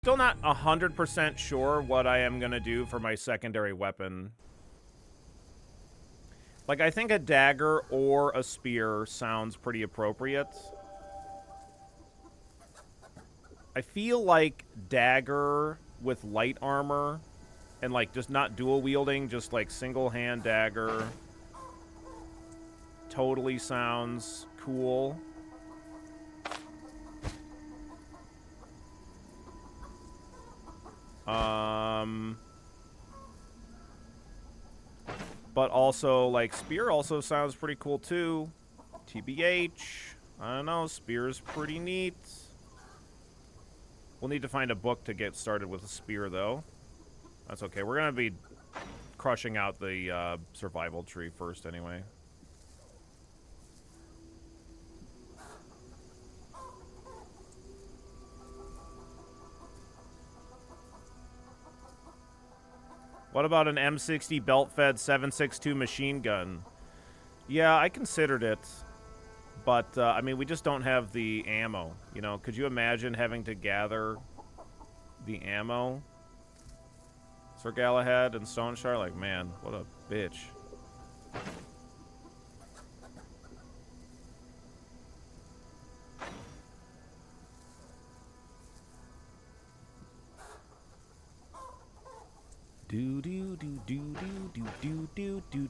still not 100% sure what I am going to do for my secondary weapon. Like, I think a dagger or a spear sounds pretty appropriate. I feel like dagger with light armor and, like, just not dual wielding, just, like, single-hand dagger totally sounds cool. But also, like, spear also sounds pretty cool, too. TBH. I don't know, spear's pretty neat. We'll need to find a book to get started with a spear, though. That's okay. We're going to be crushing out the survival tree first, anyway. What about an M60 belt-fed 7.62 machine gun? Yeah, I considered it. But, I mean, we just don't have the ammo. You know, could you imagine having to gather the ammo? Sir Galahad and Stoneshard, like, man, what a bitch.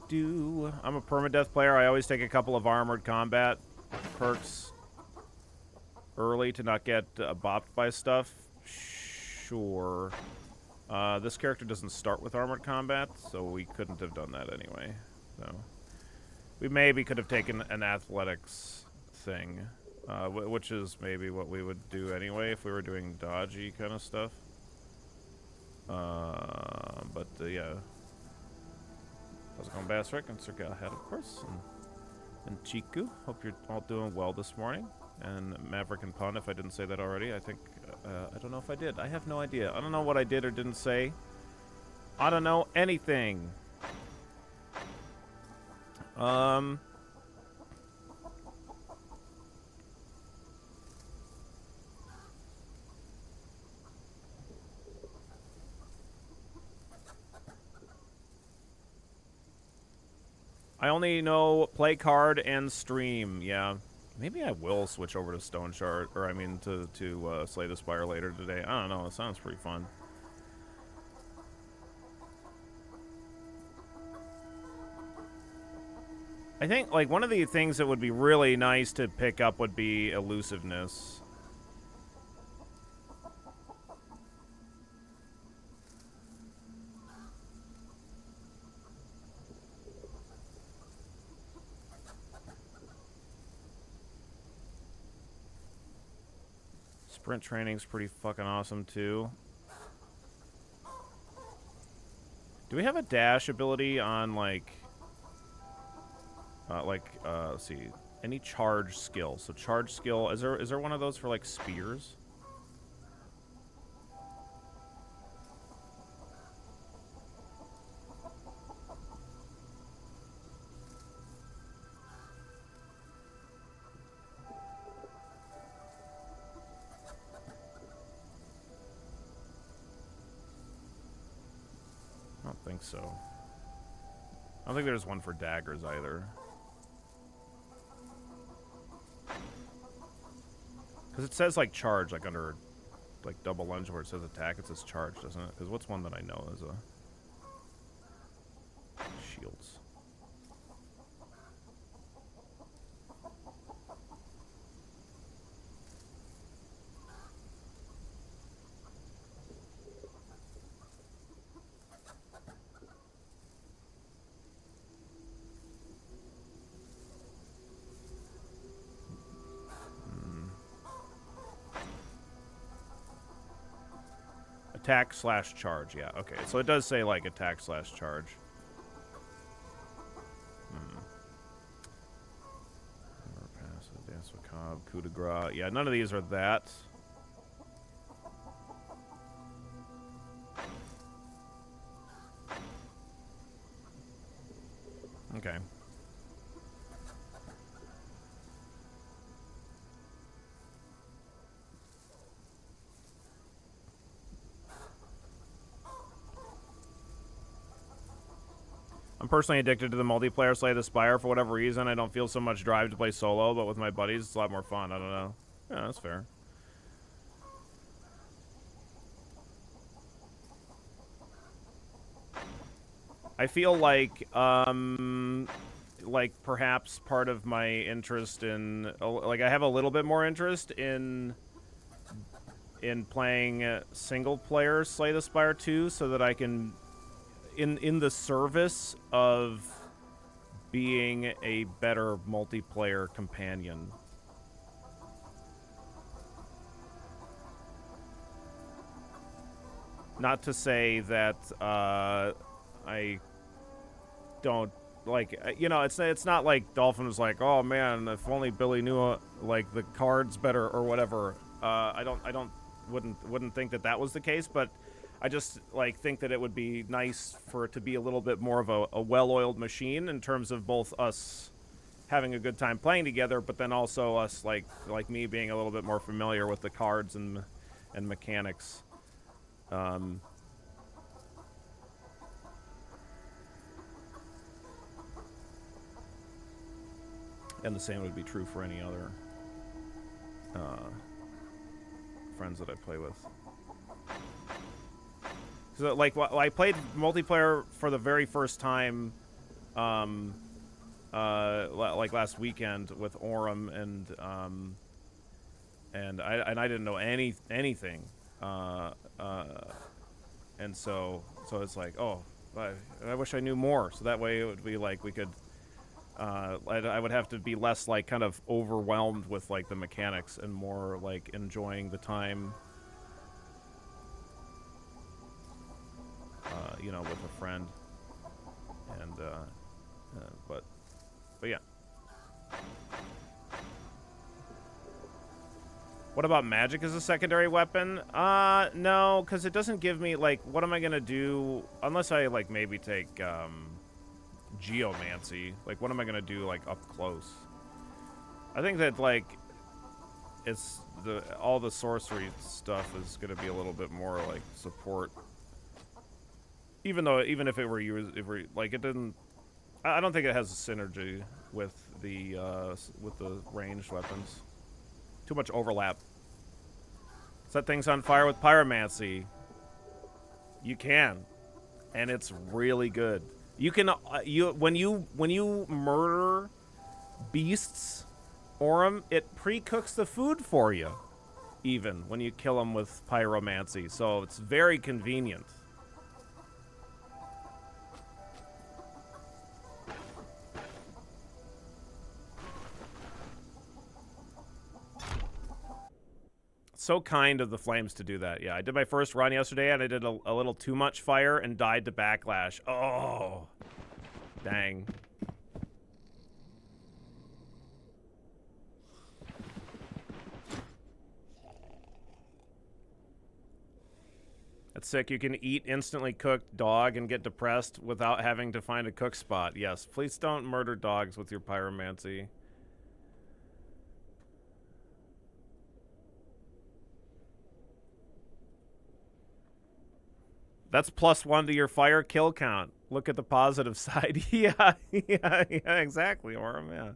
Do. I'm a permadeath player. I always take a couple of armored combat perks early to not get bopped by stuff. Sure. This character doesn't start with armored combat, so we couldn't have done that anyway. So we maybe could have taken an athletics thing, which is maybe what we would do anyway if we were doing dodgy kind of stuff. Yeah. How's it going, Bastrick? And Sir Galahad, of course. And Chiku. Hope you're all doing well this morning. And Maverick and Pun, if I didn't say that already. I think, I don't know if I did. I have no idea. I don't know what I did or didn't say. I don't know anything. I only know play card and stream, yeah. Maybe I will switch over to Stoneshard, or I mean to Slay the Spire later today. I don't know, it sounds pretty fun. I think, like, one of the things that would be really nice to pick up would be elusiveness. Sprint training's pretty fucking awesome, too. Do we have a dash ability on, like, let's see, any charge skill? So charge skill, is there one of those for, like, spears? I don't think so. I don't think there's one for daggers either. Because it says, like, charge, like, under, like, double lunge where it says attack, it says charge, doesn't it? Because what's one that I know is a... shields. Attack / charge, yeah, okay. So it does say, like, attack / charge. Passive, Dance Macabre, Coup de Grace. Yeah, none of these are that. Okay. I'm personally addicted to the multiplayer Slay the Spire for whatever reason. I don't feel so much drive to play solo, but with my buddies, it's a lot more fun. I don't know. Yeah, that's fair. I feel like perhaps part of my interest in, like, I have a little bit more interest in playing single player Slay the Spire 2 so that I can, in the service of being a better multiplayer companion. Not to say that I don't, like, you know, it's not like Dolphin was like, oh man, if only Billy knew like the cards better or whatever. I wouldn't think that was the case, but I just like think that it would be nice for it to be a little bit more of a well-oiled machine in terms of both us having a good time playing together, but then also us like me being a little bit more familiar with the cards and mechanics. And the same would be true for any other friends that I play with. So, like, I played multiplayer for the very first time, like last weekend with Orem, and I didn't know anything, and so it's like, oh, I wish I knew more. So that way it would be like we could. I would have to be less like kind of overwhelmed with like the mechanics and more like enjoying the time, you know, with a friend. And but yeah. What about magic as a secondary weapon? No, because it doesn't give me like, what am I gonna do unless I like maybe take geomancy? Like, what am I gonna do like up close? I think that like it's all the sorcery stuff is gonna be a little bit more like support. Even if it were used, like it didn't, I don't think it has a synergy with the ranged weapons. Too much overlap. Set things on fire with pyromancy. You can, and it's really good. You can when you murder beasts, Orem, it pre-cooks the food for you, even when you kill them with pyromancy. So it's very convenient. So kind of the flames to do that. Yeah, I did my first run yesterday, and I did a little too much fire and died to backlash. Oh, dang. That's sick. You can eat instantly cooked dog and get depressed without having to find a cook spot. Yes, please don't murder dogs with your pyromancy. That's +1 to your fire kill count. Look at the positive side. yeah, exactly, Orem, yeah.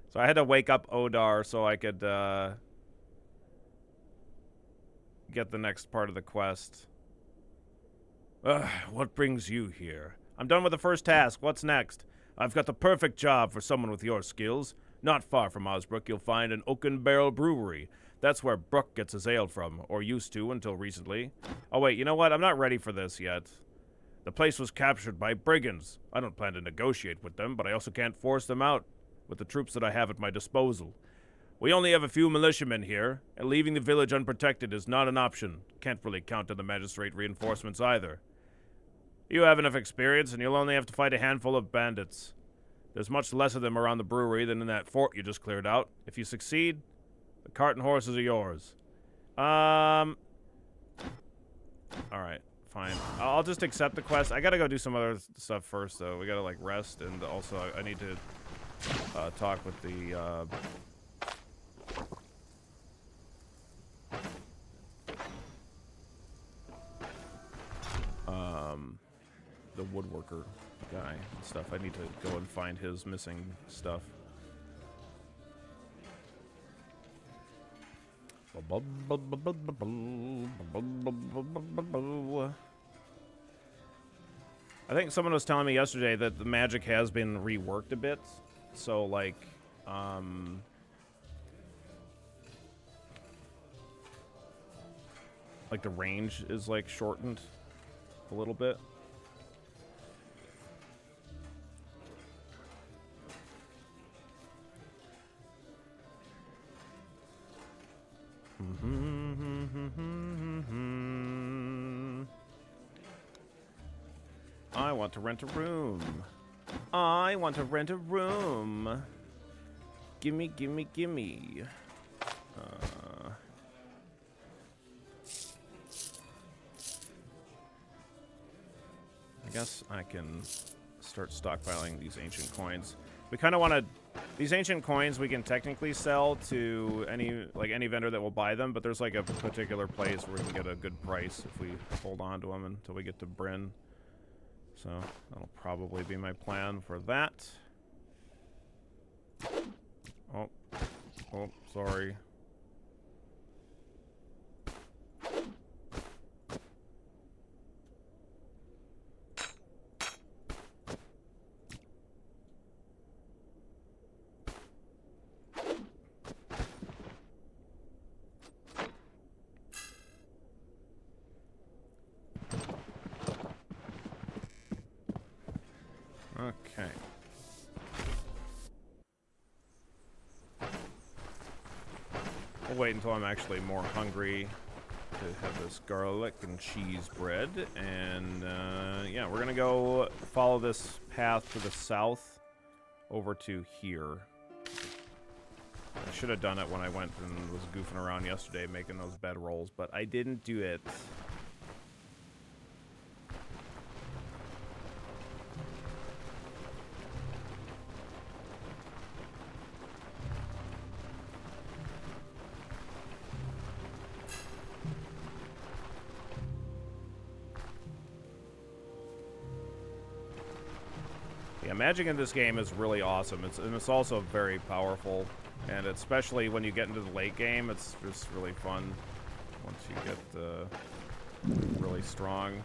So I had to wake up Odar so I could get the next part of the quest. What brings you here? I'm done with the first task. What's next? I've got the perfect job for someone with your skills. Not far from Osbrook, you'll find an Oaken Barrel Brewery. That's where Brook gets his ale from, or used to until recently. Oh wait, you know what? I'm not ready for this yet. The place was captured by brigands. I don't plan to negotiate with them, but I also can't force them out with the troops that I have at my disposal. We only have a few militiamen here, and leaving the village unprotected is not an option. Can't really count on the magistrate reinforcements either. You have enough experience, and you'll only have to fight a handful of bandits. There's much less of them around the brewery than in that fort you just cleared out. If you succeed, the cart and horses are yours. Alright, fine. I'll just accept the quest. I gotta go do some other stuff first, though. We gotta, like, rest, and also I need to talk with the, the woodworker guy and stuff. I need to go and find his missing stuff. I think someone was telling me yesterday that the magic has been reworked a bit. So, like, the range is, like, shortened a little bit. I want to rent a room. I want to rent a room. Gimme, gimme, gimme. I guess I can start stockpiling these ancient coins. We kind of want to... These ancient coins we can technically sell to any vendor that will buy them, but there's like a particular place where we can get a good price if we hold on to them until we get to Bryn. So that'll probably be my plan for that. Oh, sorry. Okay. We'll wait until I'm actually more hungry to have this garlic and cheese bread. And, yeah, we're gonna go follow this path to the south over to here. I should have done it when I went and was goofing around yesterday making those bed rolls, but I didn't do it. Yeah, magic in this game is really awesome. It's also very powerful, and especially when you get into the late game, it's just really fun once you get really strong.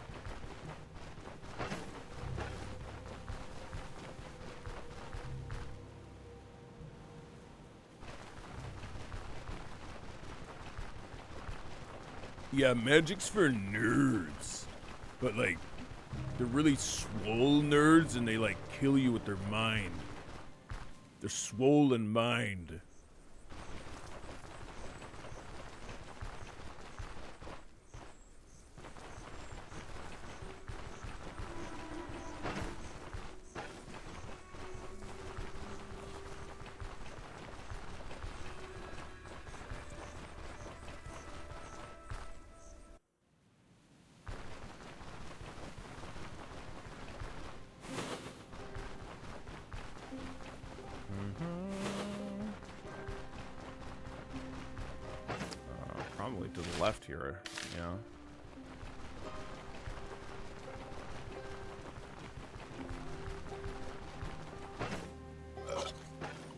Yeah, magic's for nerds, but like, they're really swole nerds and they like kill you with their mind. Their swollen mind. Probably to the left here, yeah.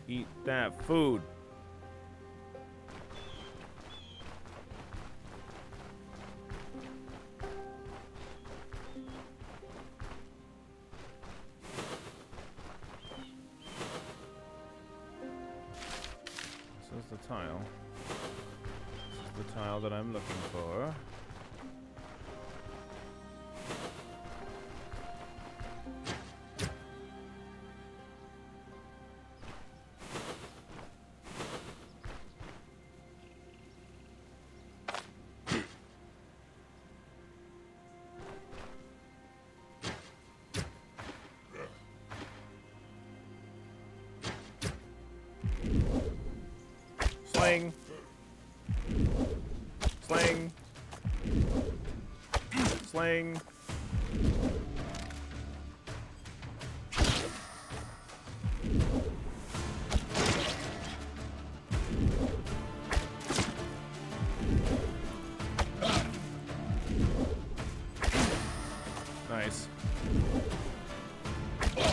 Eat that food. This is the tile. The tile that I'm looking for. Sling. Sling. Sling. Nice. Nice. Oh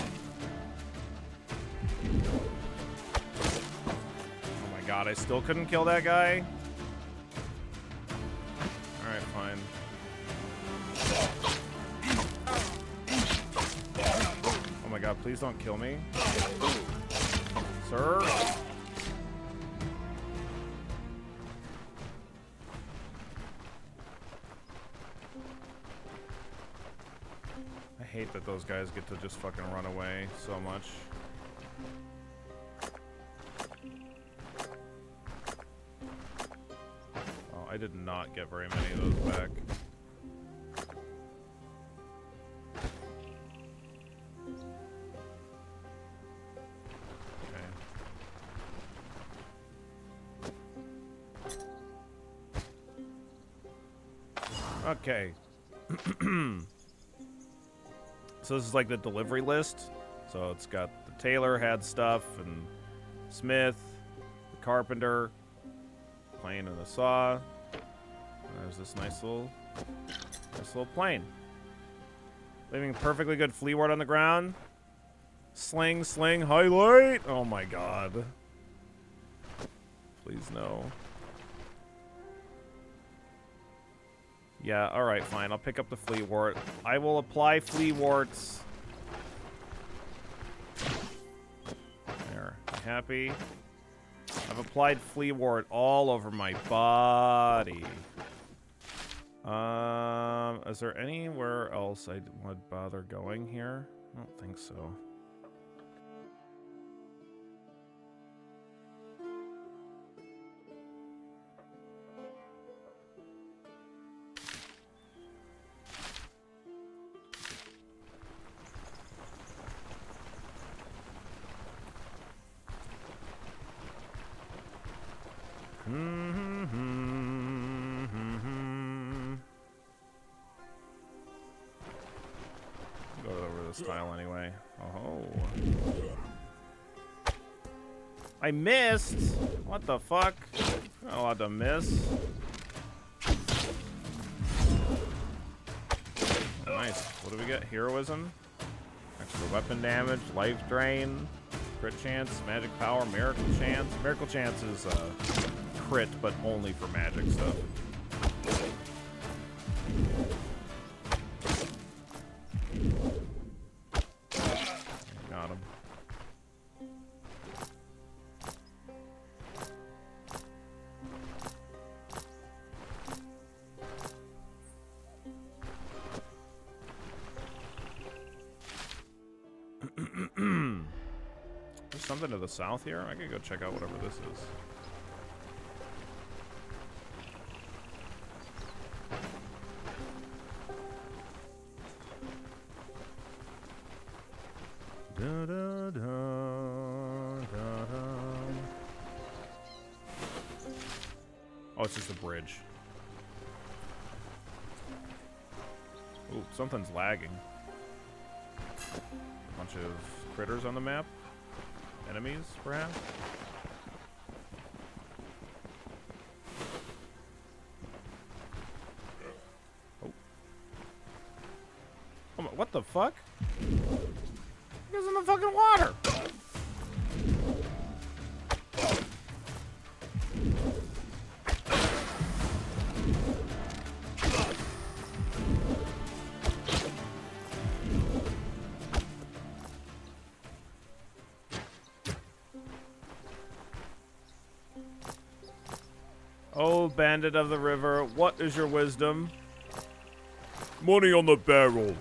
my god, I still couldn't kill that guy? Alright, fine. Oh my god, please don't kill me. Sir? I hate that those guys get to just fucking run away so much. Oh, I did not get very many of those back. Okay. So this is like the delivery list. So it's got the tailor had stuff, and Smith, the carpenter, plane and the saw. And there's this nice little plane. Leaving perfectly good flea ward on the ground. Sling, highlight. Oh my god. Please no. Yeah, alright, fine. I'll pick up the flea wart. I will apply flea warts. There. Happy? I've applied flea wart all over my body. Is there anywhere else I would bother going here? I don't think so. Go over this tile anyway. Oh. I missed? What the fuck? I'm not allowed to miss. Nice. What do we get? Heroism? Extra weapon damage, life drain, crit chance, magic power, miracle chance. Miracle chance is crit, but only for magic stuff. Got him. There's something to the south here. I could go check out whatever this is. Da, da, da, da, da. Oh, it's just a bridge. Ooh, something's lagging. A bunch of critters on the map. Enemies, perhaps? Oh. Oh my, what the fuck? He's in the fucking water! Oh, bandit of the river, what is your wisdom? Money on the barrel.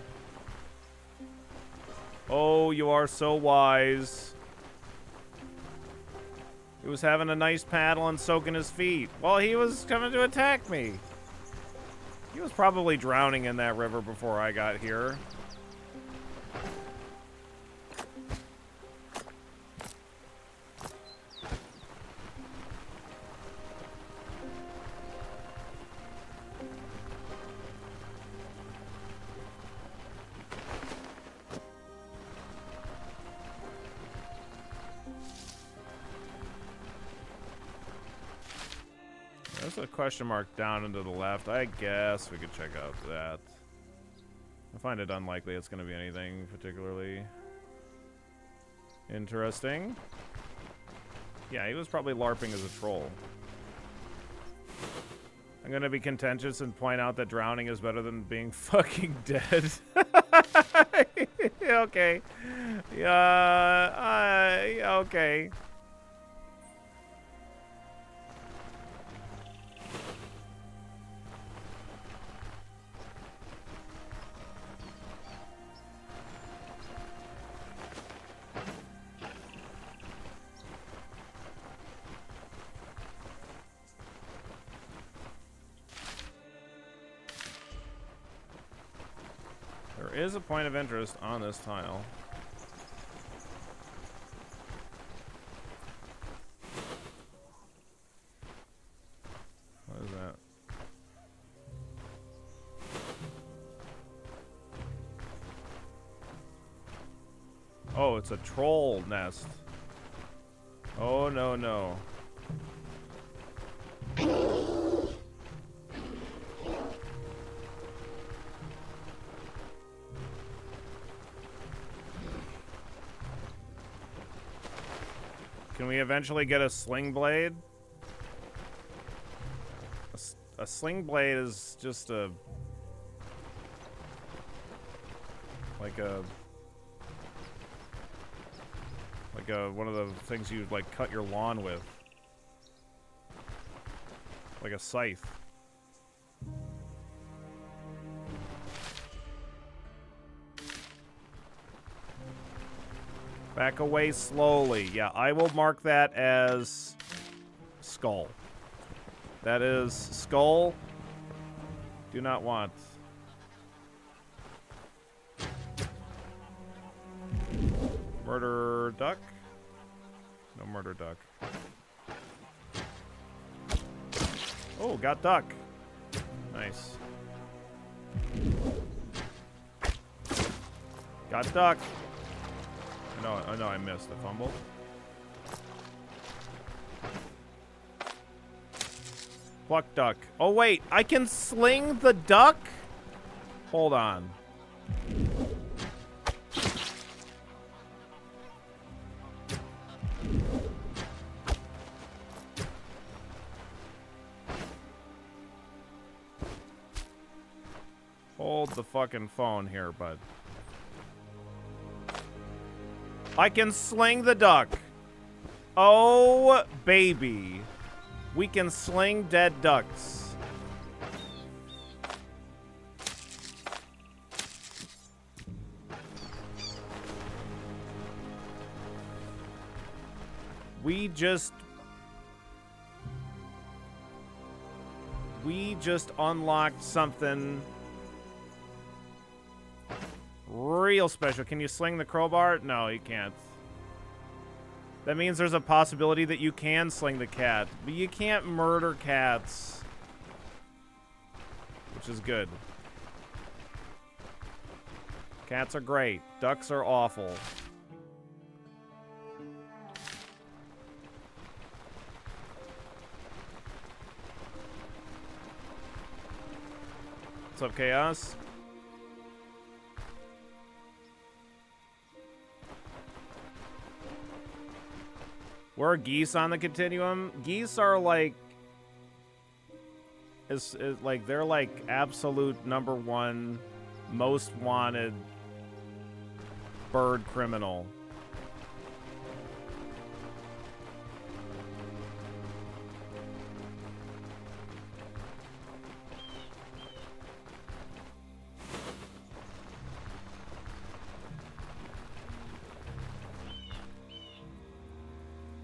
Oh, you are so wise. He was having a nice paddle and soaking his feet while he was coming to attack me. He was probably drowning in that river before I got here. There's a question mark down and to the left. I guess we could check out that. I find it unlikely it's going to be anything particularly interesting. Yeah, he was probably LARPing as a troll. I'm going to be contentious and point out that drowning is better than being fucking dead. Okay. Yeah, okay. There is a point of interest on this tile. What is that? Oh, it's a troll nest. Oh, no, no. Can we eventually get a sling blade? A sling blade is just a... Like one of the things you like cut your lawn with. Like a scythe. Back away slowly. Yeah, I will mark that as skull. That is skull. Do not want. Murder duck? No murder duck. Oh, got duck. Nice. Got duck. No, oh no, I missed the fumble. Pluck duck. Oh wait, I can sling the duck? Hold on. Hold the fucking phone here, bud. I can sling the duck. Oh, baby. We can sling dead ducks. We just unlocked something real special. Can you sling the crowbar? No, you can't. That means there's a possibility that you can sling the cat, but you can't murder cats, which is good. Cats are great. Ducks are awful. What's up, Chaos? Where are geese on the continuum? Geese are like, like they're like absolute #1 most wanted bird criminal.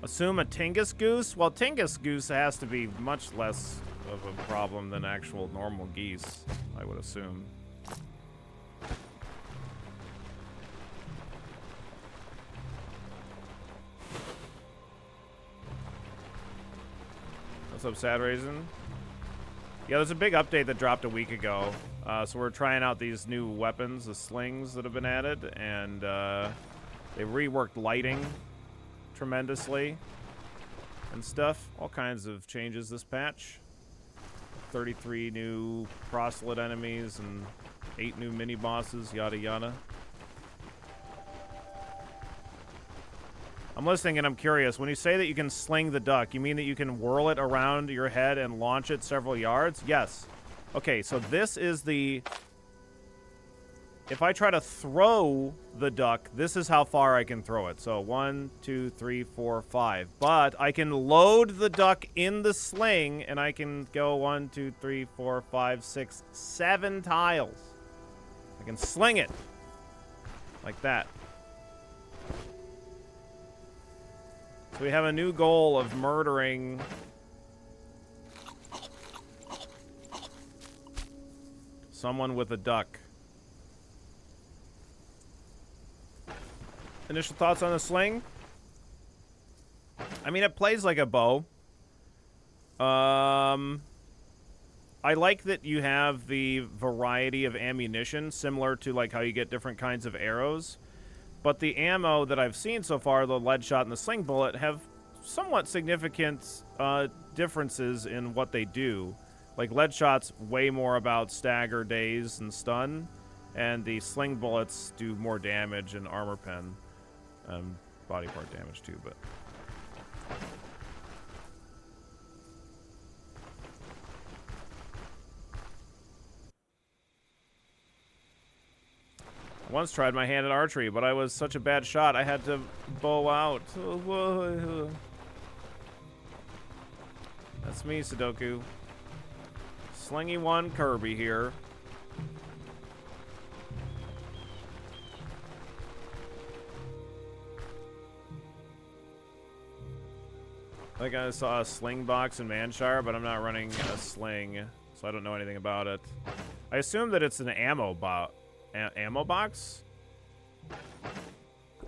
Assume a Tingus goose? Well, Tingus goose has to be much less of a problem than actual normal geese, I would assume. What's up, Sad Raisin? Yeah, there's a big update that dropped a week ago. So we're trying out these new weapons, the slings that have been added, and they reworked lighting tremendously and stuff. All kinds of changes this patch. 33 new proselyte enemies and 8 new mini bosses, yada yada. I'm listening and I'm curious. When you say that you can sling the duck, you mean that you can whirl it around your head and launch it several yards? Yes. Okay, so this is the... If I try to throw the duck, this is how far I can throw it. So 1, 2, 3, 4, 5. But I can load the duck in the sling, and I can go 1, 2, 3, 4, 5, 6, 7 tiles. I can sling it. Like that. So we have a new goal of murdering... someone with a duck. Initial thoughts on the sling? I mean, it plays like a bow. I like that you have the variety of ammunition, similar to like how you get different kinds of arrows. But the ammo that I've seen so far, the lead shot and the sling bullet, have somewhat significant differences in what they do. Like lead shot's way more about stagger, daze, and stun, and the sling bullets do more damage and armor pen. Body part damage too, but... I once tried my hand at archery, but I was such a bad shot I had to bow out. That's me, Sudoku. Slingy one Kirby here. I think I saw a sling box in Manshire, but I'm not running a sling, so I don't know anything about it. I assume that it's an ammo box,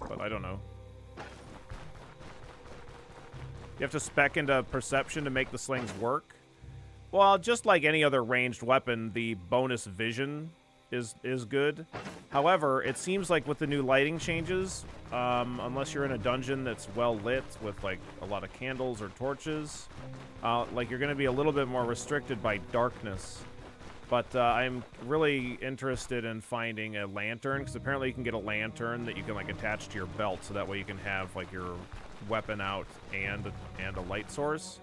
but I don't know. You have to spec into perception to make the slings work. Well, just like any other ranged weapon, the bonus vision is good. However, it seems like with the new lighting changes, unless you're in a dungeon that's well lit with like a lot of candles or torches, like you're going to be a little bit more restricted by darkness. But I'm really interested in finding a lantern, because apparently you can get a lantern that you can like attach to your belt, so that way you can have like your weapon out and a light source,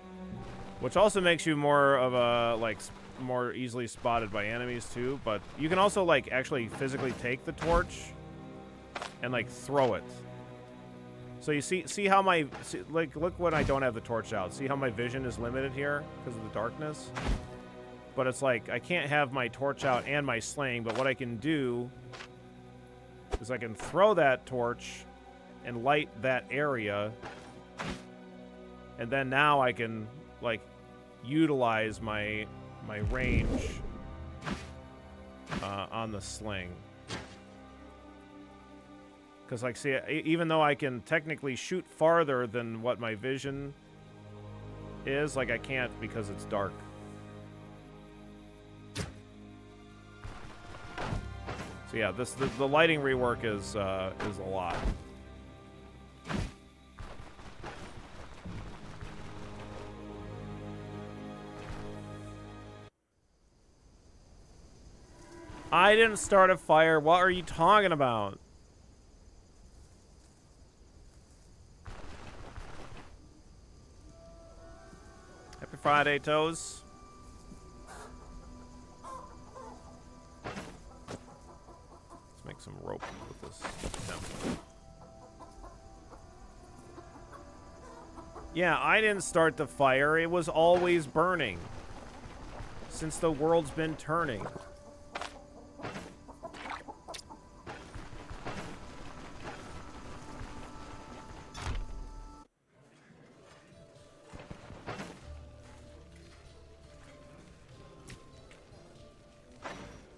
which also makes you more of a like more easily spotted by enemies too. But you can also like actually physically take the torch and like throw it. So you see how my like look when I don't have the torch out. See how my vision is limited here because of the darkness. But it's like I can't have my torch out and my sling. But what I can do is I can throw that torch and light that area, and then now I can like utilize my range on the sling. Because like see, even though I can technically shoot farther than what my vision is, like I can't because it's dark. So yeah, the lighting rework is a lot. I didn't start a fire. What are you talking about? Happy Friday, Toes. Let's make some rope with this template. Yeah, I didn't start the fire. It was always burning since the world's been turning.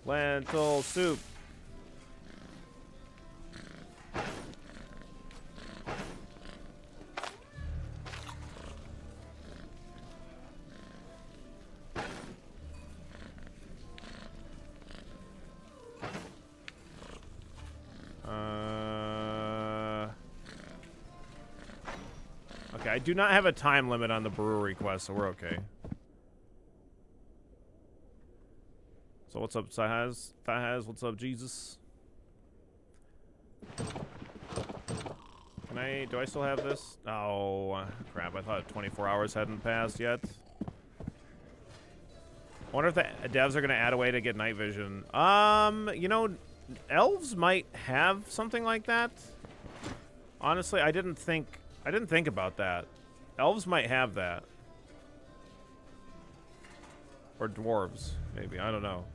Lentil soup. Okay, I do not have a time limit on the brewery quest, so we're okay. So what's up, Sahaz? Fahaz, what's up, Jesus? Do I still have this? Oh, crap, I thought 24 hours hadn't passed yet. I wonder if the devs are going to add a way to get night vision. You know, elves might have something like that. Honestly, I didn't think about that. Elves might have that. Or dwarves, maybe. I don't know.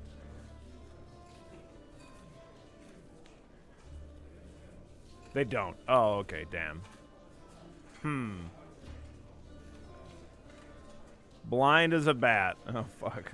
They don't. Oh, okay, damn. Blind as a bat. Oh, fuck.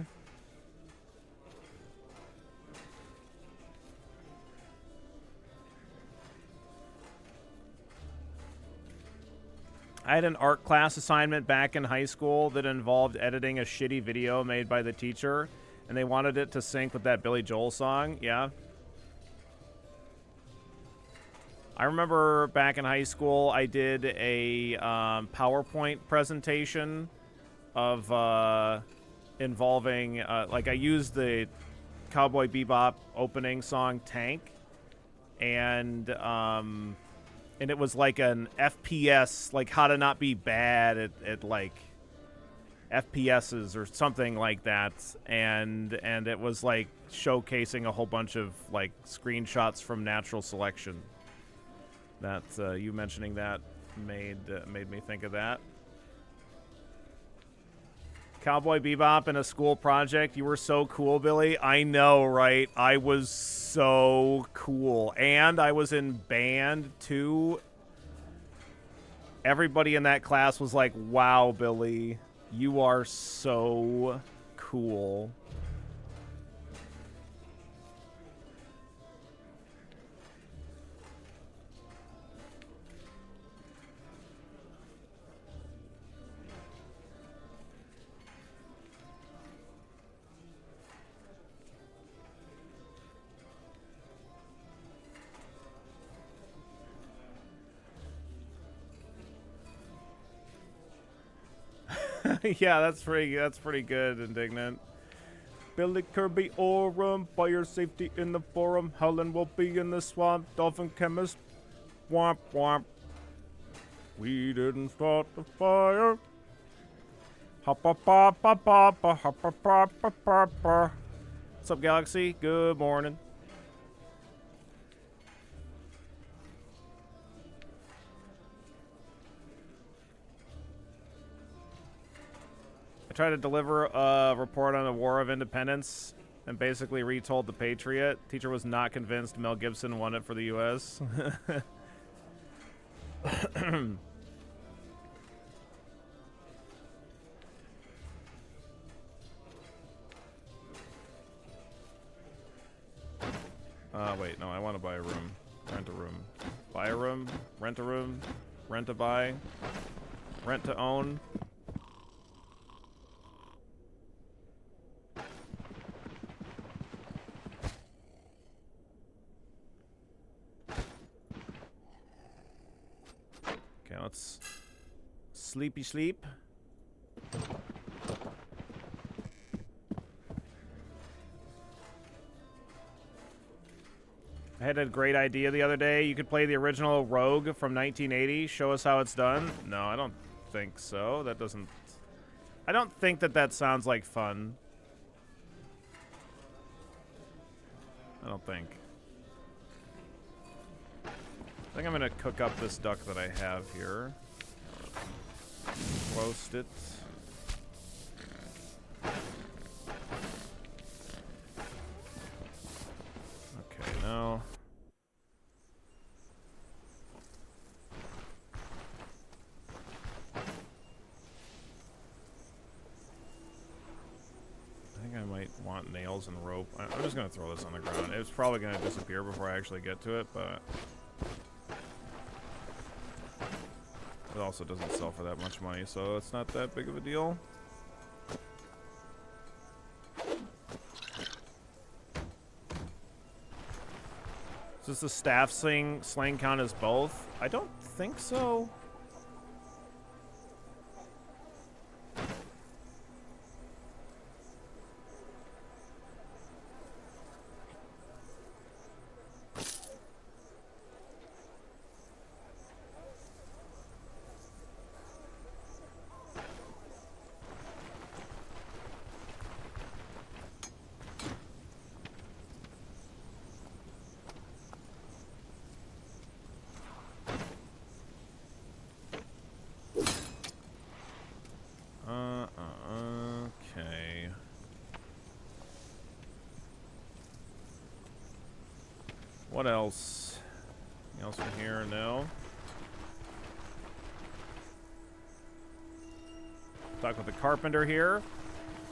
I had an art class assignment back in high school that involved editing a shitty video made by the teacher, and they wanted it to sync with that Billy Joel song. Yeah. I remember back in high school, I did a PowerPoint presentation of involving, like, I used the Cowboy Bebop opening song Tank, and it was like an FPS, like how to not be bad at like FPSs or something like that, and it was like showcasing a whole bunch of like screenshots from natural selection. That you mentioning that made me think of that. Cowboy Bebop in a school project. You were so cool, Billy. I know, right? I was so cool. And I was in band, too. Everybody in that class was like, wow, Billy, you are so cool. Yeah, that's pretty good, Indignant. Billy Kirby Oram, fire safety in the forum. Helen will be in the swamp. Dolphin chemist. Womp womp. We didn't start the fire. Hoppa pa pa pa pa hoppa pa pa pa pa. What's up, Galaxy? Good morning. I tried to deliver a report on the War of Independence and basically retold The Patriot. Teacher was not convinced Mel Gibson won it for the U.S. Wait, no, I want to buy a room. Rent a room. Buy a room. Rent a room. Rent to buy. Rent to own. Okay, let's sleepy sleep. I had a great idea the other day. You could play the original Rogue from 1980. Show us how it's done. No, I don't think so. That doesn't... I don't think that sounds like fun. I don't think. I think I'm going to cook up this duck that I have here. Roast it. Okay, now... I think I might want nails and rope. I'm just going to throw this on the ground. It's probably going to disappear before I actually get to it, but... It also doesn't sell for that much money, so it's not that big of a deal. Does the staff sling count as both? I don't think so. What else? Anything else from here? No. Talk with the carpenter here.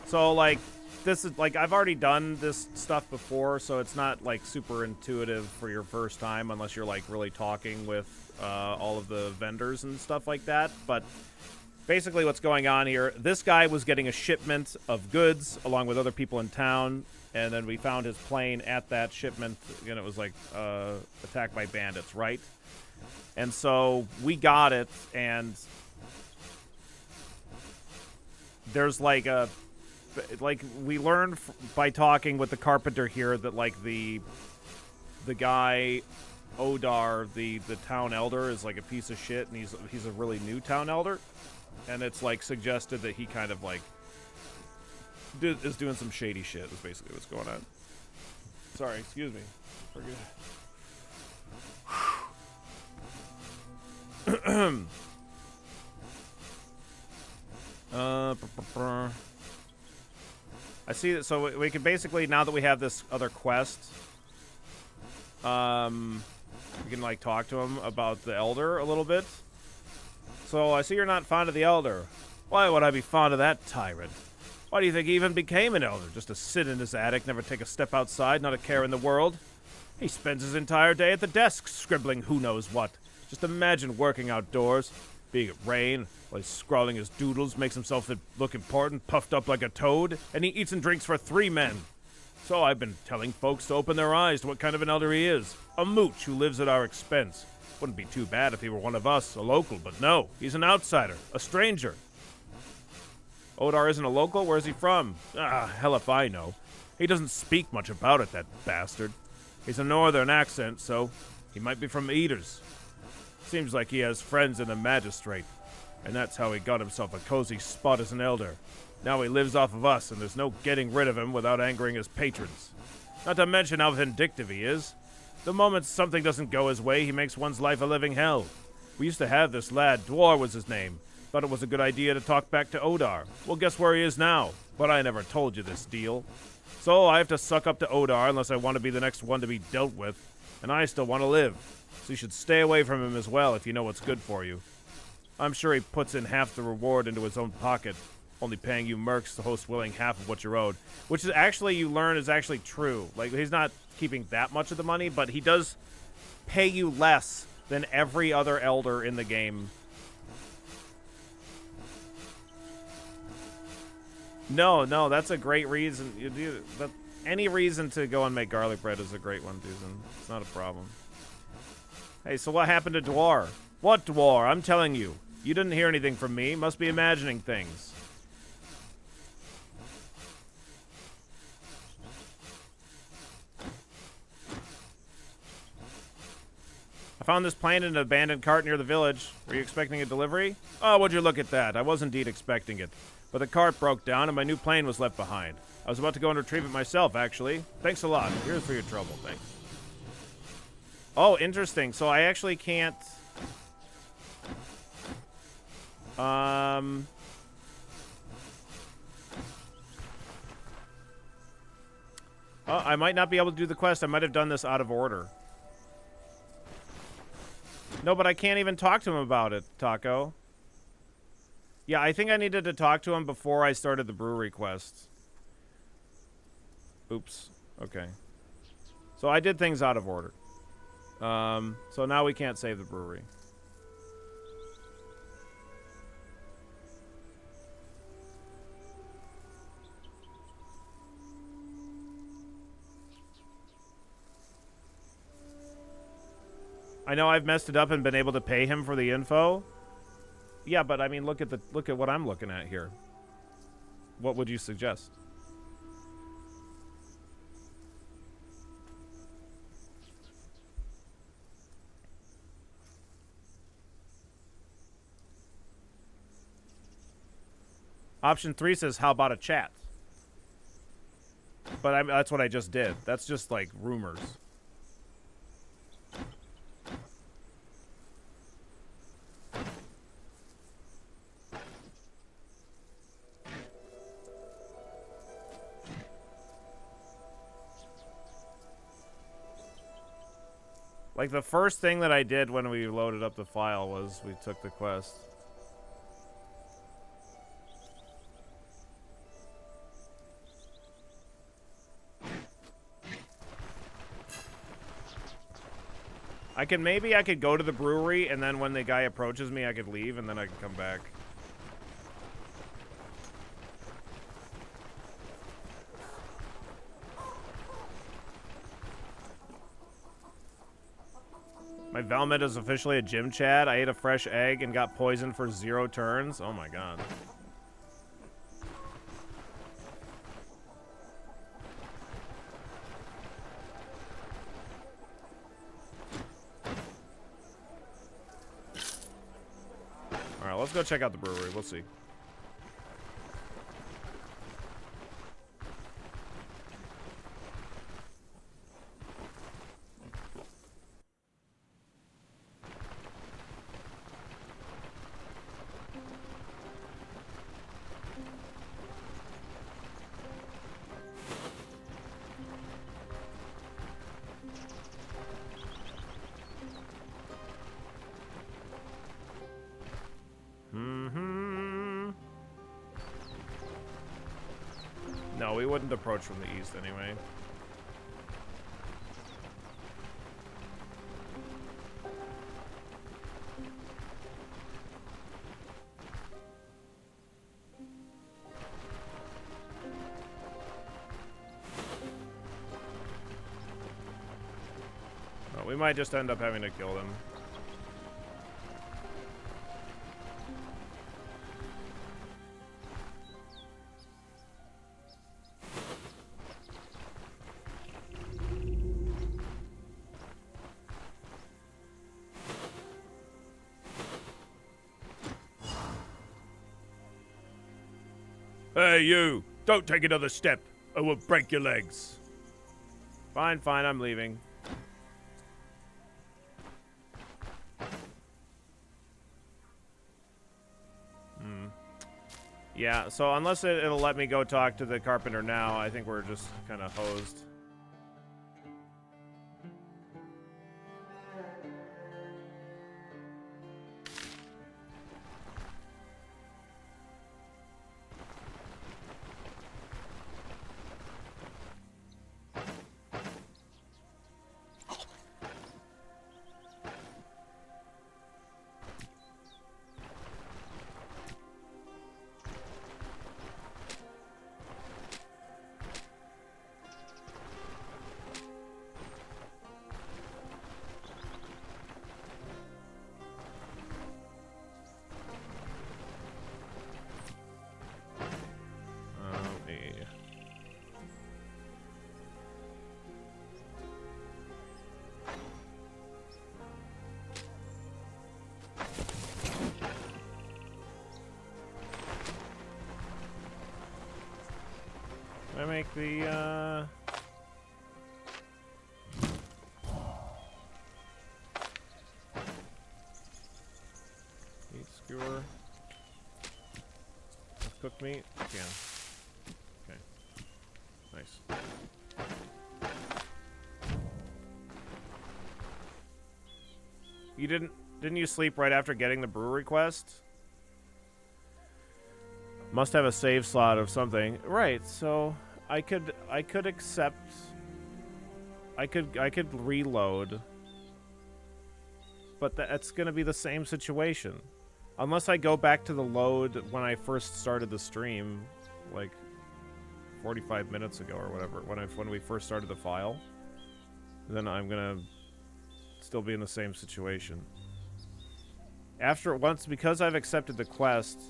So, like, this is, like, I've already done this stuff before, so it's not, like, super intuitive for your first time unless you're, like, really talking with all of the vendors and stuff like that. But basically what's going on here, this guy was getting a shipment of goods along with other people in town, and then we found his plane at that shipment, and it was, like, attacked by bandits, right? And so we got it, and there's, like, a... Like, we learned by talking with the carpenter here that, like, the guy, Odar, the town elder, is, like, a piece of shit, and he's a really new town elder. And it's, like, suggested that he kind of, like, is doing some shady shit, is basically what's going on. Sorry, excuse me. I see that, so we can basically, now that we have this other quest, we can, like, talk to him about the Elder a little bit. So, I see you're not fond of the Elder. Why would I be fond of that tyrant? Why do you think he even became an Elder? Just to sit in his attic, never take a step outside, not a care in the world? He spends his entire day at the desk, scribbling who knows what. Just imagine working outdoors, being it rain, while he's scrawling his doodles, makes himself look important, puffed up like a toad, and he eats and drinks for 3 men. So I've been telling folks to open their eyes to what kind of an elder he is. A mooch who lives at our expense. Wouldn't be too bad if he were one of us, a local, but no, he's an outsider, a stranger. Odar isn't a local? Where's he from? Ah, hell if I know. He doesn't speak much about it, that bastard. He's a northern accent, so he might be from Eaters. Seems like he has friends in the magistrate, and that's how he got himself a cozy spot as an elder. Now he lives off of us, and there's no getting rid of him without angering his patrons. Not to mention how vindictive he is. The moment something doesn't go his way, he makes one's life a living hell. We used to have this lad, Dwar was his name. Thought it was a good idea to talk back to Odar. Well, guess where he is now? But I never told you this deal. So I have to suck up to Odar unless I want to be the next one to be dealt with. And I still want to live. So you should stay away from him as well if you know what's good for you. I'm sure he puts in half the reward into his own pocket, only paying you mercs the host willing half of what you're owed. Which is actually, you learn, is actually true. Like, he's not keeping that much of the money, but he does pay you less than every other elder in the game. No, that's a great reason. You do that. Any reason to go and make garlic bread is a great one, Susan. It's not a problem. Hey, so what happened to Dwar? What Dwar? I'm telling you. You didn't hear anything from me. Must be imagining things. I found this plane in an abandoned cart near the village. Were you expecting a delivery? Oh, would you look at that. I was indeed expecting it. But the cart broke down and my new plane was left behind. I was about to go and retrieve it myself, actually. Thanks a lot. Here's for your trouble. Thanks. Oh, interesting. So I actually can't... Oh, I might not be able to do the quest. I might have done this out of order. No, but I can't even talk to him about it, Taco. Yeah, I think I needed to talk to him before I started the brewery quest. Oops. Okay. So I did things out of order. So now we can't save the brewery. I know I've messed it up and been able to pay him for the info. Yeah, but I mean, look at what I'm looking at here. What would you suggest? Option 3 says, how about a chat? But that's what I just did. That's just like rumors. Like, the first thing that I did when we loaded up the file was we took the quest. Maybe I could go to the brewery, and then when the guy approaches me, I could leave, and then I could come back. My Velmet is officially a gym Chad. I ate a fresh egg and got poisoned for 0 turns. Oh my god. Alright, let's go check out the brewery. We'll see. No, we wouldn't approach from the east anyway. Well, we might just end up having to kill them. Hey, you! Don't take another step. I will break your legs. Fine, fine, I'm leaving. Yeah, so unless it'll let me go talk to the carpenter now, I think we're just kind of hosed. I make the, meat skewer. Cooked meat? Yeah. Okay. Nice. You didn't you sleep right after getting the brewery quest? Must have a save slot of something. Right, so I could accept. I could reload. But that's gonna be the same situation. Unless I go back to the load when I first started the stream, like 45 minutes ago or whatever, when we first started the file, then I'm gonna still be in the same situation. Because I've accepted the quest.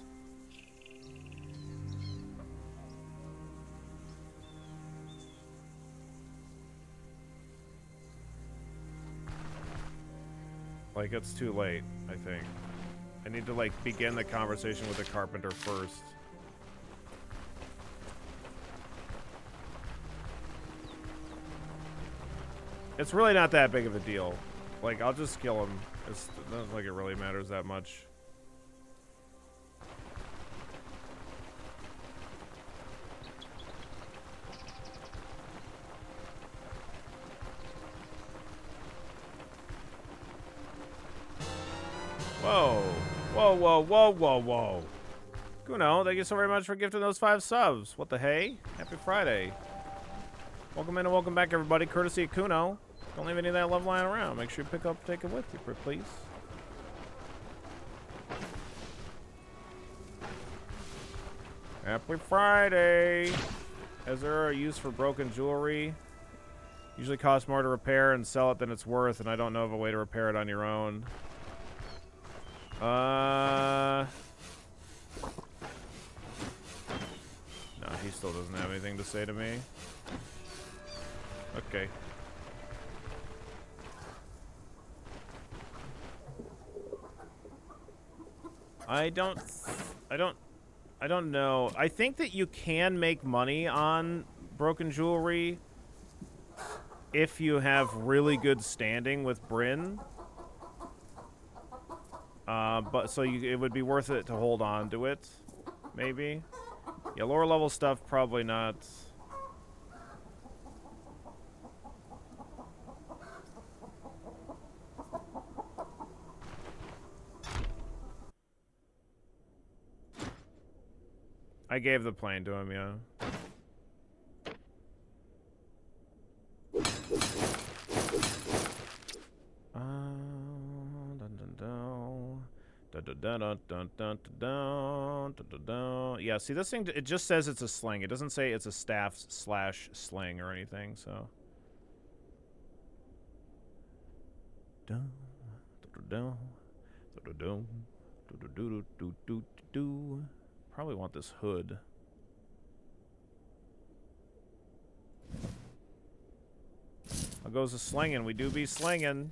Like, it's too late, I think. I need to, like, begin the conversation with the carpenter first. It's really not that big of a deal. Like, I'll just kill him. It doesn't like it really matters that much. Whoa. Whoa, whoa, whoa, whoa, whoa. Kuno, thank you so very much for gifting those 5 subs. What the hey? Happy Friday. Welcome in and welcome back, everybody. Courtesy of Kuno. Don't leave any of that love lying around. Make sure you pick up, take it with you, please. Happy Friday. Is there a use for broken jewelry? Usually costs more to repair and sell it than it's worth, and I don't know of a way to repair it on your own. No, he still doesn't have anything to say to me. Okay. I don't know. I think that you can make money on broken jewelry if you have really good standing with Bryn. But so it would be worth it to hold on to it, maybe. Yeah, lower level stuff, probably not. I gave the plane to him, yeah. Yeah, see this thing, it just says it's a sling. It doesn't say it's a staff / sling or anything, so. Probably want this hood. How goes the slinging? We do be slinging.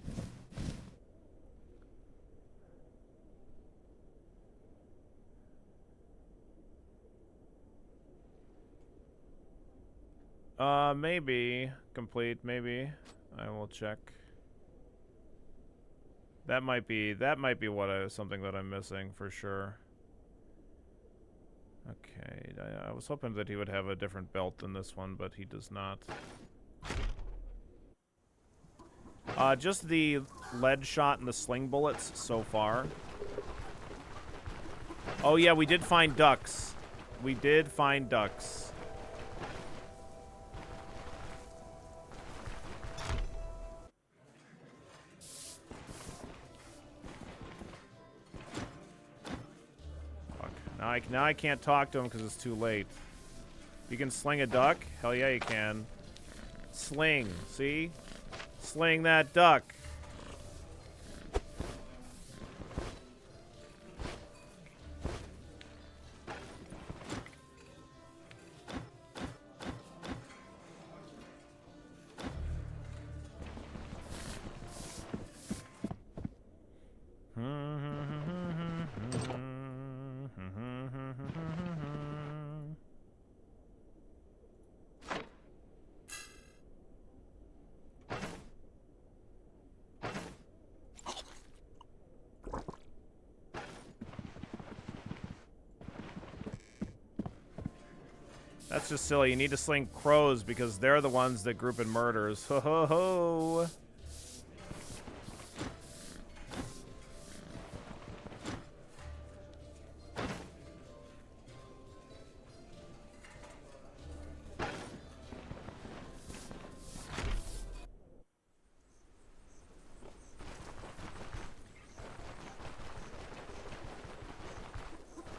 Maybe. Complete, maybe. I will check. That might be something that I'm missing for sure. Okay, I was hoping that he would have a different belt than this one, but he does not. Just the lead shot and the sling bullets so far. Oh yeah, we did find ducks. We did find ducks. Now I can't talk to him because it's too late. You can sling a duck? Hell yeah, you can. Sling, see? Sling that duck. That's just silly. You need to sling crows because they're the ones that group in murders. Ho ho ho!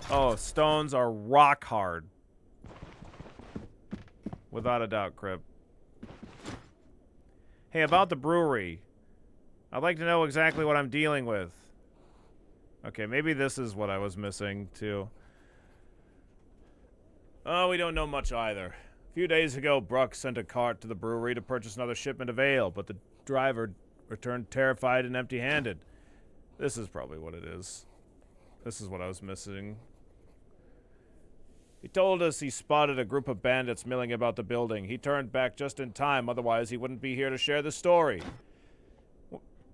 Oh, stones are rock hard. Without a doubt, Crip. Hey, about the brewery. I'd like to know exactly what I'm dealing with. Okay, maybe this is what I was missing, too. Oh, we don't know much either. A few days ago, Bruck sent a cart to the brewery to purchase another shipment of ale, but the driver returned terrified and empty-handed. This is probably what it is. This is what I was missing. He told us he spotted a group of bandits milling about the building. He turned back just in time, otherwise he wouldn't be here to share the story.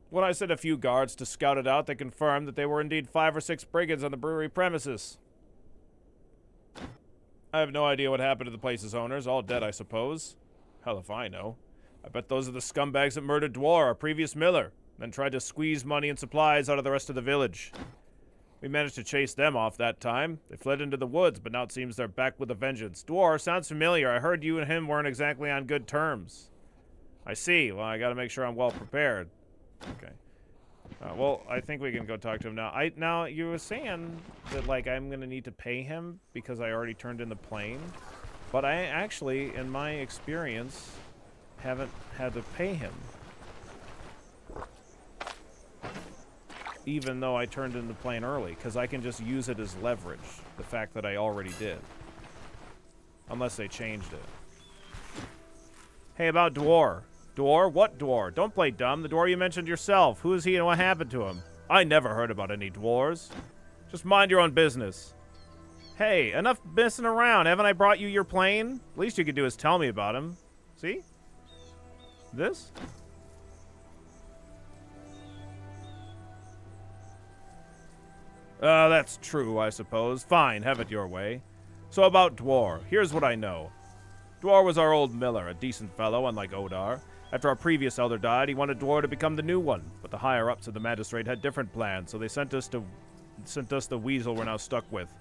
When I sent a few guards to scout it out, they confirmed that there were indeed 5 or 6 brigands on the brewery premises. I have no idea what happened to the place's owners, all dead I suppose. Hell if I know. I bet those are the scumbags that murdered Dwar, our previous miller. then tried to squeeze money and supplies out of the rest of the village. We managed to chase them off that time. They fled into the woods, but now it seems they're back with a vengeance. Dwarf, sounds familiar. I heard you and him weren't exactly on good terms. I see. Well, I gotta make sure I'm well prepared. Okay. Well, I think we can go talk to him now. Now, you were saying that, like, I'm gonna need to pay him because I already turned in the plane. But I actually, in my experience, haven't had to pay him. Even though I turned in the plane early, because I can just use it as leverage, the fact that I already did. Unless they changed it. Hey, about Dwar. Dwar? What Dwar? Don't play dumb. The Dwar you mentioned yourself. Who is he and what happened to him? I never heard about any Dwars. Just mind your own business. Hey, enough messing around. Haven't I brought you your plane? Least you could do is tell me about him. See? This? That's true, I suppose. Fine, have it your way. So about Dwar, here's what I know. Dwar was our old miller, a decent fellow, unlike Odar. After our previous elder died, he wanted Dwar to become the new one, but the higher-ups of the magistrate had different plans, so they sent us the weasel we're now stuck with.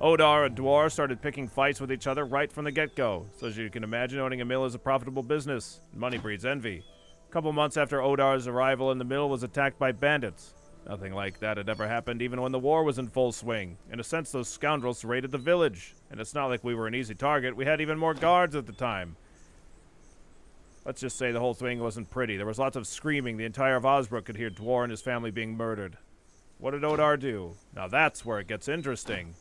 Odar and Dwar started picking fights with each other right from the get-go, so as you can imagine, owning a mill is a profitable business. Money breeds envy. A couple months after Odar's arrival in the mill was attacked by bandits. Nothing like that had ever happened even when the war was in full swing. In a sense, those scoundrels raided the village. And it's not like we were an easy target. We had even more guards at the time. Let's just say the whole thing wasn't pretty. There was lots of screaming. The entire of Osbrook could hear Dwar and his family being murdered. What did Odar do? Now that's where it gets interesting.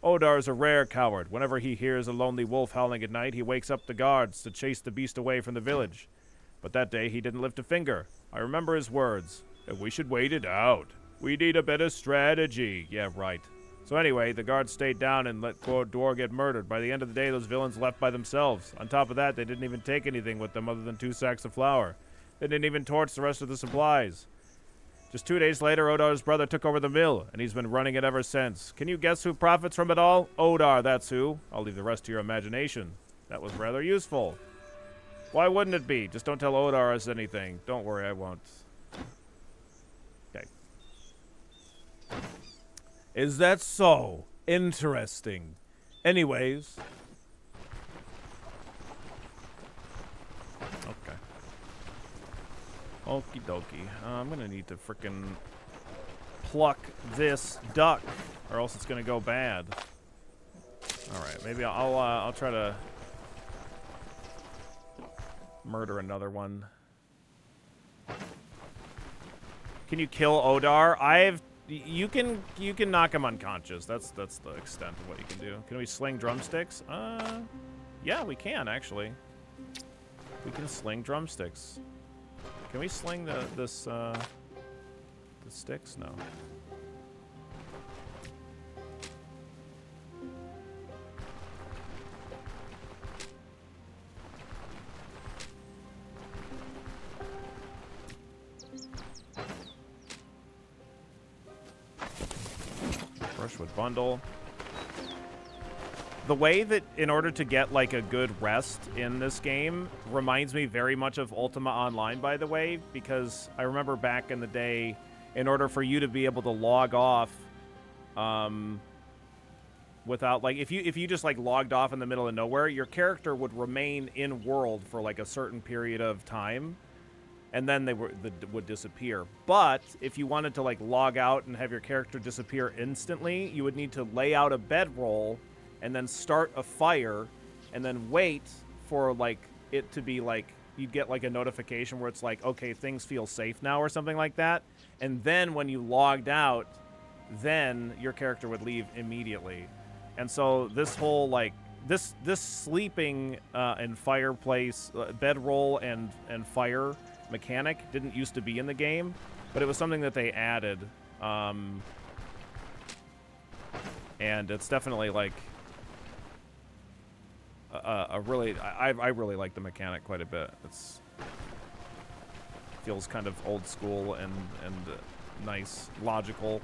Odar's a rare coward. Whenever he hears a lonely wolf howling at night, he wakes up the guards to chase the beast away from the village. But that day, he didn't lift a finger. I remember his words. We should wait it out. We need a better strategy. Yeah, right. So anyway, the guards stayed down and let Dwar get murdered. By the end of the day, those villains left by themselves. On top of that, they didn't even take anything with them other than 2 sacks of flour. They didn't even torch the rest of the supplies. Just 2 days later, Odar's brother took over the mill, and he's been running it ever since. Can you guess who profits from it all? Odar, that's who. I'll leave the rest to your imagination. That was rather useful. Why wouldn't it be? Just don't tell Odar us anything. Don't worry, I won't. Is that so? Interesting. Anyways. Okay. Okie dokie. I'm gonna need to frickin' pluck this duck, or else it's gonna go bad. Alright, maybe I'll try to murder another one. Can you kill Odar? You can knock him unconscious. That's the extent of what you can do. Can we sling drumsticks? Yeah, we can actually. We can sling drumsticks. Can we sling the sticks? No. Brushwood bundle. The way that in order to get like a good rest in this game reminds me very much of Ultima Online, by the way, because I remember back in the day, in order for you to be able to log off without like if you just like logged off in the middle of nowhere, your character would remain in world for like a certain period of time. And then they would disappear. But if you wanted to like log out and have your character disappear instantly, you would need to lay out a bedroll and then start a fire and then wait for like it to be like you'd get like a notification where it's like, okay, things feel safe now or something like that. And then when you logged out, then your character would leave immediately. And so this whole like this sleeping and fireplace bedroll and fire mechanic didn't used to be in the game, but it was something that they added, and it's definitely like a really I really like the mechanic quite a bit. It's feels kind of old school and nice, logical.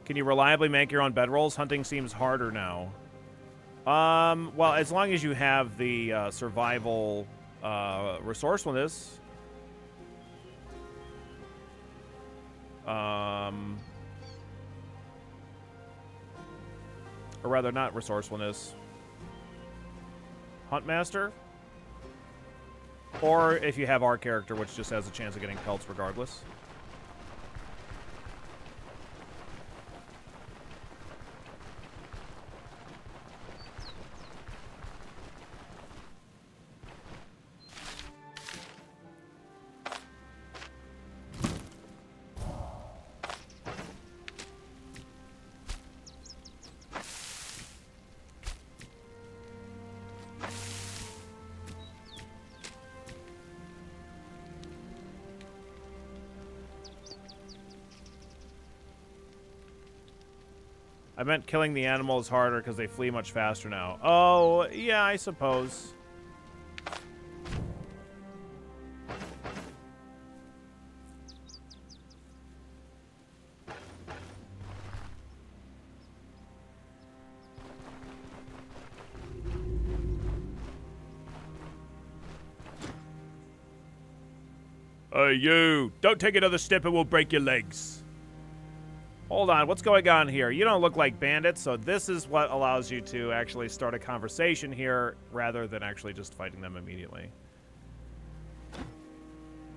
Can you reliably make your own bedrolls? Hunting seems harder now. Well, as long as you have the survival resourcefulness. Or rather, not resourcefulness. Huntmaster? Or if you have our character, which just has a chance of getting pelts regardless. I meant killing the animals harder because they flee much faster now. Oh, yeah, I suppose. Hey, you! Don't take another step and we'll break your legs. Hold on, what's going on here? You don't look like bandits, so this is what allows you to actually start a conversation here rather than actually just fighting them immediately.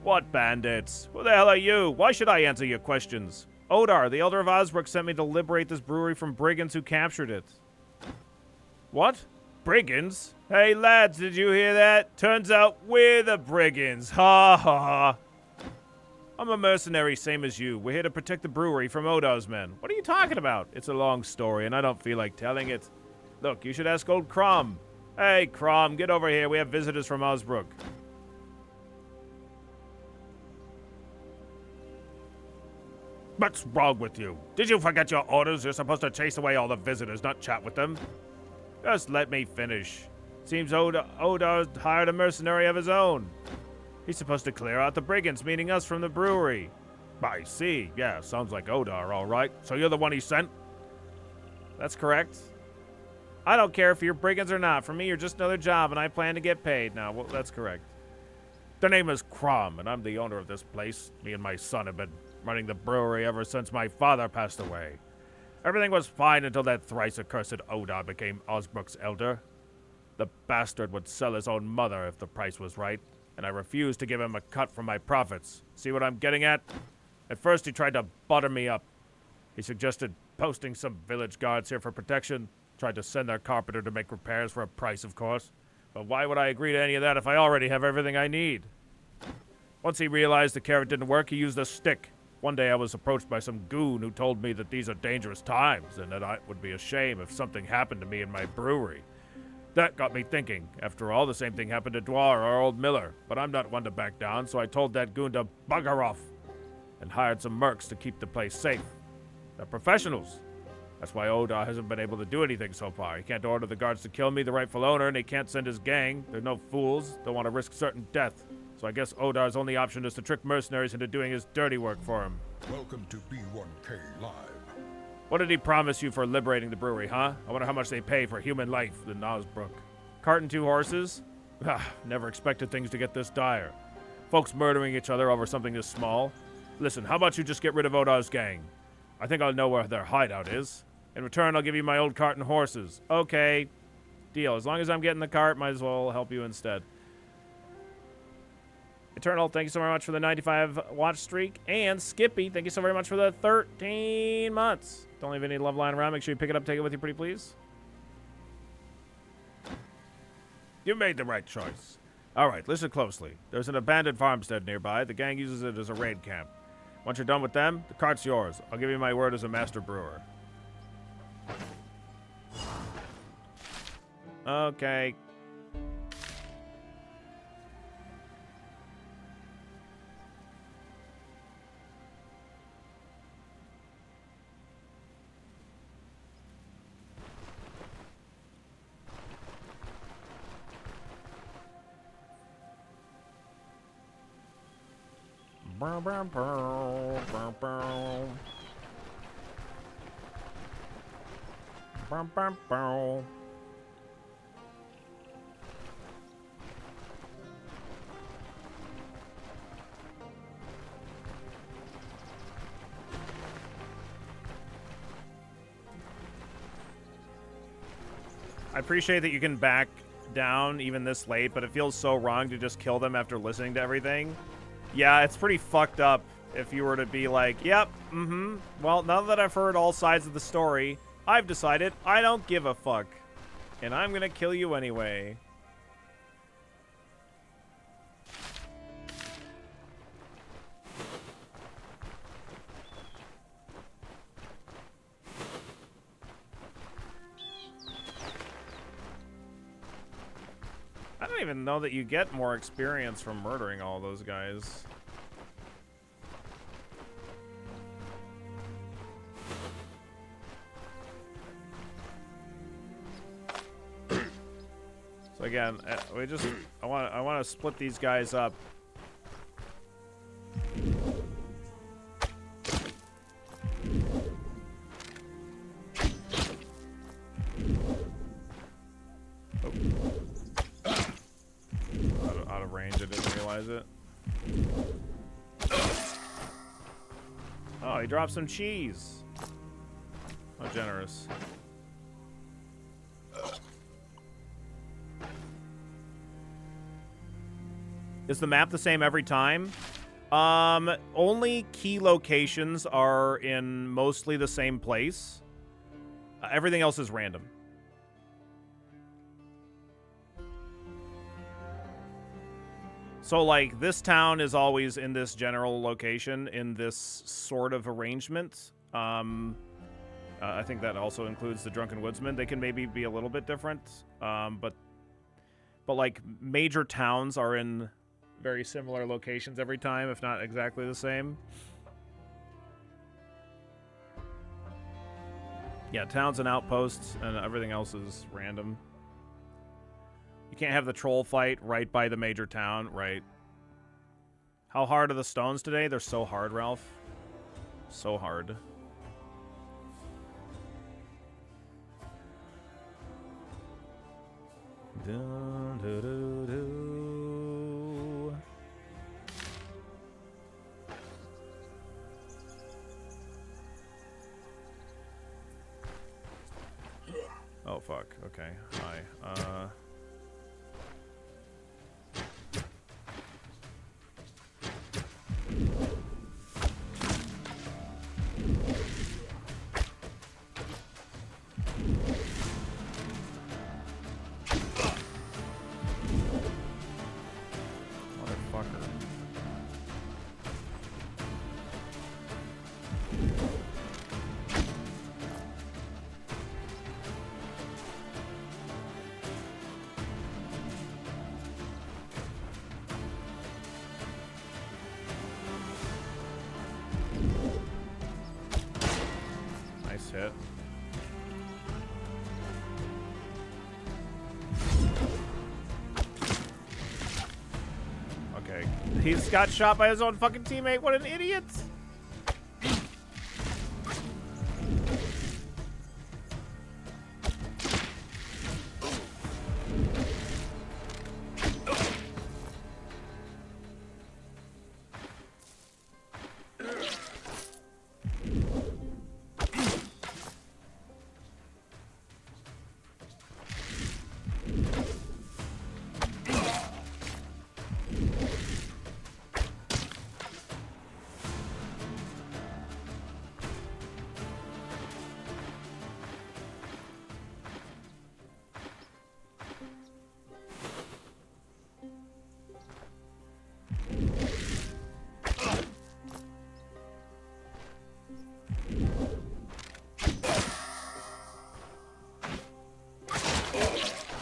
What bandits? Who the hell are you? Why should I answer your questions? Odar, the Elder of Osbrook, sent me to liberate this brewery from brigands who captured it. What? Brigands? Hey lads, did you hear that? Turns out we're the brigands. Ha ha. I'm a mercenary, same as you. We're here to protect the brewery from Odar's men. What are you talking about? It's a long story, and I don't feel like telling it. Look, you should ask old Crom. Hey, Crom, get over here. We have visitors from Osbrook. What's wrong with you? Did you forget your orders? You're supposed to chase away all the visitors, not chat with them. Just let me finish. Seems Odar hired a mercenary of his own. He's supposed to clear out the brigands, meaning us, from the brewery. I see. Yeah, sounds like Odar, all right. So you're the one he sent? That's correct. I don't care if you're brigands or not. For me, you're just another job, and I plan to get paid. Now, well, that's correct. The name is Crom, and I'm the owner of this place. Me and my son have been running the brewery ever since my father passed away. Everything was fine until that thrice-accursed Odar became Osbrook's elder. The bastard would sell his own mother if the price was right, and I refused to give him a cut from my profits. See what I'm getting at? At first, he tried to butter me up. He suggested posting some village guards here for protection, tried to send their carpenter to make repairs for a price, of course. But why would I agree to any of that if I already have everything I need? Once he realized the carrot didn't work, he used a stick. One day I was approached by some goon who told me that these are dangerous times and that it would be a shame if something happened to me in my brewery. That got me thinking. After all, the same thing happened to Dwar, our old miller. But I'm not one to back down, so I told that goon to bugger off and hired some mercs to keep the place safe. They're professionals. That's why Odar hasn't been able to do anything so far. He can't order the guards to kill me, the rightful owner, and he can't send his gang. They're no fools. Don't want to risk certain death. So I guess Odar's only option is to trick mercenaries into doing his dirty work for him. Welcome to B1K Live. What did he promise you for liberating the brewery, huh? I wonder how much they pay for human life in Osbrook. Cart and 2 horses? Never expected things to get this dire. Folks murdering each other over something this small. Listen, how about you just get rid of Odar's gang? I think I'll know where their hideout is. In return, I'll give you my old cart and horses. Okay. Deal. As long as I'm getting the cart, might as well help you instead. Eternal, thank you so very much for the 95 watch streak. And Skippy, thank you so very much for the 13 months. Don't leave any love lying around. Make sure you pick it up, take it with you, pretty please. You made the right choice. All right, listen closely. There's an abandoned farmstead nearby. The gang uses it as a raid camp. Once you're done with them, the cart's yours. I'll give you my word as a master brewer. Okay. Bum, bum, bum. I appreciate that you can back down even this late, but it feels so wrong to just kill them after listening to everything. Yeah, it's pretty fucked up if you were to be like, yep, well, now that I've heard all sides of the story, I've decided I don't give a fuck. And I'm gonna kill you anyway. I don't even know that you get more experience from murdering all those guys. So again, I want to split these guys up. Out of range, I didn't realize it. Oh, he dropped some cheese. How generous. Is the map the same every time? Only key locations are in mostly the same place. Everything else is random. So, like, this town is always in this general location, in this sort of arrangement. I think that also includes the Drunken Woodsman. They can maybe be a little bit different, but like, major towns are in very similar locations every time, if not exactly the same. Yeah, towns and outposts, and everything else is random. You can't have the troll fight right by the major town, right? How hard are the stones today? They're so hard, Ralph. So hard. Dun, dun, dun, dun. Oh, fuck. Okay. Hi. Motherfucker. Nice hit. Okay. He's got shot by his own fucking teammate. What an idiot!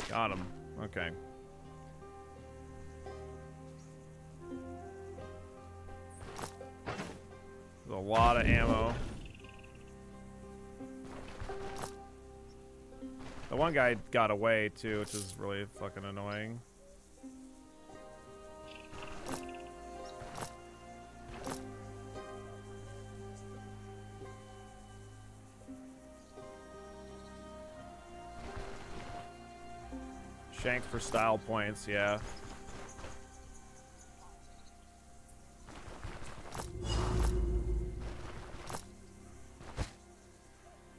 Got him. Okay. There's a lot of ammo. The one guy got away too, which is really fucking annoying. Shanked for style points, yeah.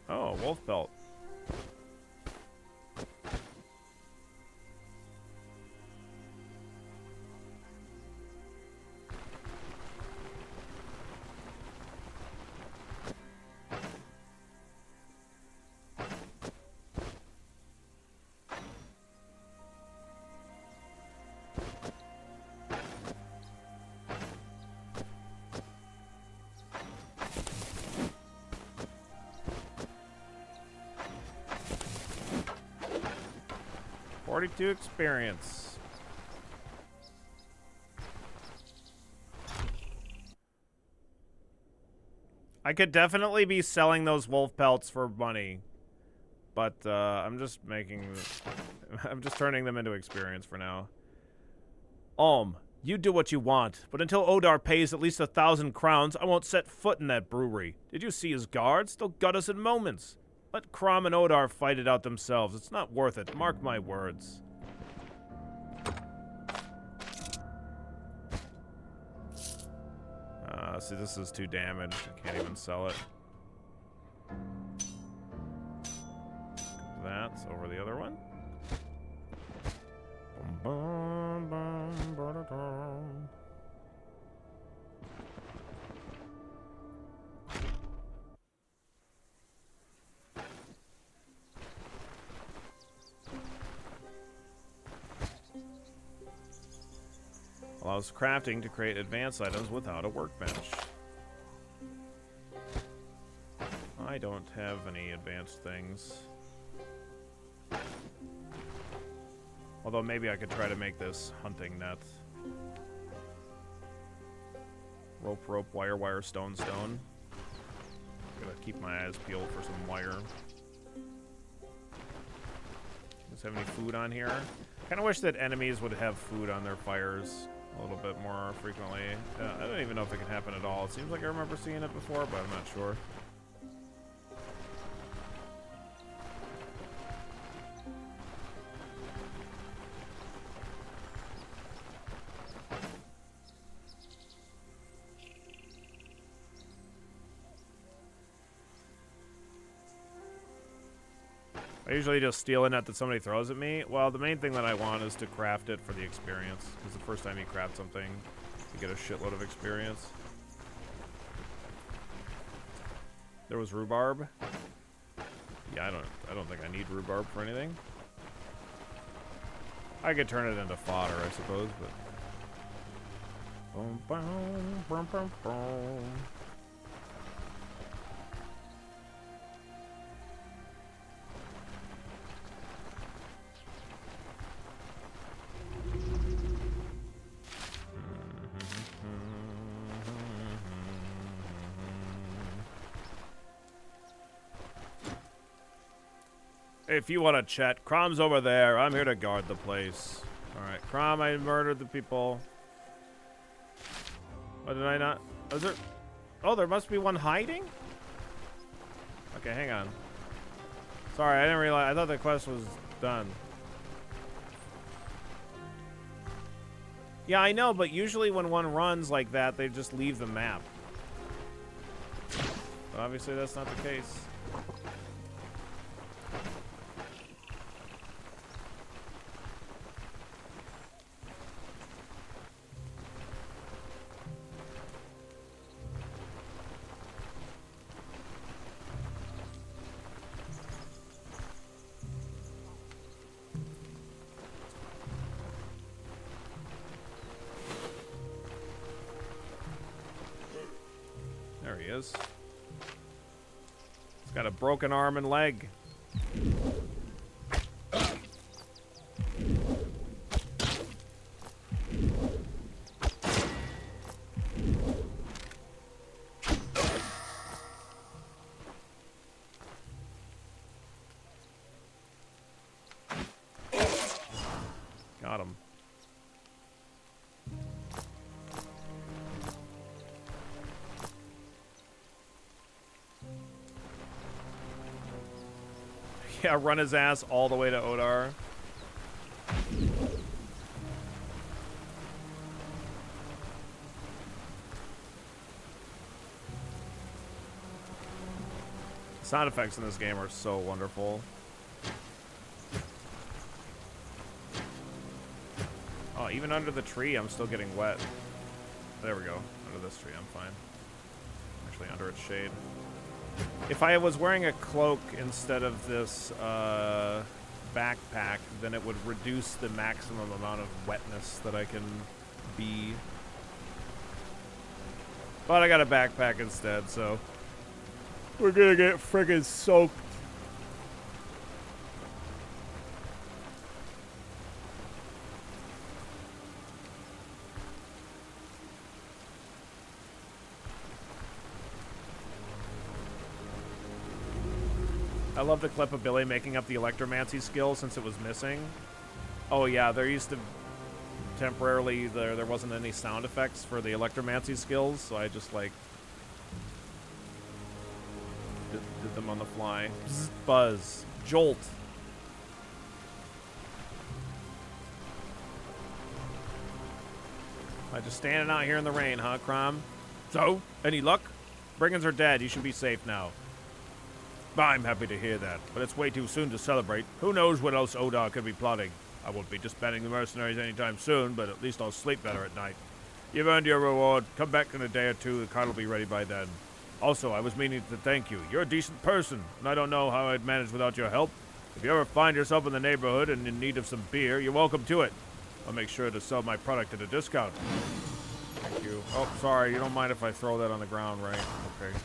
Oh, wolf belt. .42 experience. I could definitely be selling those wolf pelts for money, but I'm just making, I'm just turning them into experience for now. You do what you want, but until Odar pays at least 1,000 crowns, I won't set foot in that brewery. Did you see his guards? They'll gut us in moments. Let Crom and Odar fight it out themselves. It's not worth it. Mark my words. See, this is too damaged. I can't even sell it. That's over the other one. Bum, bum, bum, ba-da-dum. Allows crafting to create advanced items without a workbench. I don't have any advanced things. Although maybe I could try to make this hunting net. Rope, rope, wire, wire, stone, stone. Gotta keep my eyes peeled for some wire. Does have any food on here? Kinda wish that enemies would have food on their fires a little bit more frequently. I don't even know if it can happen at all. It seems like I remember seeing it before, but I'm not sure. I usually just steal a net that somebody throws at me. Well, the main thing that I want is to craft it for the experience. Because the first time you craft something, you get a shitload of experience. There was rhubarb. Yeah, I don't think I need rhubarb for anything. I could turn it into fodder, I suppose, but... Boom, boom, boom, boom, boom. If you want to chat, Crom's over there. I'm here to guard the place. Alright, Crom, I murdered the people. What did I not? Is there... Oh, there must be one hiding? Okay, hang on. Sorry, I didn't realize. I thought the quest was done. Yeah, I know, but usually when one runs like that, they just leave the map. But obviously that's not the case. He's got a broken arm and leg. Got him. Yeah, run his ass all the way to Odar. Sound effects in this game are so wonderful. Oh, even under the tree, I'm still getting wet. There we go. Under this tree, I'm fine. Actually, under its shade. If I was wearing a cloak instead of this backpack, then it would reduce the maximum amount of wetness that I can be. But I got a backpack instead, so we're gonna get friggin' soaked. I love the clip of Billy making up the electromancy skill since it was missing. Oh yeah, there used to temporarily there wasn't any sound effects for the electromancy skills, so I just like did them on the fly. Bzz, buzz, jolt. I just standing out here in the rain, huh, Crom? So, any luck? Brigands are dead. You should be safe now. I'm happy to hear that, but it's way too soon to celebrate. Who knows what else Odar could be plotting? I won't be disbanding the mercenaries anytime soon, but at least I'll sleep better at night. You've earned your reward. Come back in a day or two. The cart will be ready by then. Also, I was meaning to thank you. You're a decent person, and I don't know how I'd manage without your help. If you ever find yourself in the neighborhood and in need of some beer, you're welcome to it. I'll make sure to sell my product at a discount. Thank you. Oh, sorry. You don't mind if I throw that on the ground, right? Okay.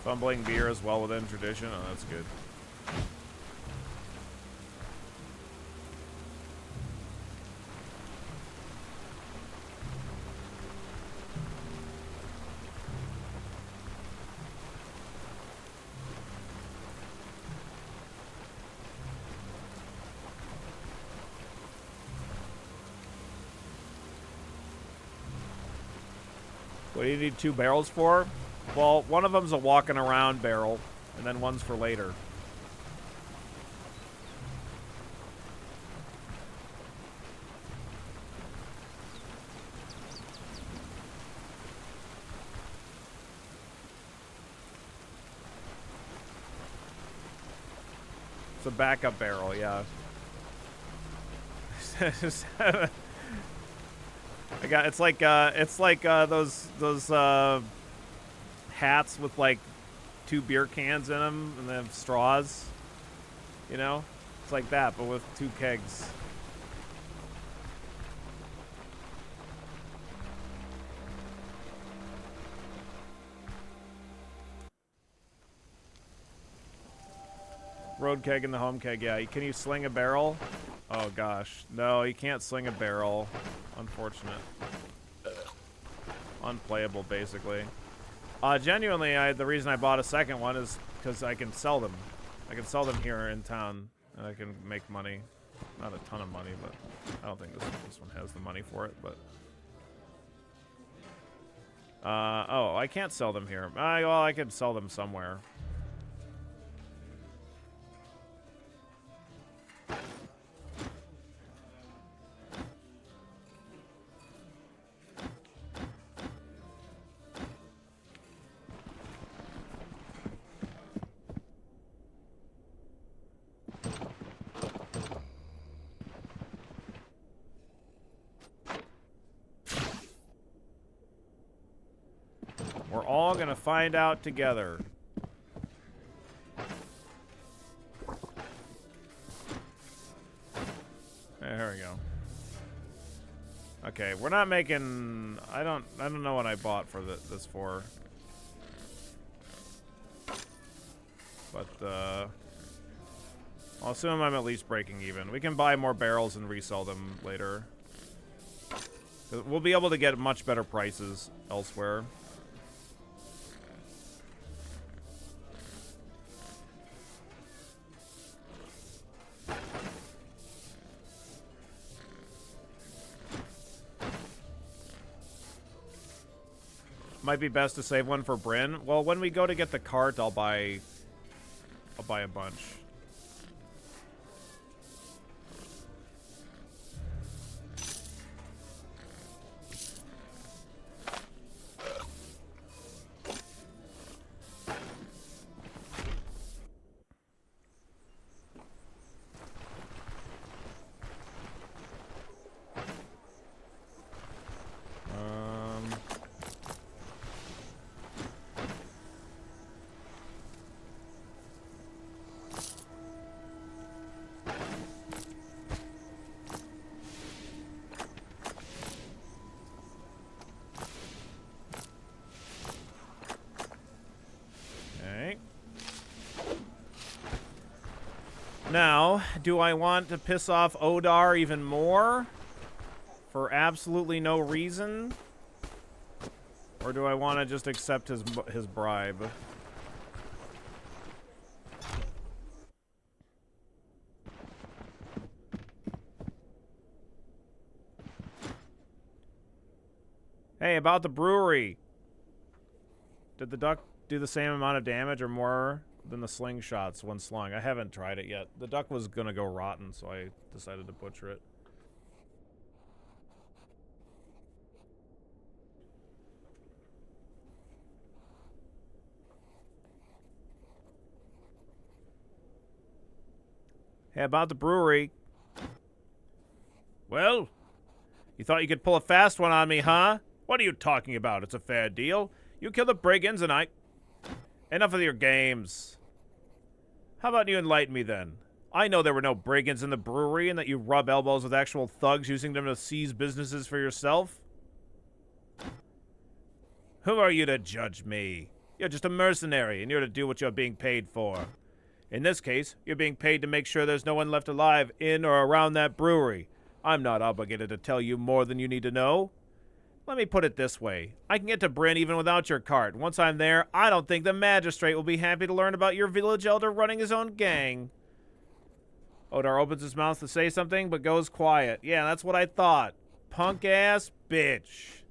Fumbling beer as well within tradition. Oh, that's good. What do you need 2 barrels for? Well, one of them's a walking around barrel, and then one's for later. It's a backup barrel, yeah. I got it's like those hats with like 2 beer cans in them and they have straws, you know? It's like that, but with 2 kegs. Road keg and the home keg, yeah. Can you sling a barrel? Oh gosh. No, you can't sling a barrel. Unfortunate. Unplayable, basically. Genuinely, the reason I bought a second one is because I can sell them. I can sell them here in town, and I can make money. Not a ton of money, but I don't think this one has the money for it, but... oh, I can't sell them here. Well, I could sell them somewhere. We're all gonna find out together. There we go. Okay, we're not making. I don't know what I bought for this for. But I'll assume I'm at least breaking even. We can buy more barrels and resell them later. We'll be able to get much better prices elsewhere. Might be best to save one for Bryn. Well, when we go to get the cart, I'll buy a bunch. Now, do I want to piss off Odar even more for absolutely no reason? Or do I want to just accept his bribe? Hey, about the brewery. Did the duck do the same amount of damage or more than the slingshots when slung? I haven't tried it yet. The duck was gonna go rotten, so I decided to butcher it. Hey, about the brewery. Well, you thought you could pull a fast one on me, huh? What are you talking about? It's a fair deal. You kill the brigands and I... Enough of your games. How about you enlighten me then? I know there were no brigands in the brewery and that you rub elbows with actual thugs using them to seize businesses for yourself. Who are you to judge me? You're just a mercenary and you're to do what you're being paid for. In this case, you're being paid to make sure there's no one left alive in or around that brewery. I'm not obligated to tell you more than you need to know. Let me put it this way. I can get to Bryn even without your cart. Once I'm there, I don't think the magistrate will be happy to learn about your village elder running his own gang. Odar opens his mouth to say something, but goes quiet. Yeah, that's what I thought. Punk-ass bitch.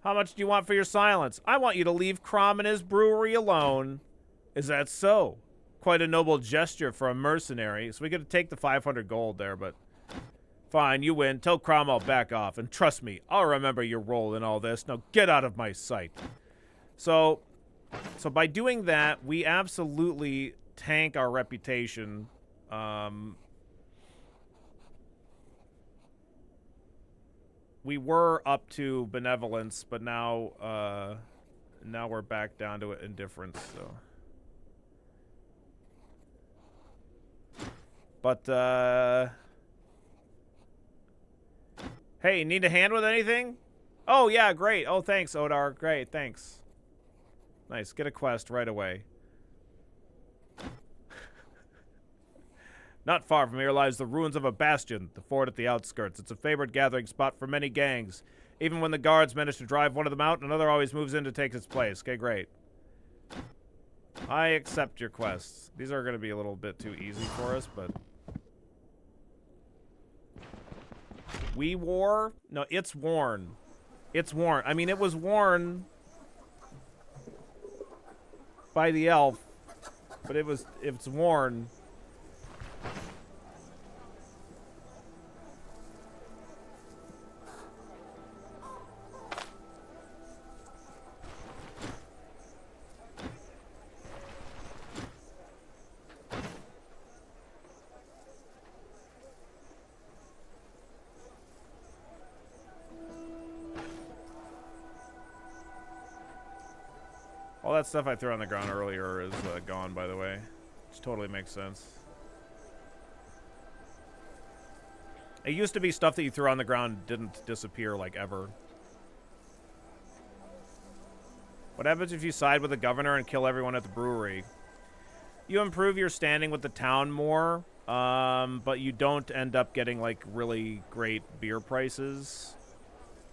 How much do you want for your silence? I want you to leave Crom and his brewery alone. Is that so? Quite a noble gesture for a mercenary. So we could take the 500 gold there, but... Fine, you win. Tell Crom I'll back off. And trust me, I'll remember your role in all this. Now get out of my sight. So by doing that, we absolutely tank our reputation. We were up to benevolence, but now we're back down to indifference, so... But, hey, need a hand with anything? Oh, yeah, great. Oh, thanks, Odar. Great, thanks. Nice, get a quest right away. Not far from here lies the ruins of a bastion, the fort at the outskirts. It's a favorite gathering spot for many gangs. Even when the guards manage to drive one of them out, another always moves in to take its place. Okay, great. I accept your quests. These are going to be a little bit too easy for us, but... We wore? No, it's worn. It's worn. I mean, it was worn by the elf, but it's worn. All that stuff I threw on the ground earlier is gone, by the way. Which totally makes sense. It used to be stuff that you threw on the ground didn't disappear, like, ever. What happens if you side with the governor and kill everyone at the brewery? You improve your standing with the town more, but you don't end up getting, like, really great beer prices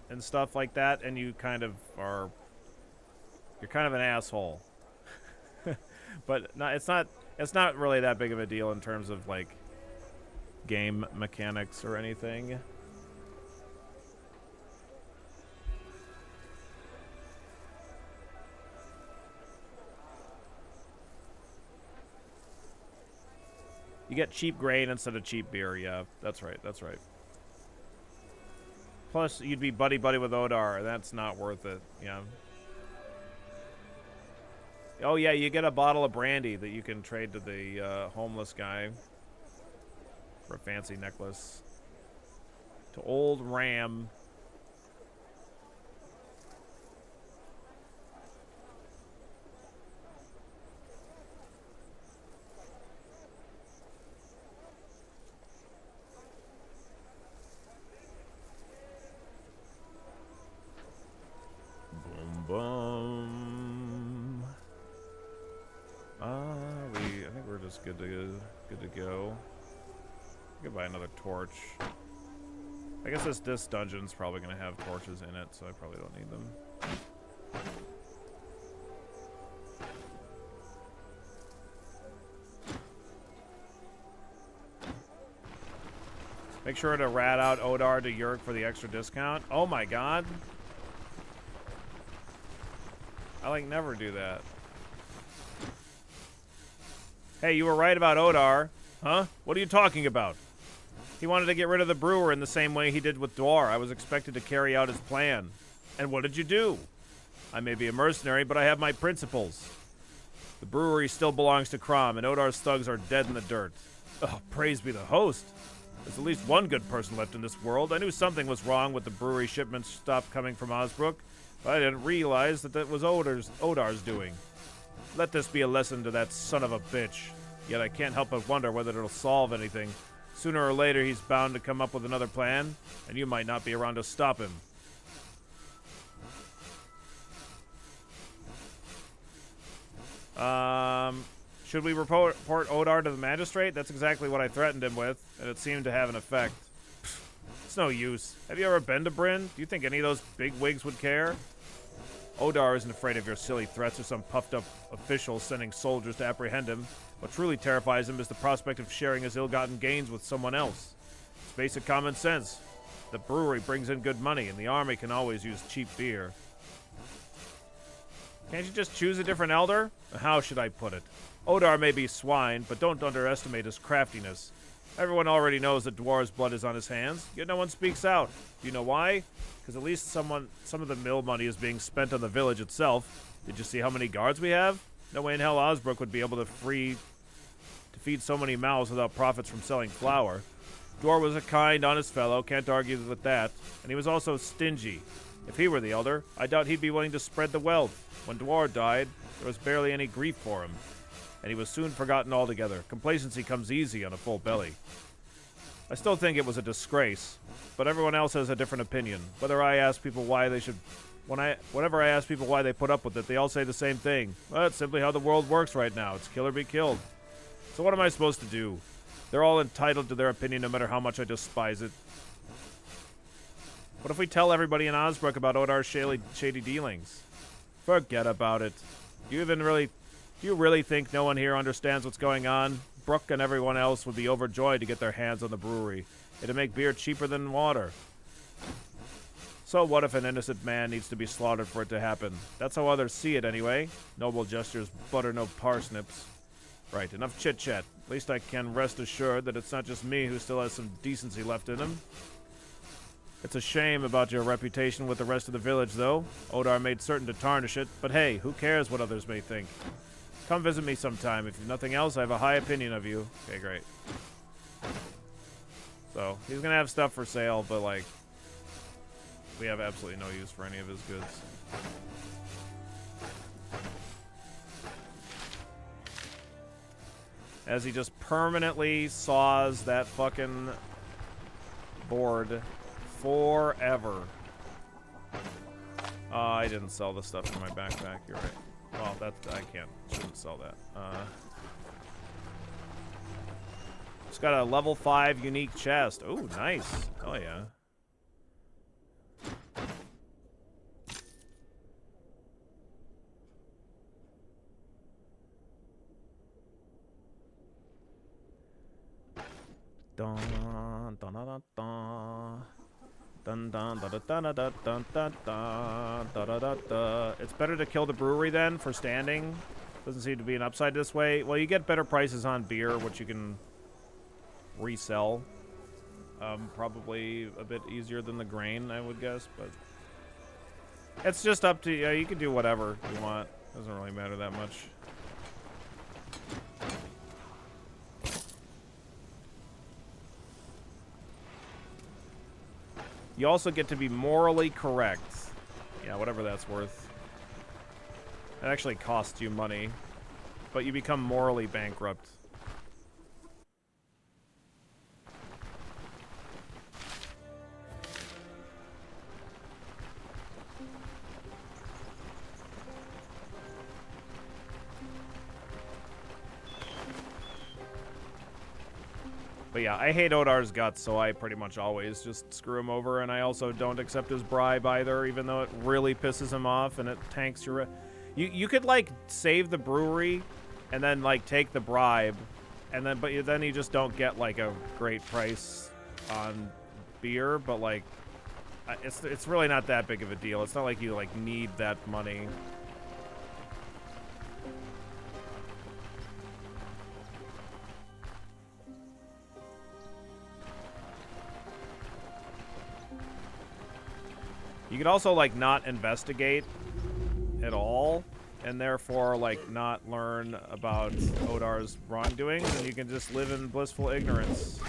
and stuff like that, and you kind of are... You're kind of an asshole. But no, it's not really that big of a deal in terms of, like, game mechanics or anything. You get cheap grain instead of cheap beer. Yeah, that's right. That's right. Plus, you'd be buddy-buddy with Odar, and that's not worth it. Yeah. Oh, yeah, you get a bottle of brandy that you can trade to the homeless guy for a fancy necklace. To Old Ram. Boom, boom. I think we're just good to go. I could buy another torch. I guess this dungeon's probably going to have torches in it, so I probably don't need them. Make sure to rat out Odar to Yerk for the extra discount. Oh my god. I like never do that. Hey, you were right about Odar. Huh? What are you talking about? He wanted to get rid of the brewer in the same way he did with Dwar. I was expected to carry out his plan. And what did you do? I may be a mercenary, but I have my principles. The brewery still belongs to Crom, and Odar's thugs are dead in the dirt. Oh, praise be the host. There's at least one good person left in this world. I knew something was wrong with the brewery shipments stopped coming from Osbrook, but I didn't realize that was Odar's doing. Let this be a lesson to that son of a bitch. Yet I can't help but wonder whether it'll solve anything. Sooner or later, he's bound to come up with another plan, and you might not be around to stop him. Should we report Odar to the magistrate? That's exactly what I threatened him with, and it seemed to have an effect. Pfft, it's no use. Have you ever been to Bryn? Do you think any of those big wigs would care? Odar isn't afraid of your silly threats or some puffed-up official sending soldiers to apprehend him. What truly terrifies him is the prospect of sharing his ill-gotten gains with someone else. It's basic common sense. The brewery brings in good money, and the army can always use cheap beer. Can't you just choose a different elder? How should I put it? Odar may be swine, but don't underestimate his craftiness. Everyone already knows that Dwar's blood is on his hands, yet no one speaks out. Do you know why? Because at least some of the mill money is being spent on the village itself. Did you see how many guards we have? No way in hell Osbrook would be able to feed so many mouths without profits from selling flour. Dwar was a kind, honest fellow, can't argue with that, and he was also stingy. If he were the elder, I doubt he'd be willing to spread the wealth. When Dwar died, there was barely any grief for him, and he was soon forgotten altogether. Complacency comes easy on a full belly. I still think it was a disgrace, but everyone else has a different opinion. Whenever I ask people why they put up with it, they all say the same thing. Well, it's simply how the world works right now. It's kill or be killed. So what am I supposed to do? They're all entitled to their opinion no matter how much I despise it. What if we tell everybody in Osbrook about Odar's shady dealings? Forget about it. Do you really think no one here understands what's going on? Brooke and everyone else would be overjoyed to get their hands on the brewery. It'd make beer cheaper than water. So what if an innocent man needs to be slaughtered for it to happen? That's how others see it anyway. Noble gestures butter no parsnips. Right, enough chit-chat. At least I can rest assured that it's not just me who still has some decency left in him. It's a shame about your reputation with the rest of the village, though. Odar made certain to tarnish it, but hey, who cares what others may think? Come visit me sometime. If nothing else, I have a high opinion of you. Okay, great. So, he's gonna have stuff for sale, but, like, we have absolutely no use for any of his goods. As he just permanently saws that fucking board forever. I didn't sell the stuff in my backpack. You're right. Well, shouldn't sell that. It's got a level 5 unique chest. Oh, nice. Oh yeah. Dun dun dun dun. Dun dun dun dun dun dun dun dun dun dun dun. It's better to kill the brewery then for standing. Doesn't seem to be an upside this way. Well, you get better prices on beer, which you can resell. Probably a bit easier than the grain, I would guess, but it's just up to you. You can do whatever you want. Doesn't really matter that much. You also get to be morally correct. Yeah, whatever that's worth. It actually costs you money, but you become morally bankrupt. But yeah, I hate Odar's guts, so I pretty much always just screw him over, and I also don't accept his bribe either, even though it really pisses him off and it tanks your... You could, like, save the brewery and then, like, take the bribe, and then but then you just don't get, like, a great price on beer, but, like, it's really not that big of a deal. It's not like you, like, need that money. You could also, like, not investigate at all, and therefore, like, not learn about Odar's wrongdoings, and you can just live in blissful ignorance.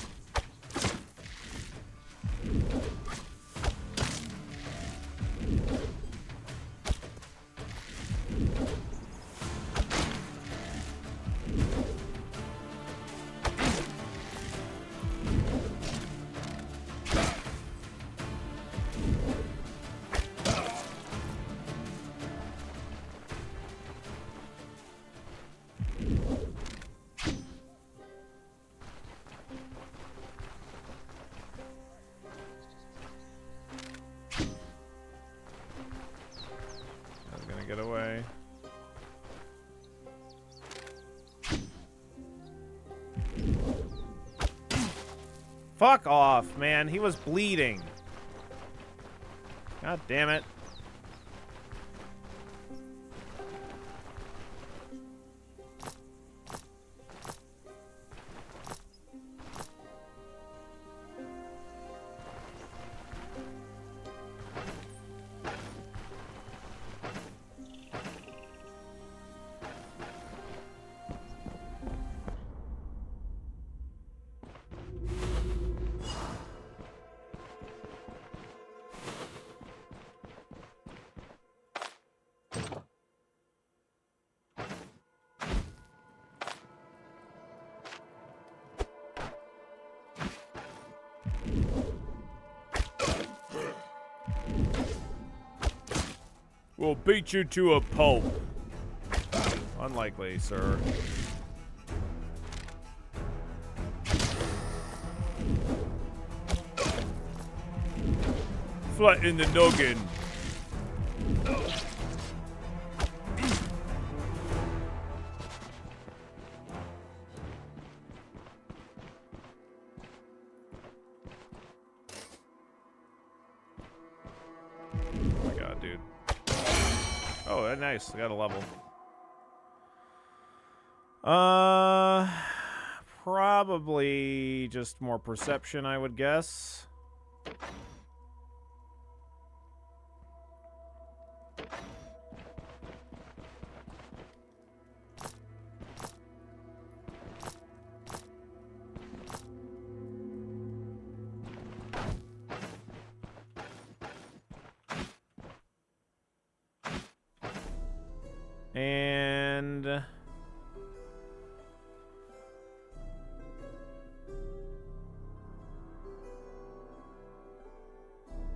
Get away. Fuck off, man. He was bleeding. God damn it. We'll beat you to a pulp. Unlikely, sir. Flat in the noggin. Oh my god, dude. Oh, nice. I got a level. Probably just more perception, I would guess. And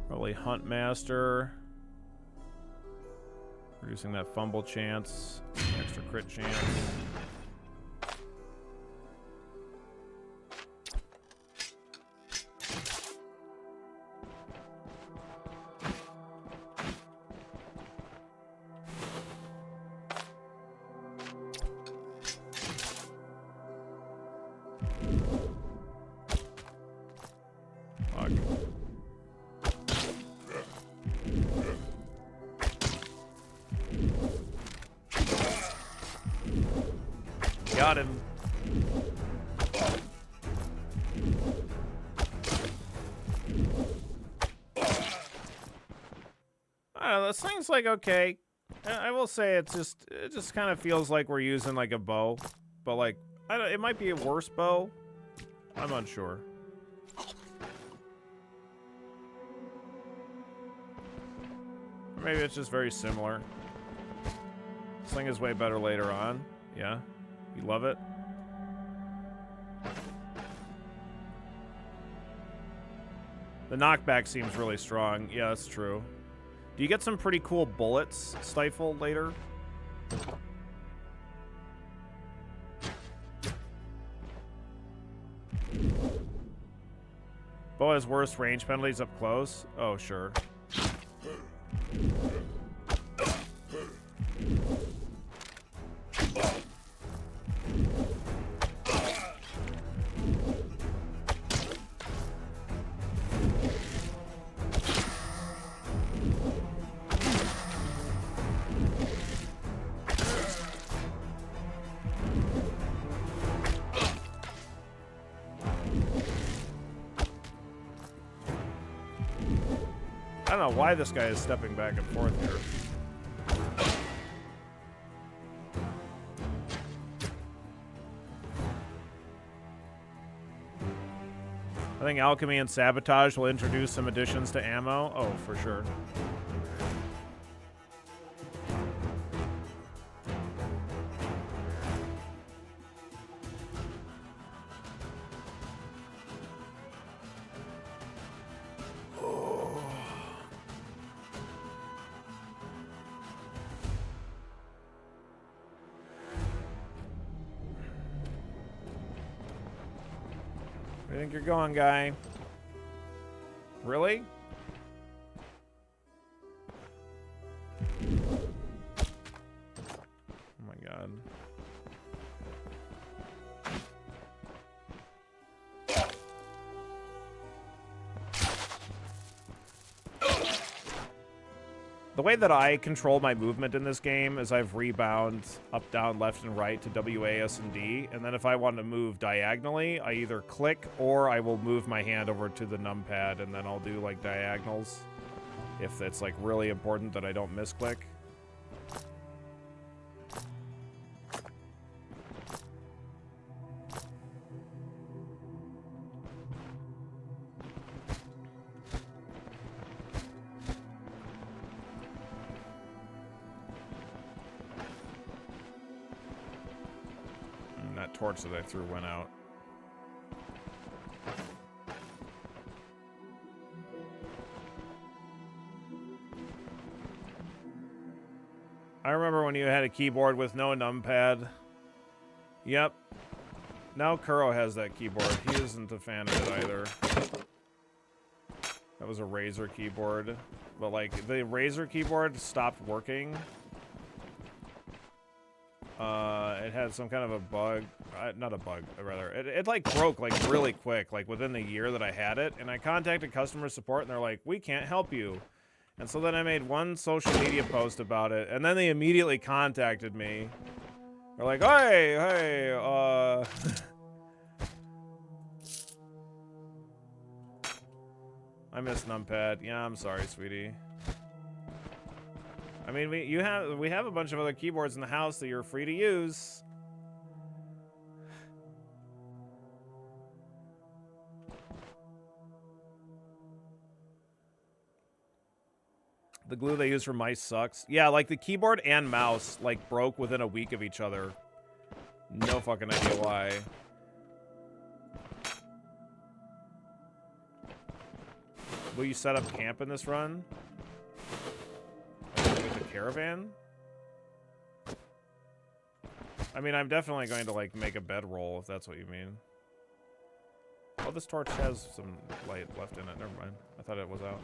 probably Hunt Master, reducing that fumble chance, extra crit chance. Got him. The sling's like okay. I will say it just kind of feels like we're using like a bow, but like it might be a worse bow. I'm unsure. Maybe it's just very similar. Sling is way better later on. Yeah, you love it. The knockback seems really strong. Yeah, that's true. Do you get some pretty cool bullets stifled later? Bow has worse range penalties up close? Oh, sure. I don't know why this guy is stepping back and forth here. I think alchemy and sabotage will introduce some additions to ammo. Oh, for sure. Where do you think you're going, guy? Really? Oh my god. The way that I control my movement in this game is I've rebound up, down, left, and right to W, A, S, and D. And then if I want to move diagonally, I either click or I will move my hand over to the numpad and then I'll do like diagonals if it's like really important that I don't misclick. Torch that I threw went out. I remember when you had a keyboard with no numpad. Yep. Now Kuro has that keyboard. He isn't a fan of it either. That was a Razer keyboard. But like, the Razer keyboard stopped working. It had some kind of a bug. Not a bug, rather. It like broke like really quick, like within the year that I had it. And I contacted customer support and they're like, we can't help you. And so then I made one social media post about it. And then they immediately contacted me. They're like, hey, I miss numpad. Yeah, I'm sorry, sweetie. I mean, we have a bunch of other keyboards in the house that you're free to use. The glue they use for mice sucks. Yeah, like the keyboard and mouse like broke within a week of each other. No fucking idea why. Will you set up camp in this run? With a caravan? I mean, I'm definitely going to like make a bedroll if that's what you mean. Oh, this torch has some light left in it. Never mind. I thought it was out.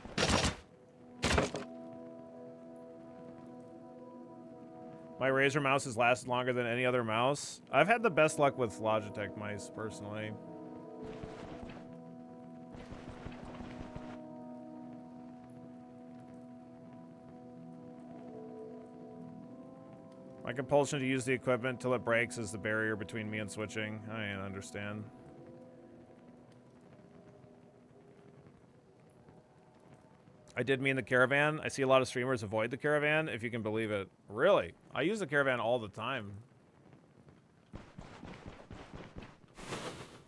My Razer mouse has lasted longer than any other mouse. I've had the best luck with Logitech mice, personally. My compulsion to use the equipment till it breaks is the barrier between me and switching. I understand. I did mean the caravan. I see a lot of streamers avoid the caravan, if you can believe it. Really? I use the caravan all the time.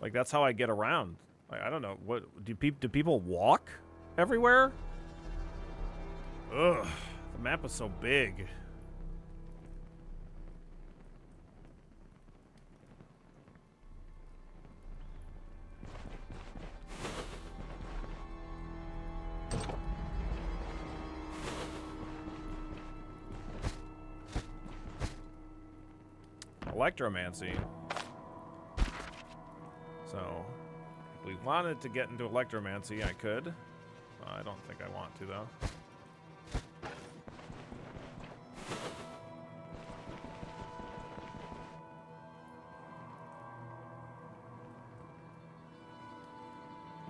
Like, that's how I get around. Like, I don't know. What do people walk everywhere? Ugh. The map is so big. Electromancy. So, if we wanted to get into electromancy, I could. I don't think I want to, though.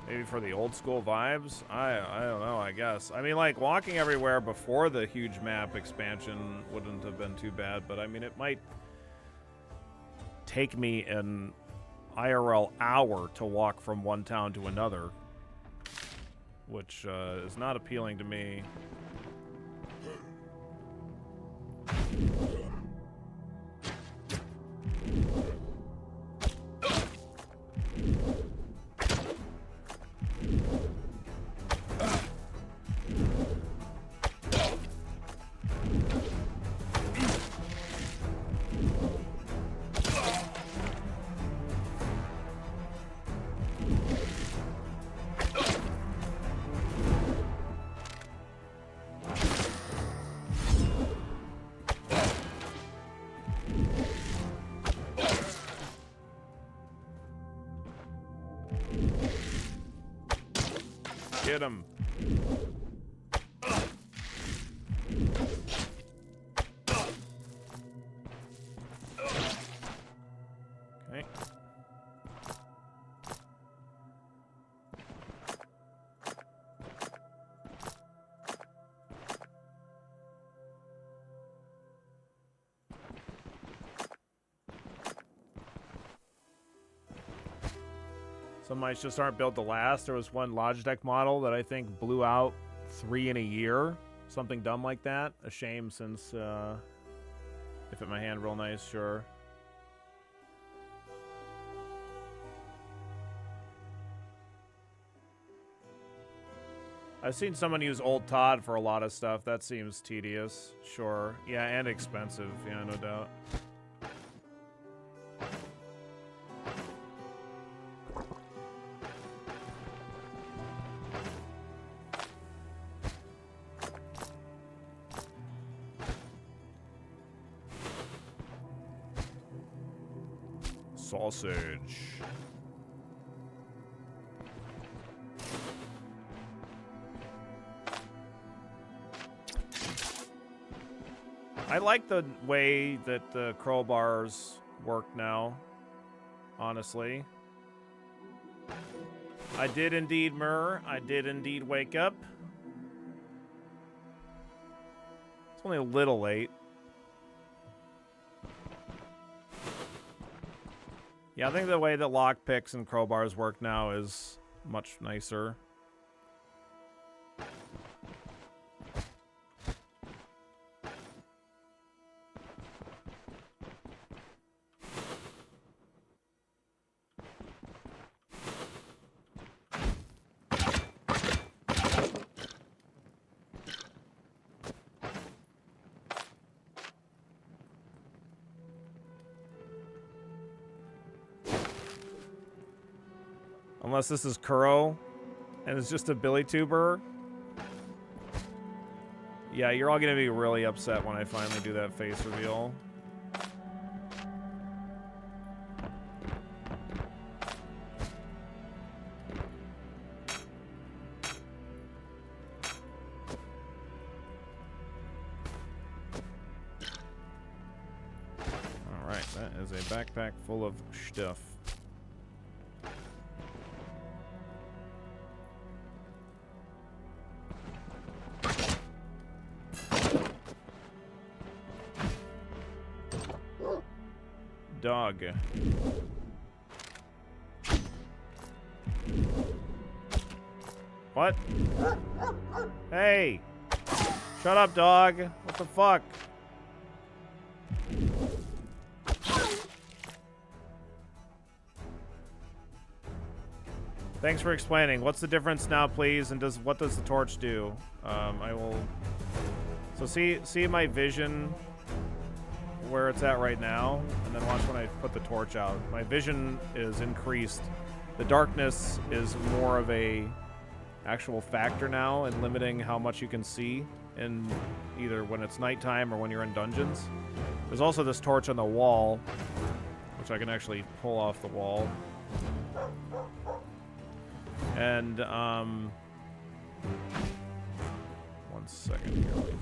Maybe for the old school vibes? I don't know, I guess. I mean, like, walking everywhere before the huge map expansion wouldn't have been too bad, but I mean, it might take me an IRL hour to walk from one town to another, which is not appealing to me. Get him. Okay. Some mics just aren't built to last. There was one Logitech model that I think blew out 3 in a year. Something dumb like that. A shame since, if it my hand real nice, sure. I've seen someone use Old Todd for a lot of stuff. That seems tedious. Sure. Yeah, and expensive. Yeah, no doubt. Sausage. I like the way that the crowbars work now, honestly. I did indeed murr. I did indeed wake up. It's only a little late. Yeah, I think the way that lockpicks and crowbars work now is much nicer. Unless this is Kuro, and it's just a Billy Tuber. Yeah, you're all gonna be really upset when I finally do that face reveal. Alright, that is a backpack full of stuff. Dog. What? Hey! Shut up, dog. What the fuck? Thanks for explaining. What's the difference now, please? And what does the torch do? I will... So see my vision where it's at right now, and then watch when I put the torch out. My vision is increased. The darkness is more of a actual factor now in limiting how much you can see in either when it's nighttime or when you're in dungeons. There's also this torch on the wall, which I can actually pull off the wall. And, 1 second here. Let me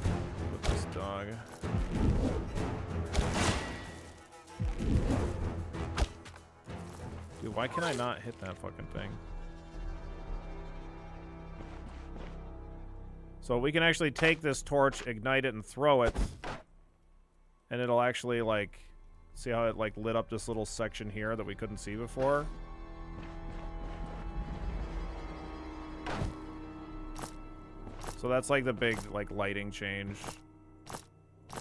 put this dog. Dude, why can I not hit that fucking thing? So we can actually take this torch, ignite it, and throw it. And it'll actually, like... See how it, like, lit up this little section here that we couldn't see before? So that's, like, the big, like, lighting change. Oh,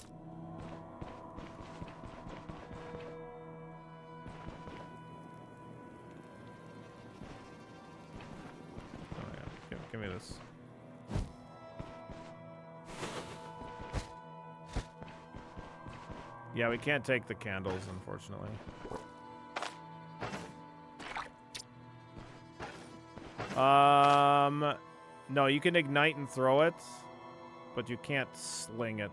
yeah. Give me this. Yeah, we can't take the candles, unfortunately. No, you can ignite and throw it, but you can't sling it.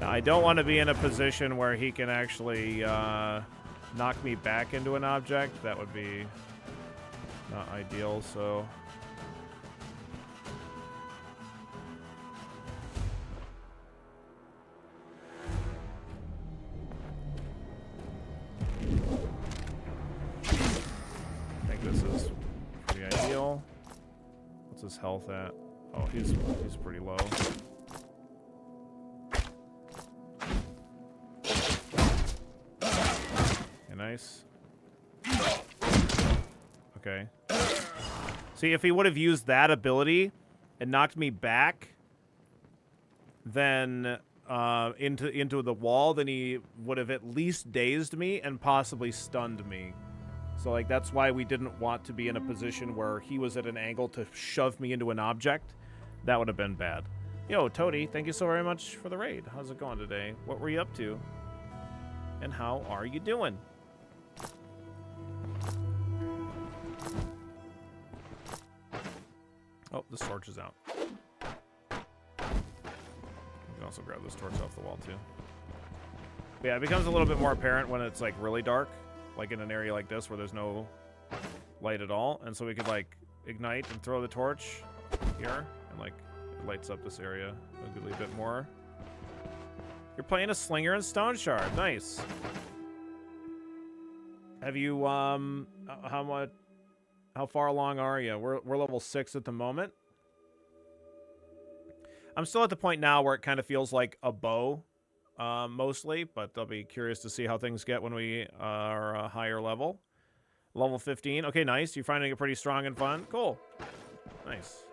I don't want to be in a position where he can actually knock me back into an object. That would be not ideal, so... I think this is pretty ideal. What's his health at? Oh, he's pretty low. Nice. Okay. See, if he would have used that ability and knocked me back, then into the wall, then he would have at least dazed me and possibly stunned me. So, like, that's why we didn't want to be in a position where he was at an angle to shove me into an object. That would have been bad. Yo, Toady, thank you so very much for the raid. How's it going today? What were you up to? And how are you doing? Oh, this torch is out. You can also grab this torch off the wall, too. But yeah, it becomes a little bit more apparent when it's, like, really dark. Like in an area like this where there's no light at all. And so we could, like, ignite and throw the torch here. And, like, it lights up this area a good bit more. You're playing a Slinger in Stoneshard. Nice. Have you, how far along are you? We're level 6 at the moment. I'm still at the point now where it kind of feels like a bow, mostly, but I'll be curious to see how things get when we are a higher level. Level 15. Okay, nice. You're finding it pretty strong and fun. Cool. Nice.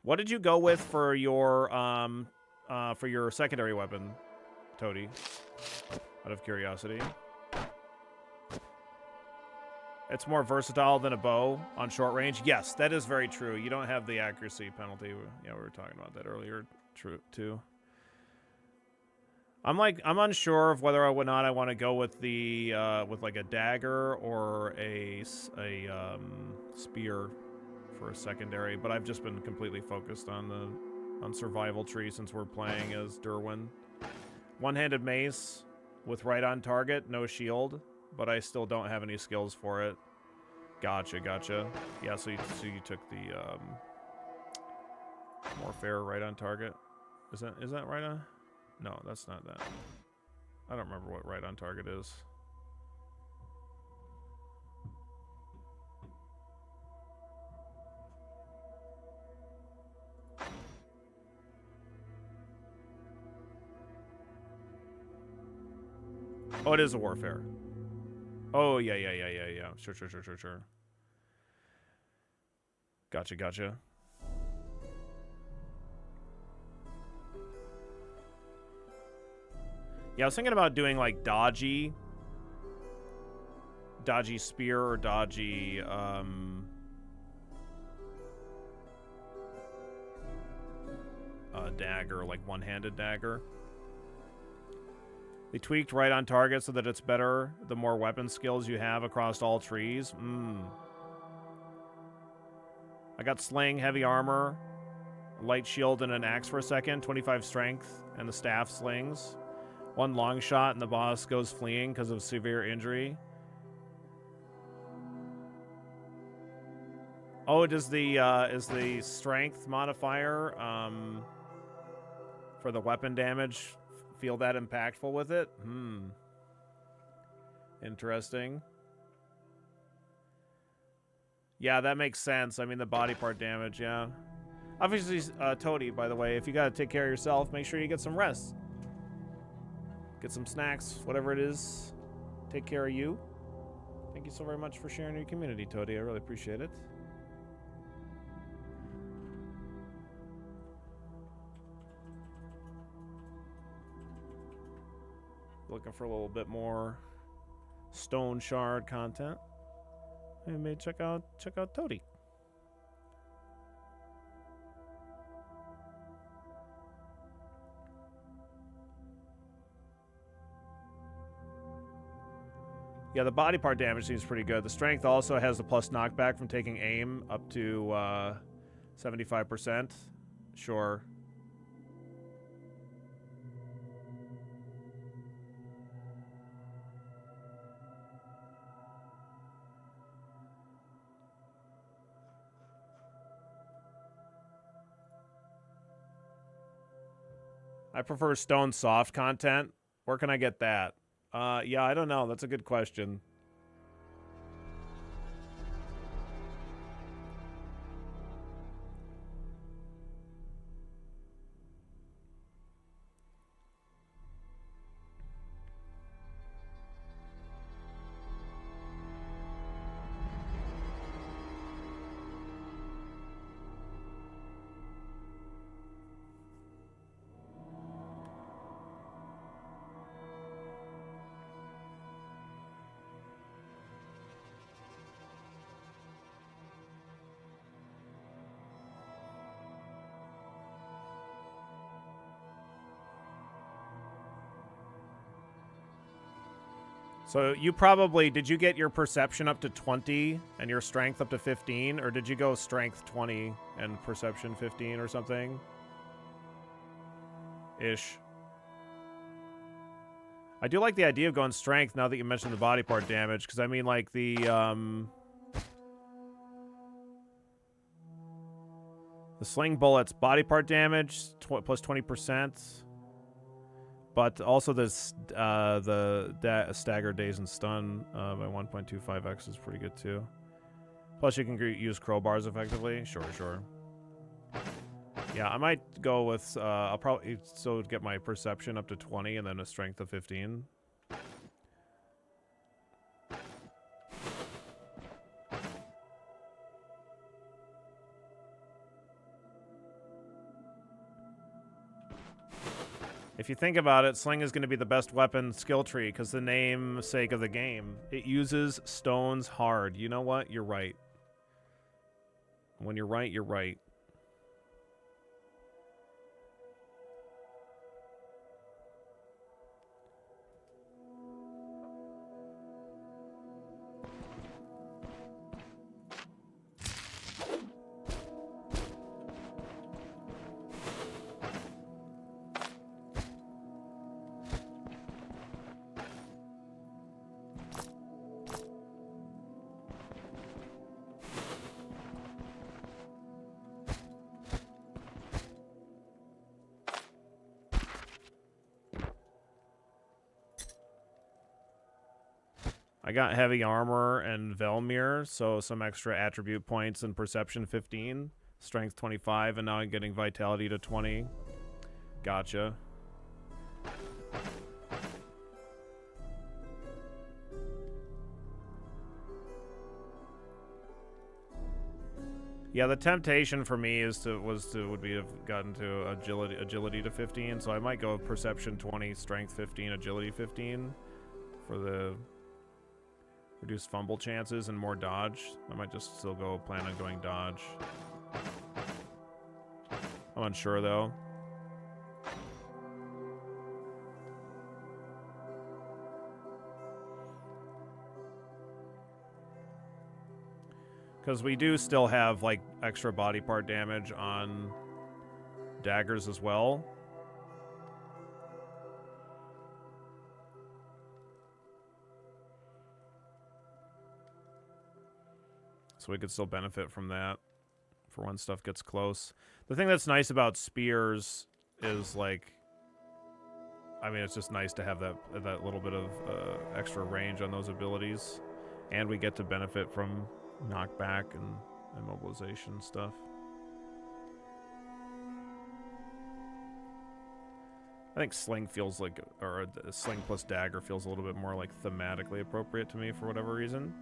What did you go with for your secondary weapon, Toady? Out of curiosity. It's more versatile than a bow on short range. Yes, that is very true. You don't have the accuracy penalty. Yeah, we were talking about that earlier. True too. I'm unsure of whether or not I want to go with the with like a dagger or a spear for a secondary, but I've just been completely focused on survival tree since we're playing as Derwin. One-handed mace with right on target, no shield, but I still don't have any skills for it. Gotcha. Yeah, so you took the Warfare right on target. Is that right on? No, that's not that. I don't remember what right on target is. Oh, it is a Warfare. Oh, yeah. Sure. Gotcha. Yeah, I was thinking about doing like dodgy spear or dodgy dagger, like one-handed dagger. They tweaked right on target so that it's better the more weapon skills you have across all trees. I got sling, heavy armor, light shield, and an axe for a second, 25 strength, and the staff slings. One long shot and the boss goes fleeing because of severe injury. Oh, does the is the strength modifier for the weapon damage feel that impactful with it? Interesting. Yeah, that makes sense. I mean, the body part damage, yeah. Obviously, Toady, by the way, if you gotta take care of yourself, make sure you get some rest. Get some snacks, whatever it is. Take care of you. Thank you so very much for sharing your community, Toady. I really appreciate it. Looking for a little bit more Stoneshard content. And maybe check out Toady. Yeah, the body part damage seems pretty good. The strength also has the plus knockback from taking aim up to 75%. Sure. I prefer stone soft content. Where can I get that? Yeah, I don't know. That's a good question. So you probably, did you get your perception up to 20 and your strength up to 15? Or did you go strength 20 and perception 15 or something? Ish. I do like the idea of going strength now that you mentioned the body part damage. Because I mean like the sling bullets, body part damage, plus 20%. But also this, stagger days and stun by 1.25x is pretty good too. Plus you can use crowbars effectively. Sure. Yeah, I might go with, I'll probably get my perception up to 20 and then a strength of 15. If you think about it, Sling is going to be the best weapon skill tree because the namesake of the game. It uses stones hard. You know what? You're right. When you're right, you're right. I got heavy armor and Velmir, so some extra attribute points and perception 15, strength 25, and now I'm getting vitality to 20. Gotcha. Yeah, the temptation for me would be to have gotten to agility to 15, so I might go with perception 20, strength 15, agility 15 for the reduced fumble chances and more dodge. I might just still plan on going dodge. I'm unsure though. Because we do still have like extra body part damage on daggers as well. So we could still benefit from that for when stuff gets close. The thing that's nice about spears is like, I mean, it's just nice to have that little bit of extra range on those abilities. And we get to benefit from knockback and immobilization stuff. I think Sling feels like, or Sling plus Dagger feels a little bit more like thematically appropriate to me for whatever reason.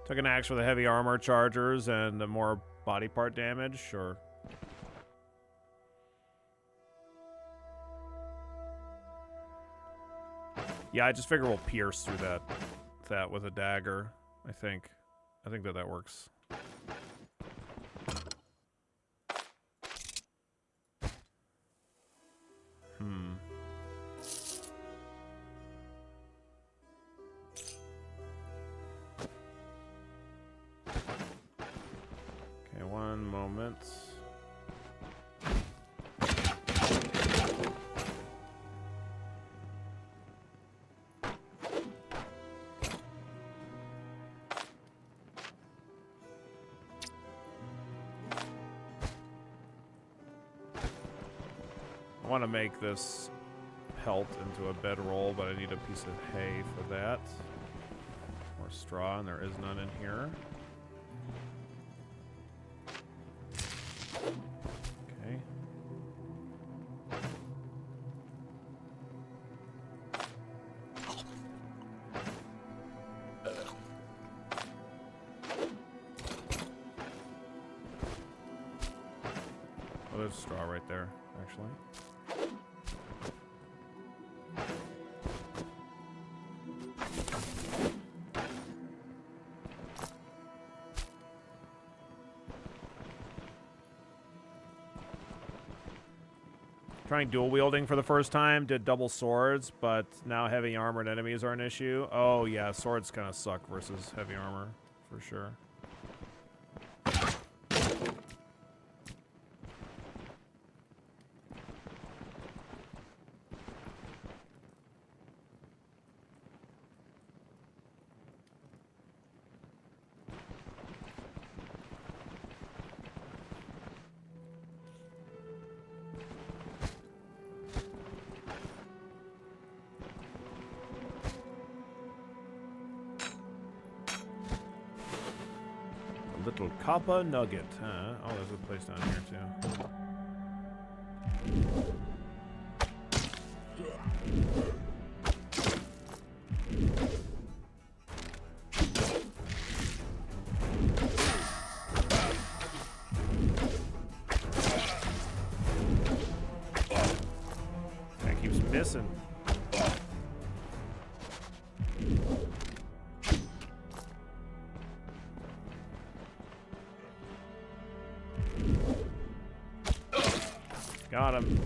Took an axe for the heavy armor chargers and the more body part damage, sure. Yeah, I just figure we'll pierce through that with a dagger. I think that works. Okay, one moment. I want to make this pelt into a bedroll, but I need a piece of hay for that. More straw, and there is none in here. Okay. Oh, there's straw right there, actually. Trying dual wielding for the first time, did double swords, but now heavy armored enemies are an issue. Oh yeah, swords kind of suck versus heavy armor, for sure. Little copper nugget, huh? Oh, there's a place down here too. That keeps missing. Got him.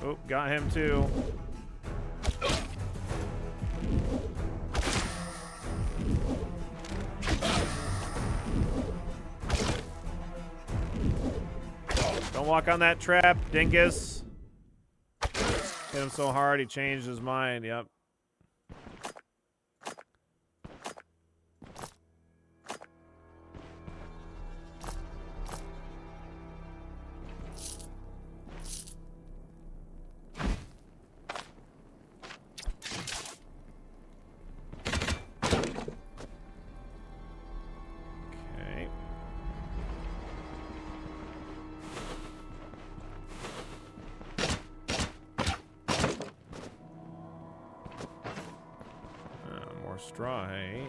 Oh, got him too. Don't walk on that trap, dingus. Hit him so hard he changed his mind, yep. Straw hay.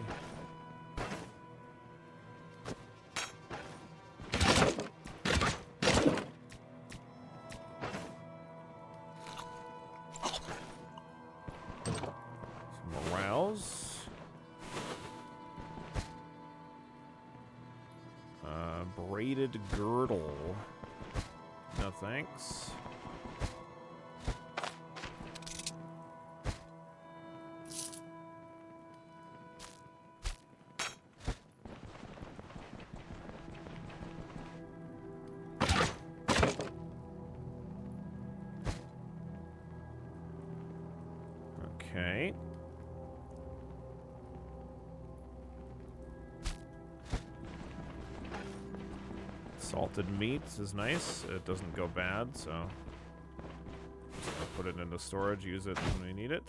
Some morels. Braided girdle. No thanks. Okay. Salted meats is nice. It doesn't go bad, so just gonna put it into storage, use it when we need it.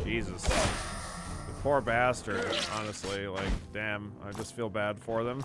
Jesus. The poor bastard, honestly. Like, damn, I just feel bad for them.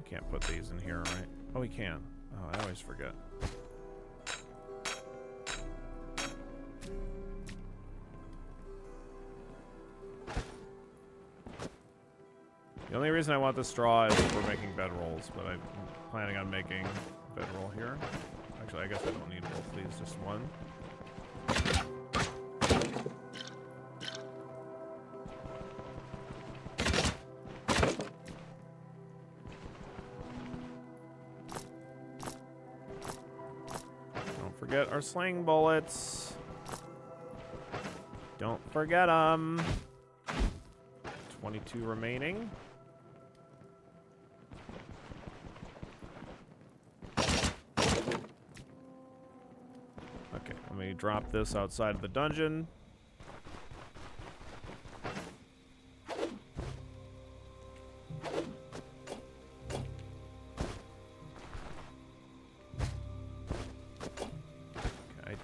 Can't put these in here, right? Oh, we can. Oh, I always forget. The only reason I want the straw is for making bedrolls, but I'm planning on making a bedroll here. Actually, I guess I don't need both of these, just one. Forget our sling bullets. Don't forget them. 22 remaining. Okay, let me drop this outside of the dungeon.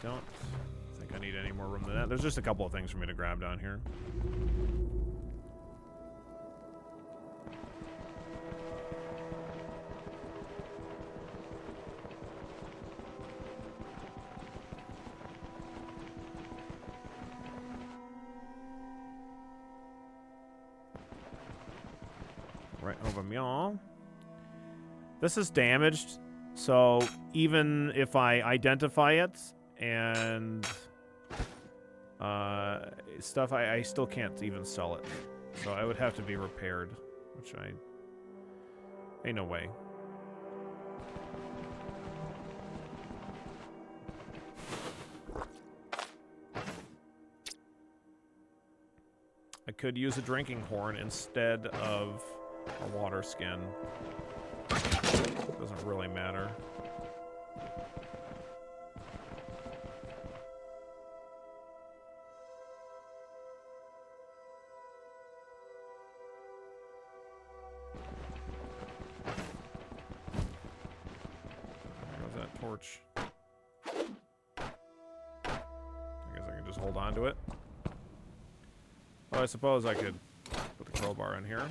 Don't think I need any more room than that. There's just a couple of things for me to grab down here. Right over me. This is damaged. So even if I identify it and stuff, I still can't even sell it. So I would have to be repaired, which ain't no way. I could use a drinking horn instead of a water skin. Doesn't really matter. There's that torch. I guess I can just hold on to it. Well, I suppose I could put the crowbar in here.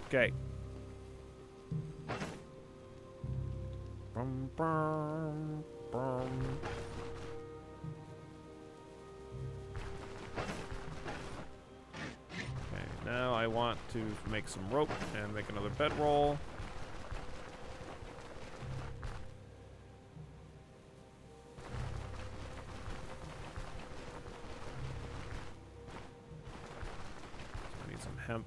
Okay. Brum, brum, brum. Okay, now I want to make some rope and make another bedroll. I need some hemp.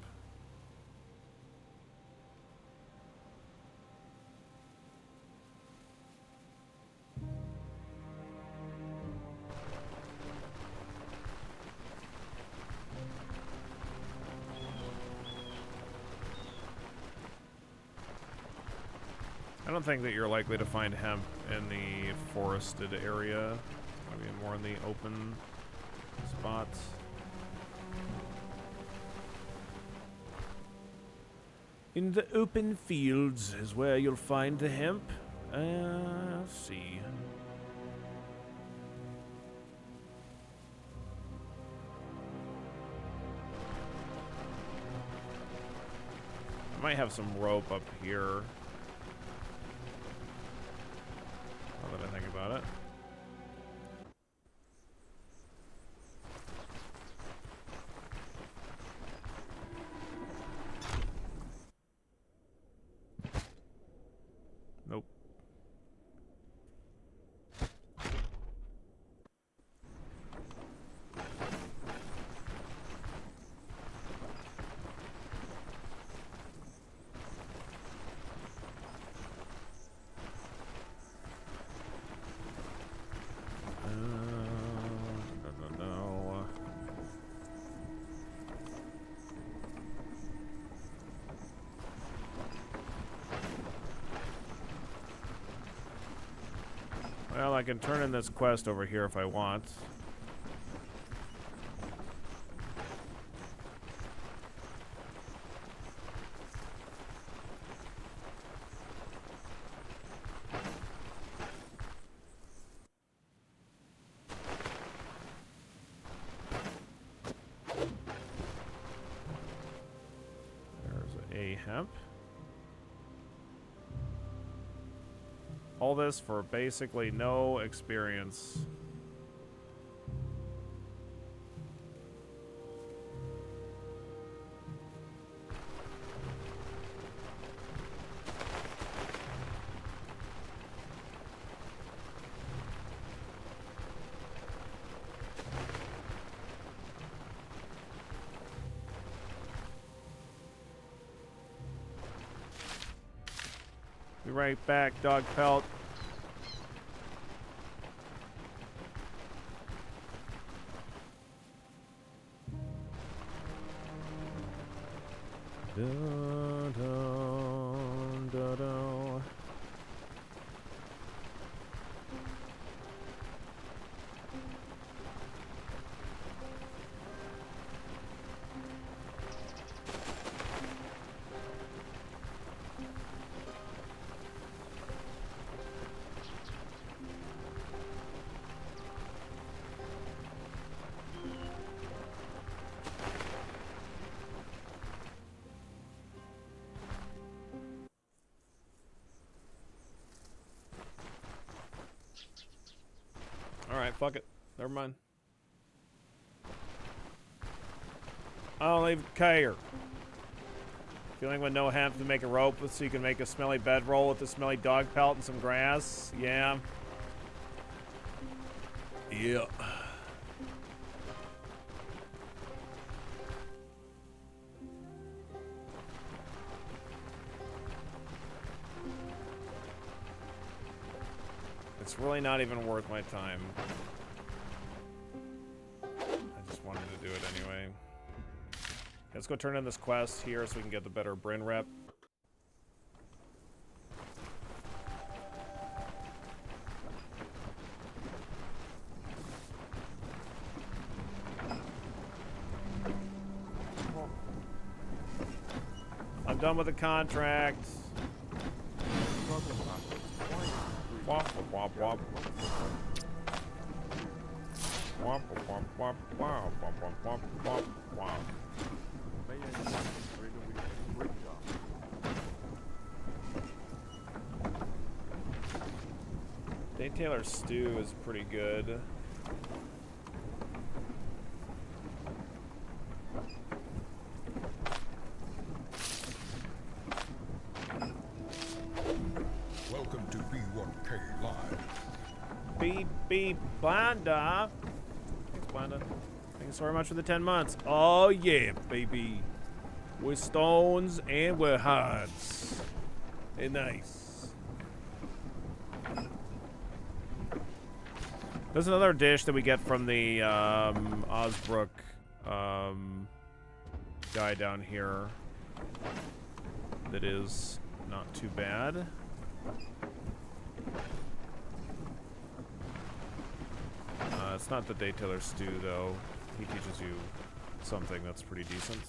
I don't think that you're likely to find hemp in the forested area. Maybe more in the open spots. In the open fields is where you'll find the hemp. Let's see. I might have some rope up here. Now that I think about it. Nope. No. Well, I can turn in this quest over here if I want. There's a hemp. All this for basically no experience. Be right back, dog pelt. Dun, dun, dun, dun. Alright, fuck it. Never mind. I don't even care. Feeling with no hemp to make a rope so you can make a smelly bedroll with a smelly dog pelt and some grass? Yeah. Yeah. It's really not even worth my time. I just wanted to do it anyway. Let's go turn in this quest here so we can get the better Bryn rep. I'm done with the contract. Wop, wop, wop. Wop, wop, wop, wop, wop, wop, wop, wop, wop. Dave Taylor's stew is pretty good. Welcome to B1K Live. Beep, Blanda. Thanks, Blanda. Thanks very much for the 10 months. Oh, yeah, baby. We're stones and we're hearts. Hey, nice. There's another dish that we get from the Osbrook guy down here that is not too bad. It's not the Day Taylor stew, though. He teaches you something that's pretty decent.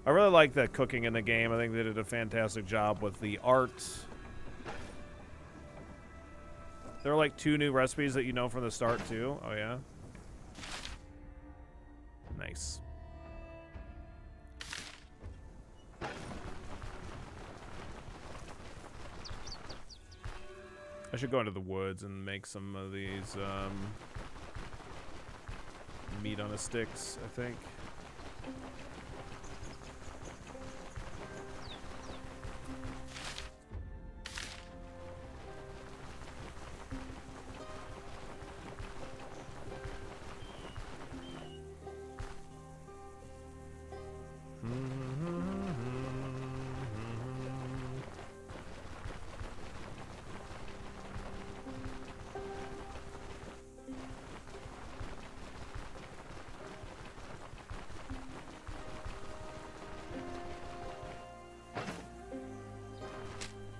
I really like the cooking in the game. I think they did a fantastic job with the art. There are like 2 new recipes that you know from the start, too. Oh, yeah? Nice. I should go into the woods and make some of these meat on a sticks, I think.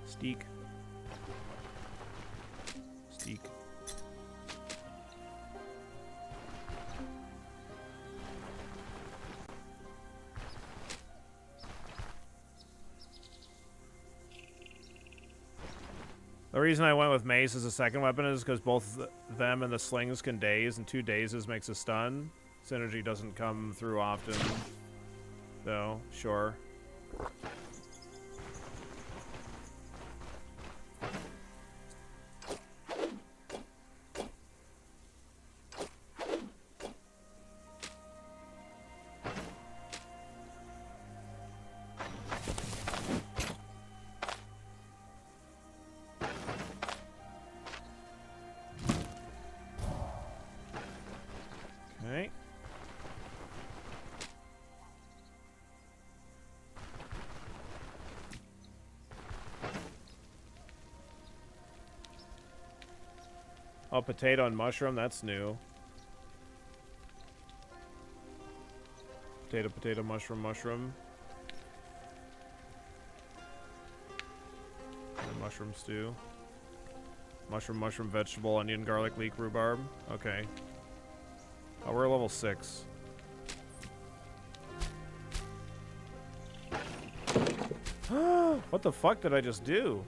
Steak. Steak. The reason I went with mace as a second weapon is because both them and the slings can daze, and 2 dazes makes a stun. Synergy doesn't come through often, though. Sure. Okay. Oh, potato and mushroom, that's new. Potato, potato, mushroom, mushroom. And mushroom stew. Mushroom, mushroom, vegetable, onion, garlic, leek, rhubarb. Okay. Oh, we're level 6. What the fuck did I just do?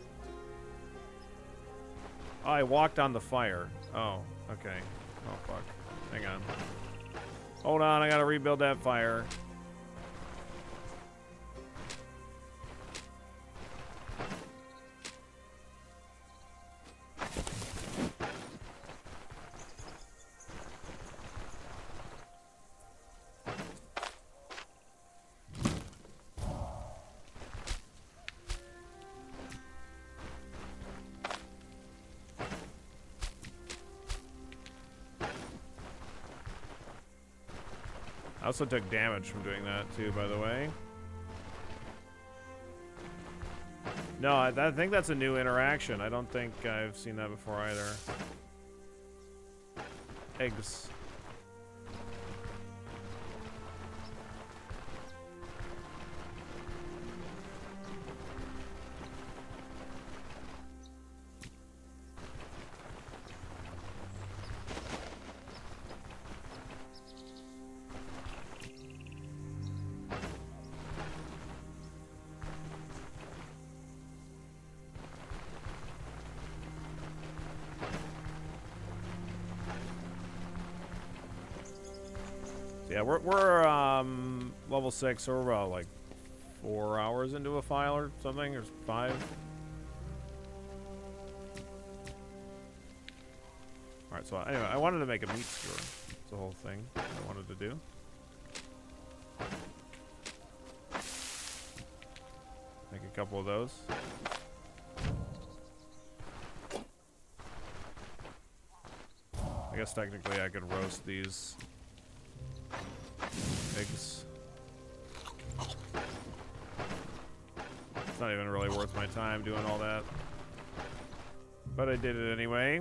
Oh, I walked on the fire. Oh, okay. Oh, fuck. Hang on. Hold on, I gotta rebuild that fire. I also took damage from doing that too, by the way. No, I think that's a new interaction. I don't think I've seen that before either. Eggs. Yeah, we're level 6, so we're about like 4 hours into a file or something, or 5. Alright, so anyway, I wanted to make a meat skewer. That's the whole thing I wanted to do. Make a couple of those. I guess technically I could roast these eggs. It's not even really worth my time doing all that. But I did it anyway.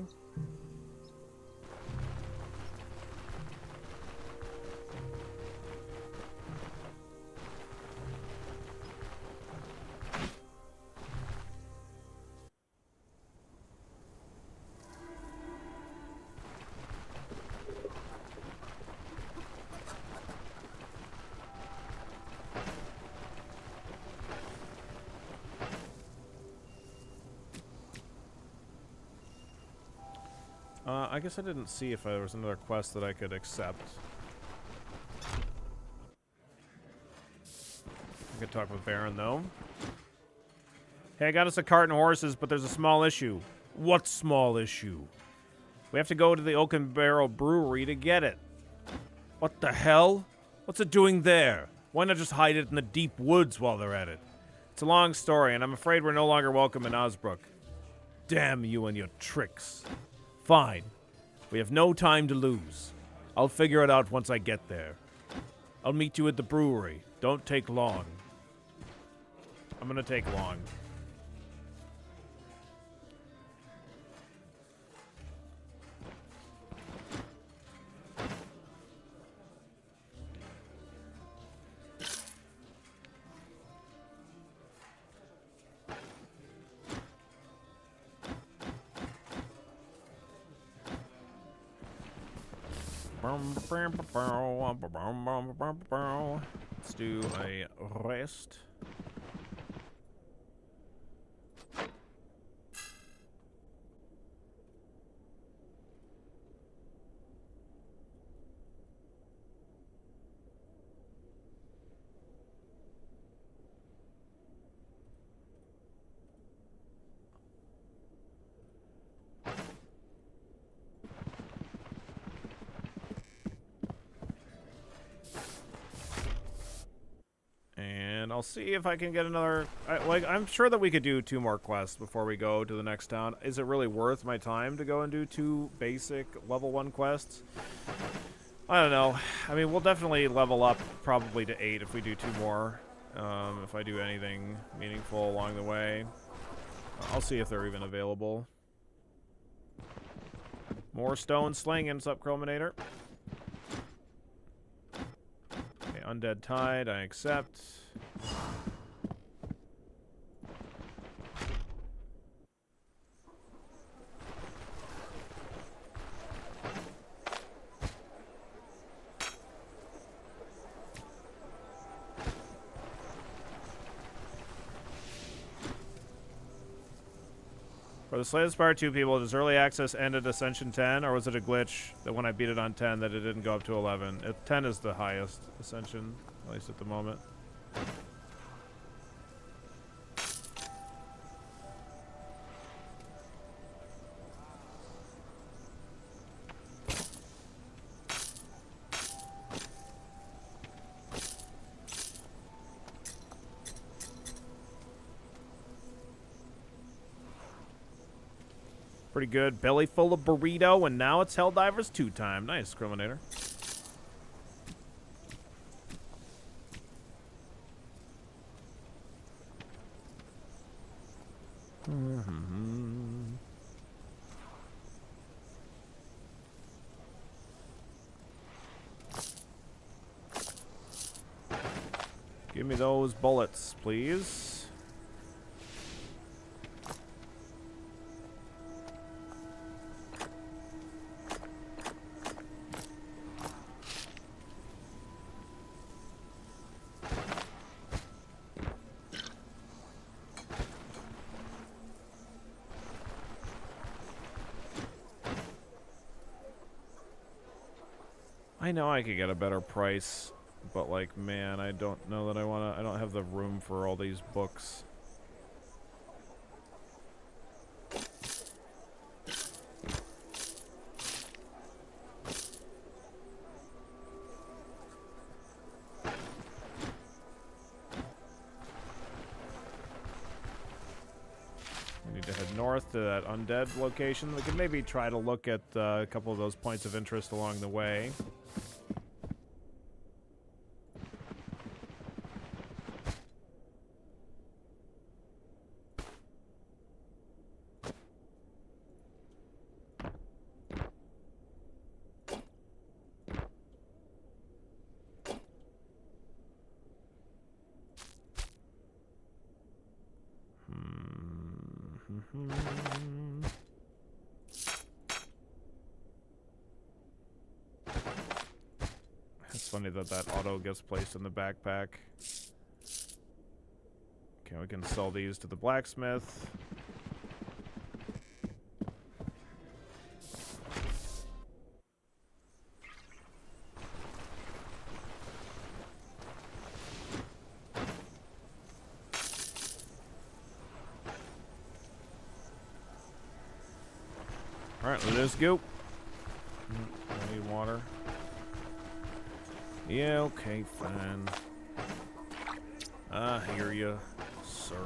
I guess I didn't see if there was another quest that I could accept. I could talk with Baron, though. Hey, I got us a cart and horses, but there's a small issue. What small issue? We have to go to the Oaken Barrel Brewery to get it. What the hell? What's it doing there? Why not just hide it in the deep woods while they're at it? It's a long story, and I'm afraid we're no longer welcome in Osbrook. Damn you and your tricks. Fine. We have no time to lose. I'll figure it out once I get there. I'll meet you at the brewery. Don't take long. I'm gonna take long. Let's do a rest. I'll see if I can get another... I'm sure that we could do 2 more quests before we go to the next town. Is it really worth my time to go and do 2 basic level 1 quests? I don't know. I mean, we'll definitely level up probably to 8 if we do 2 more. If I do anything meaningful along the way. I'll see if they're even available. More stone slinging. What's up, Chrominator? Okay, Undead Tide, I accept. For the Slay the Spire 2 people, does early access end at Ascension 10, or was it a glitch that when I beat it on 10 that it didn't go up to 11? 10 is the highest Ascension, at least at the moment. Pretty good. Belly full of burrito, and now it's Helldivers 2 time. Nice, Criminator. Give me those bullets, please. I know I could get a better price, but like, man, I don't know that I don't have the room for all these books. We need to head north to that undead location. We could maybe try to look at a couple of those points of interest along the way. It's funny that that auto gets placed in the backpack. Okay, we can sell these to the blacksmith. Alright, let's go. I need water. Yeah, okay, fine. I hear you, sir.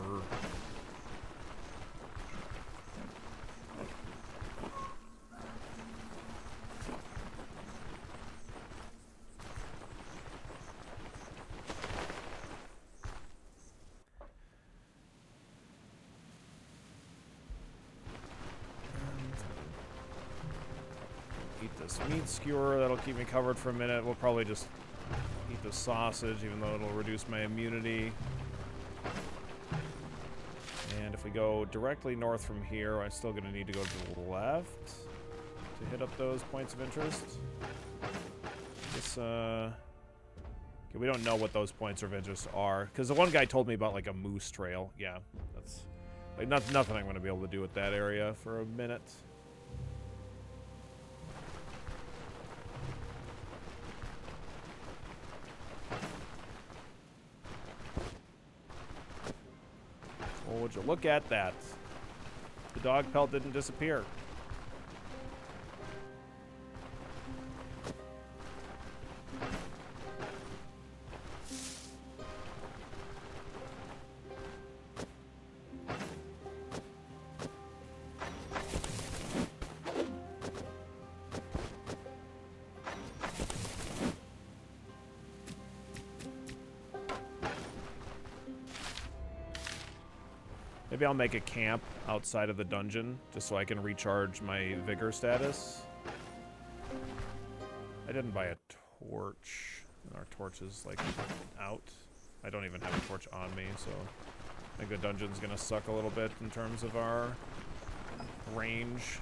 Eat this meat skewer, that'll keep me covered for a minute. We'll probably just eat the sausage, even though it'll reduce my immunity. And if we go directly north from here, I'm still going to need to go to the left to hit up those points of interest. This, okay, we don't know what those points of interest are, because the one guy told me about, like, a moose trail. Yeah, that's, like, nothing I'm going to be able to do with that area for a minute. Oh, would you look at that? The dog pelt didn't disappear. Maybe I'll make a camp outside of the dungeon, just so I can recharge my vigor status. I didn't buy a torch. Our torch is, like, out. I don't even have a torch on me, so I think the dungeon's gonna suck a little bit in terms of our range.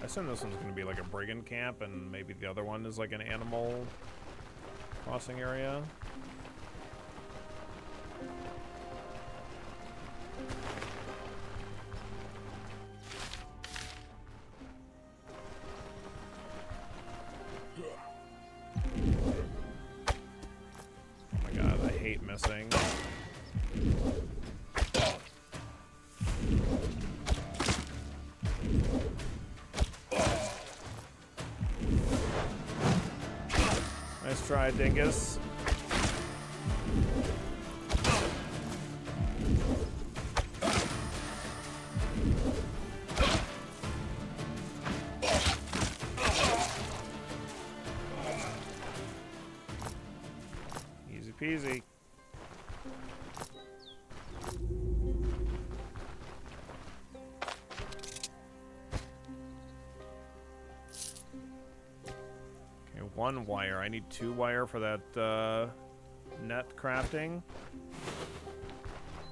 I assume this one's going to be like a brigand camp, and maybe the other one is like an animal crossing area. Oh my god, I hate missing. try, dingus. Easy peasy. Okay, 1 wire. I need 2 wire for that net crafting.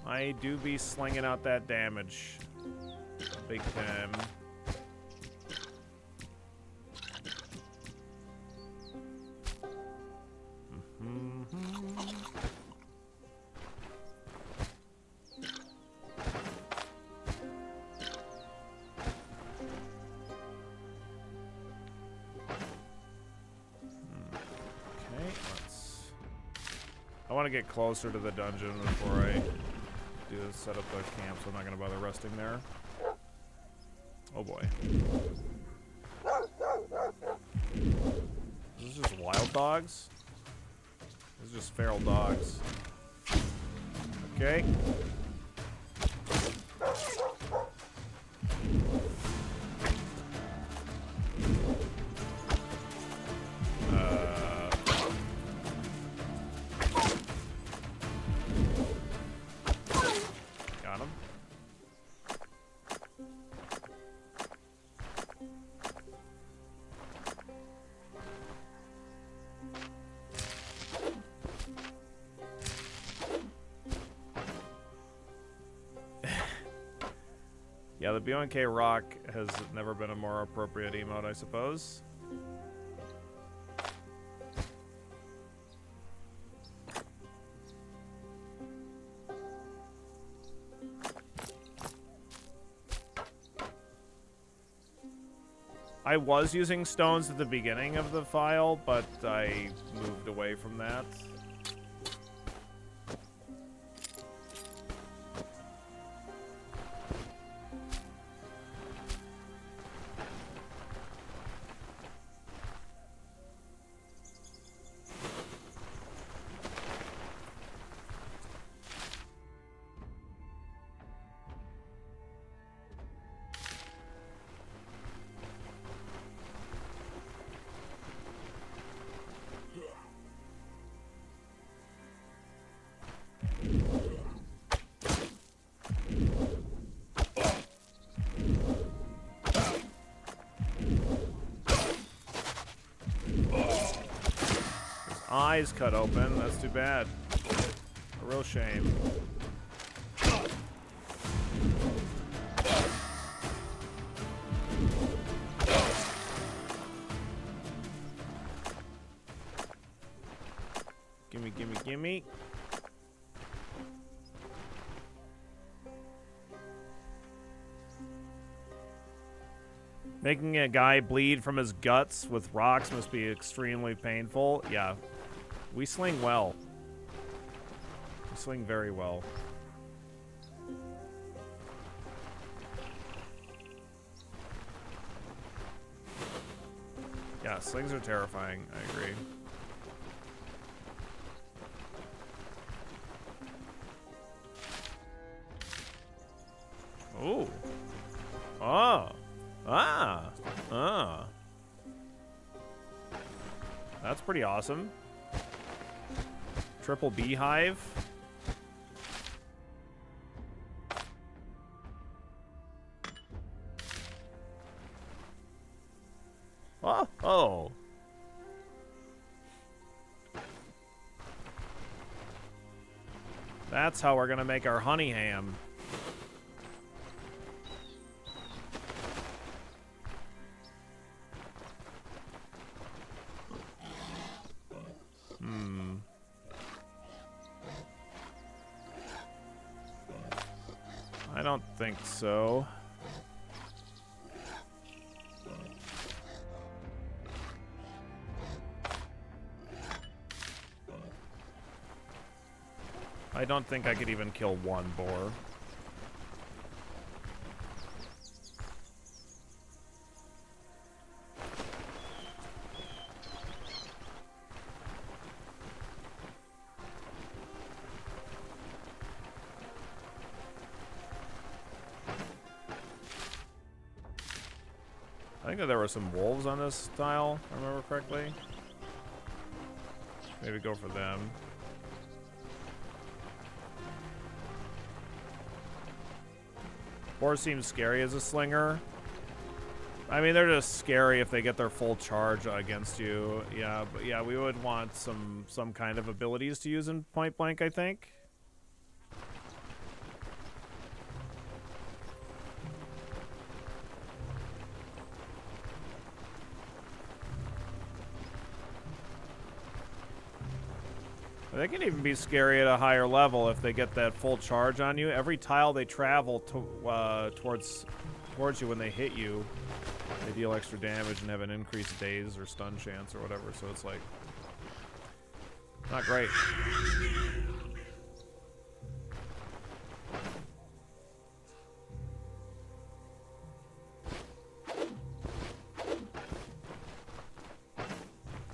I do be slinging out that damage. Big time. I want to get closer to the dungeon before I set up the camp, so I'm not going to bother resting there. Oh boy. Is this just wild dogs? This is just feral dogs. Okay. Got him. Yeah, the BONK rock has never been a more appropriate emote, I suppose. I was using stones at the beginning of the file, but I moved away from that. Eyes cut open. That's too bad. A real shame. Gimme, gimme, gimme. Making a guy bleed from his guts with rocks must be extremely painful. Yeah. We sling well. We sling very well. Yeah, slings are terrifying. I agree. Ooh. Oh. Ah. Ah. That's pretty awesome. Triple beehive. Oh. Oh. That's how we're gonna make our honey ham. I don't think so. I don't think I could even kill one boar. think that there were some wolves on this tile, if I remember correctly. Maybe go for them. Boars seem scary as a slinger. I mean, they're just scary if they get their full charge against you. Yeah, but yeah, we would want some kind of abilities to use in point blank, I think. They can even be scary at a higher level if they get that full charge on you. Every tile they travel to, towards you when they hit you, they deal extra damage and have an increased daze or stun chance or whatever. So it's like not great.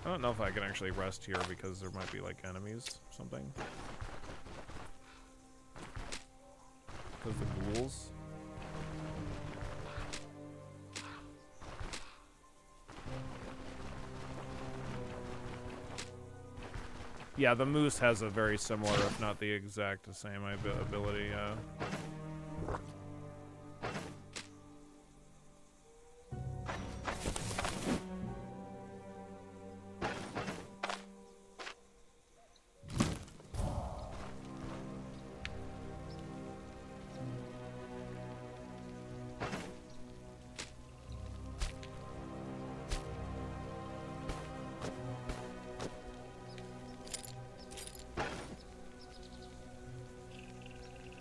I don't know if I can actually rest here because there might be like enemies or something. Because the ghouls. Yeah, the moose has a very similar, if not the exact same ability.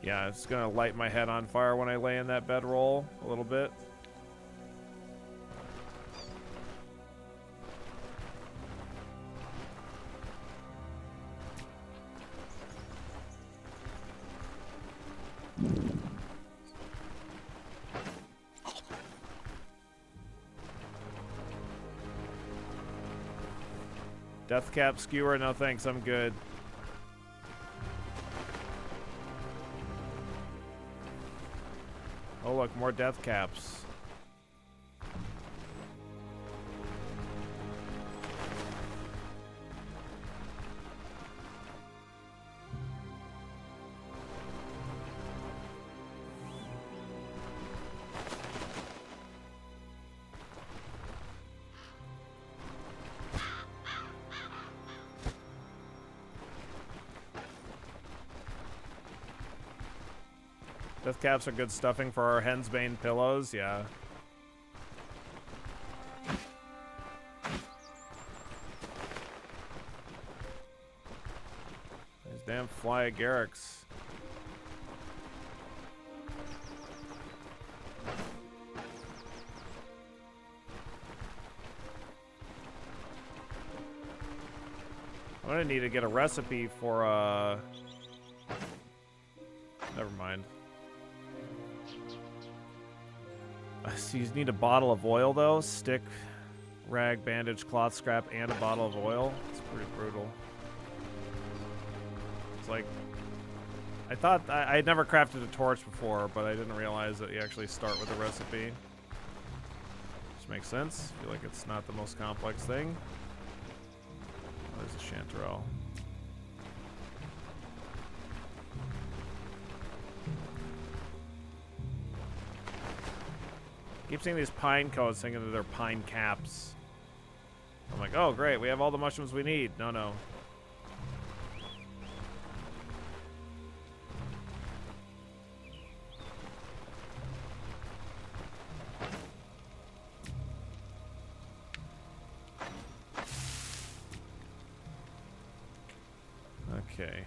Yeah, it's gonna light my head on fire when I lay in that bedroll a little bit. Death cap skewer? No thanks, I'm good. Oh look, more death caps. Death caps are good stuffing for our Hensbane pillows, yeah. These damn fly agarics. I'm gonna need to get a recipe for, never mind. So you need a bottle of oil, though. Stick, rag, bandage, cloth scrap, and a bottle of oil. It's pretty brutal. It's like... I thought... I had never crafted a torch before, but I didn't realize that you actually start with a recipe. Which makes sense. I feel like it's not the most complex thing. Oh, there's a chanterelle. Keep seeing these pine cones thinking that they're pine caps. I'm like, oh great, we have all the mushrooms we need. No, no. Okay.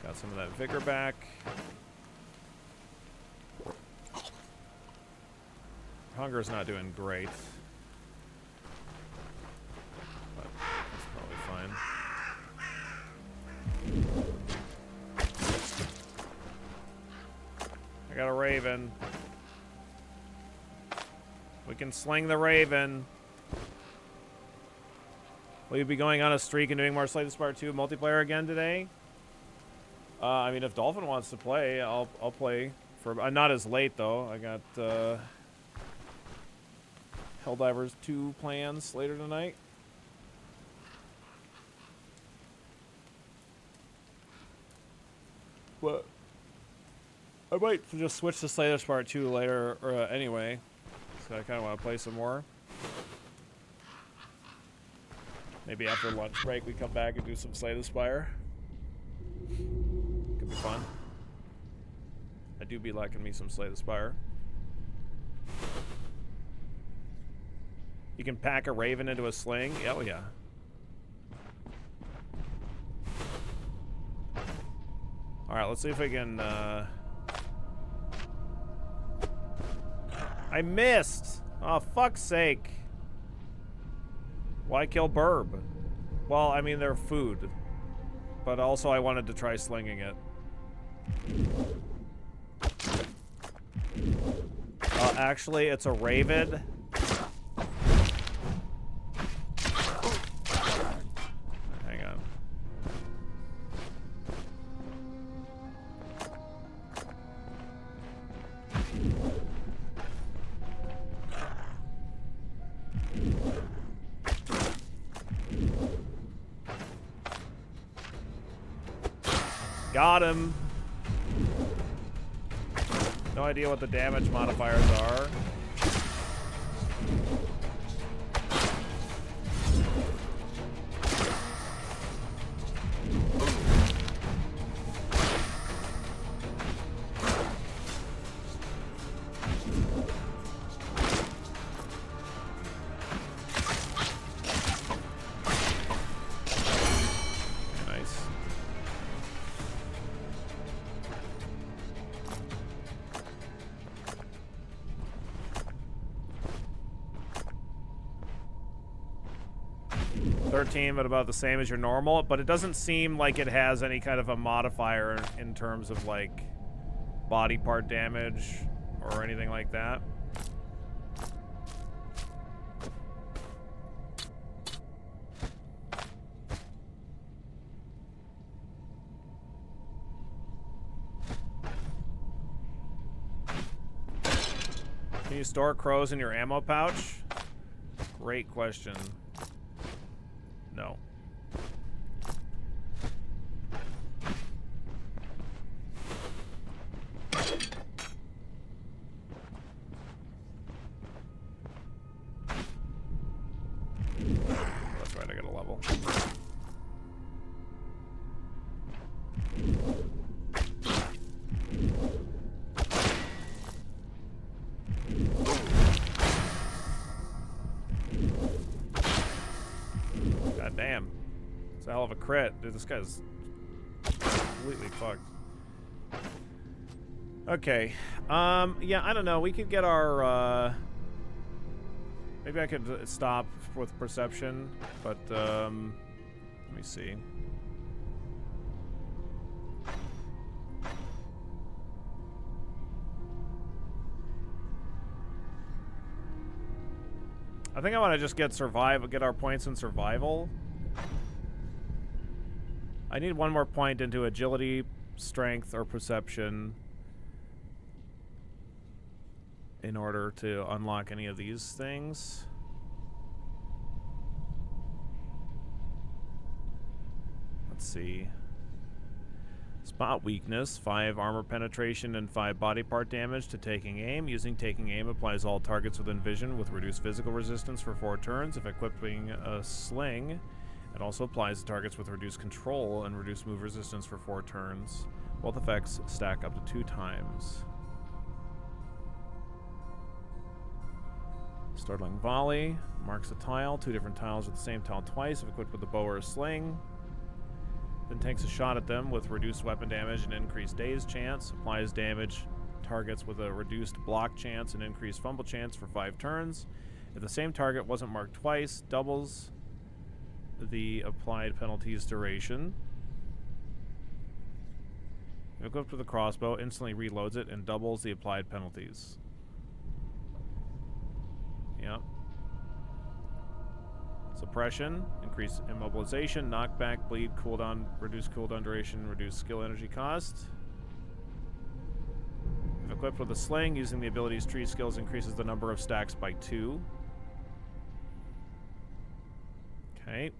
Got some of that vigor back. Hunger's not doing great. But that's probably fine. I got a raven. can sling the Raven. Will you be going on a streak and doing more Slay the Spire 2 multiplayer again today? I mean, if Dolphin wants to play, I'll play. For not as late though. I got Helldivers 2 plans later tonight. But I might just switch to Slay the Spire 2 later anyway. So I kind of want to play some more. Maybe after lunch break we come back and do some Slay the Spire. Could be fun. I do be liking me some Slay the Spire. You can pack a Raven into a sling. Oh yeah. Alright, let's see if I can I missed! Oh, fuck's sake. Why kill Burb? Well, I mean, they're food. But also I wanted to try slinging it. Actually, it's a Raven. Hang on. Got him. No idea what the damage modifiers are. Nice. But about the same as your normal, but it doesn't seem like it has any kind of a modifier in terms of like body part damage or anything like that. Can you store crows in your ammo pouch? Great question. No. That's right, I got a level. God damn. It's a hell of a crit. Dude, this guy's completely fucked. Okay. Yeah, I don't know. We could get our, maybe I could stop with perception, but, let me see. I think I want to just get our points in survival. I need one more point into agility, strength, or perception in order to unlock any of these things. Let's see. Spot weakness, 5 armor penetration and 5 body part damage to taking aim. Using taking aim applies all targets within vision with reduced physical resistance for 4 turns. If equipping a sling, it also applies to targets with reduced control and reduced move resistance for 4 turns. Both effects stack up to 2 times. Startling volley marks a tile. 2 different tiles with the same tile twice if equipped with a bow or a sling. Then takes a shot at them with reduced weapon damage and increased daze chance. Applies damage targets with a reduced block chance and increased fumble chance for 5 turns. If the same target wasn't marked twice, doubles the applied penalty's duration. If equipped with a crossbow, instantly reloads it and doubles the applied penalties. Yep. Suppression, increase immobilization, knockback, bleed, cooldown, reduce cooldown duration, reduce skill energy cost. If equipped with a sling, using the ability's tree skills increases the number of stacks by 2. Okay.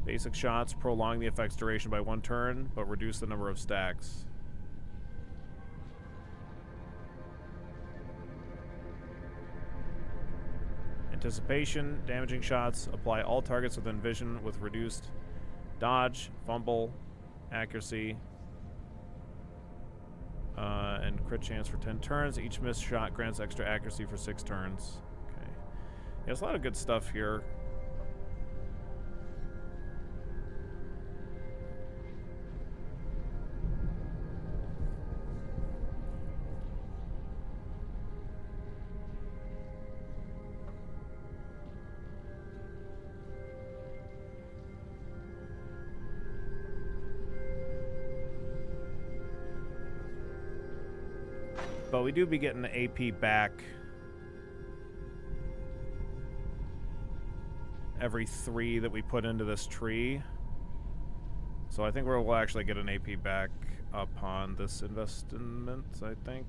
Basic shots prolong the effect's duration by 1 turn, but reduce the number of stacks. Anticipation, damaging shots apply all targets within vision with reduced dodge, fumble, accuracy, and crit chance for 10 turns. Each missed shot grants extra accuracy for 6 turns. Okay. Yeah, there's a lot of good stuff here. But we do be getting the AP back every 3 that we put into this tree. So I think we'll actually get an AP back upon this investment, I think.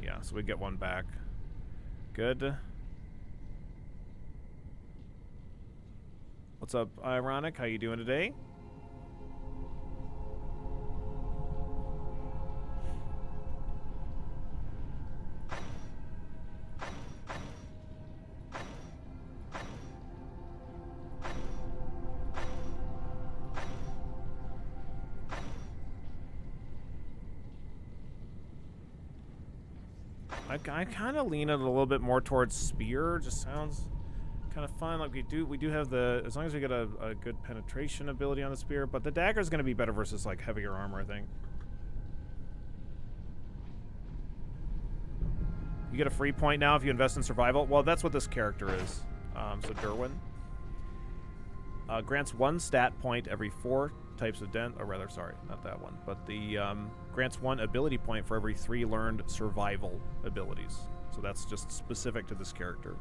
Yeah, so we get 1 back. Good. What's up, Ironic? How you doing today? I kind of lean it a little bit more towards spear. Just sounds kind of fun. Like we do have the, as long as we get a good penetration ability on the spear, but the dagger is going to be better versus like heavier armor, I think. You get a free point now if you invest in survival. Well, that's what this character is. So Derwin grants 1 stat point every 4 types of den, or rather, sorry, not that one, but the grants 1 ability point for every 3 learned survival abilities. So that's just specific to this character.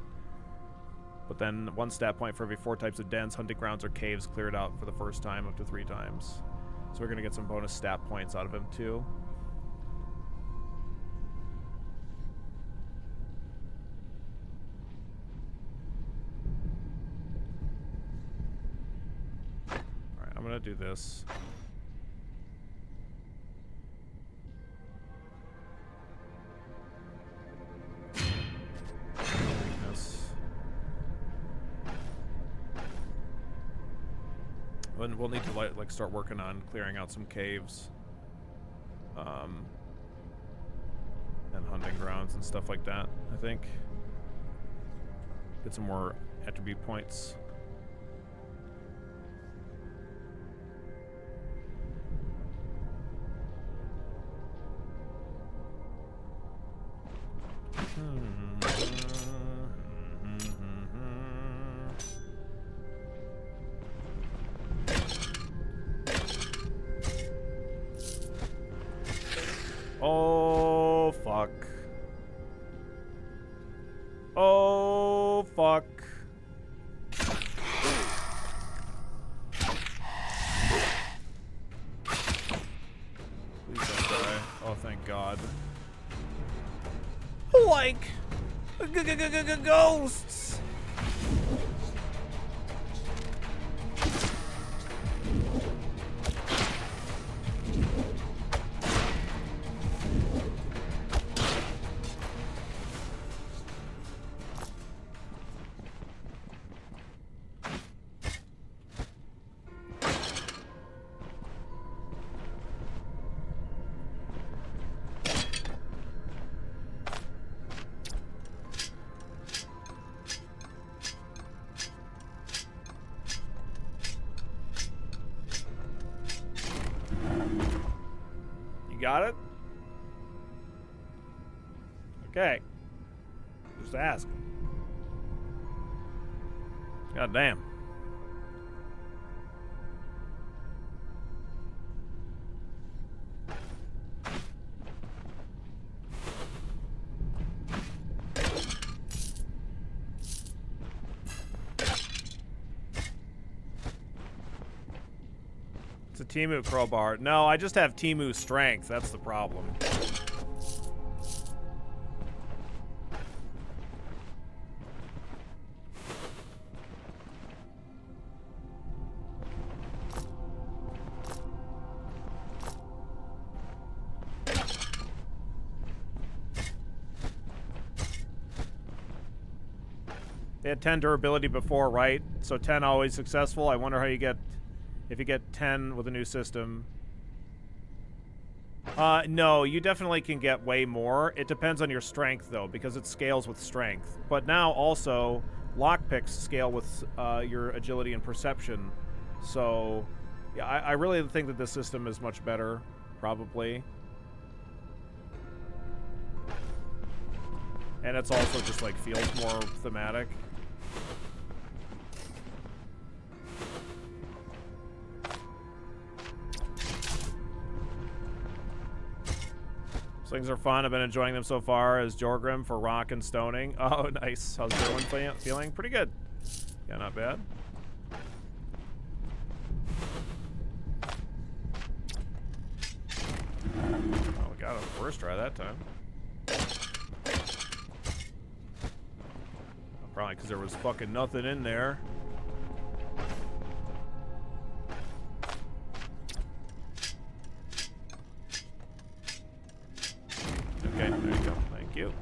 But then 1 stat point for every 4 types of dens, hunting grounds, or caves cleared out for the first time up to 3 times. So we're gonna get some bonus stat points out of him too. Alright, I'm gonna do this. We'll need to like start working on clearing out some caves, and hunting grounds and stuff like that. I think get some more attribute points. Oh, fuck. Oh, fuck. Please don't die. Oh, thank God. Like, ghosts. Got it? Okay. Just asking. God damn. Timu crowbar. No, I just have Timu strength. That's the problem. They had 10 durability before, right? So 10 always successful. I wonder how you get, if you get 10 with a new system. No, you definitely can get way more. It depends on your strength, though, because it scales with strength. But now also, lockpicks scale with your agility and perception. So, yeah, I really think that this system is much better, probably. And it's also just, like, feels more thematic. Slings are fun. I've been enjoying them so far as Jorgrim for rock and stoning. Oh, nice. How's everyone feeling? Pretty good. Yeah, not bad. Oh, we got it first try that time. Probably because there was fucking nothing in there. Okay, there you go. Thank you.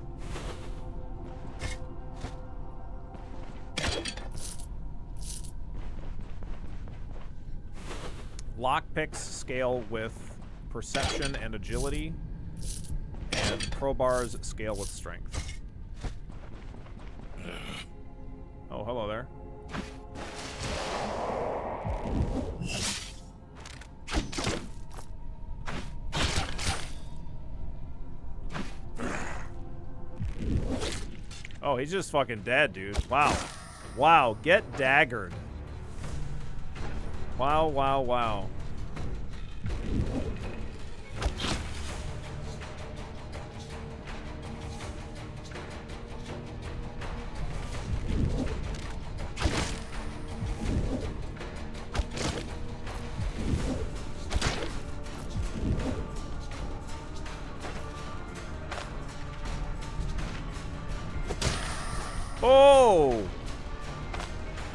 Lockpicks scale with perception and agility, and crowbars scale with strength. Oh, hello there. Oh, he's just fucking dead, dude. Wow. Wow, get daggered. Wow, wow, wow. Oh!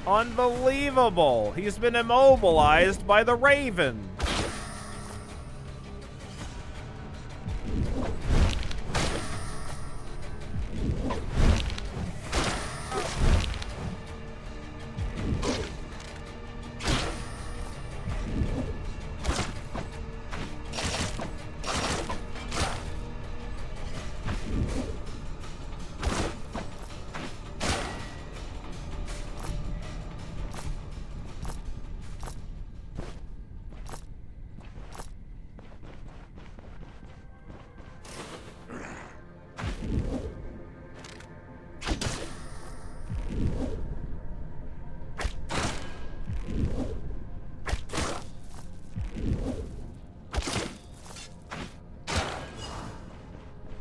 Unbelievable! He's been immobilized by the Raven.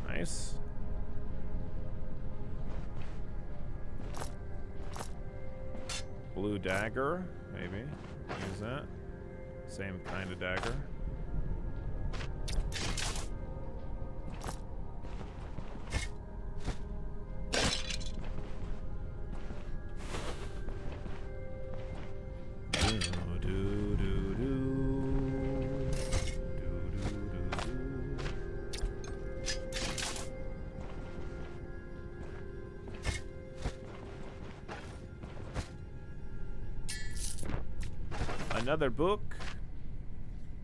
Nice. Blue dagger, maybe. Use that. Same kind of dagger. Another book.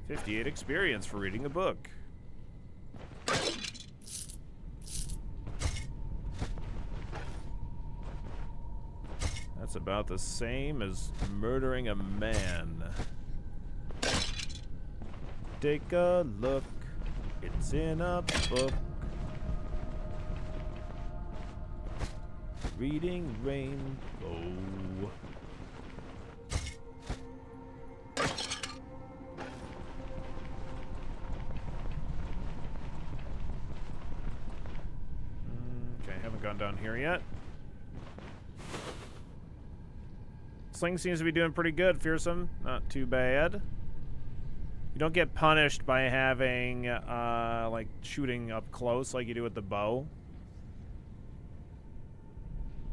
58 experience for reading a book. That's about the same as murdering a man. Take a look. It's in a book. Reading Rainbow. Haven't gone down here yet. Sling seems to be doing pretty good, Fearsome. Not too bad. You don't get punished by having, like, shooting up close like you do with the bow.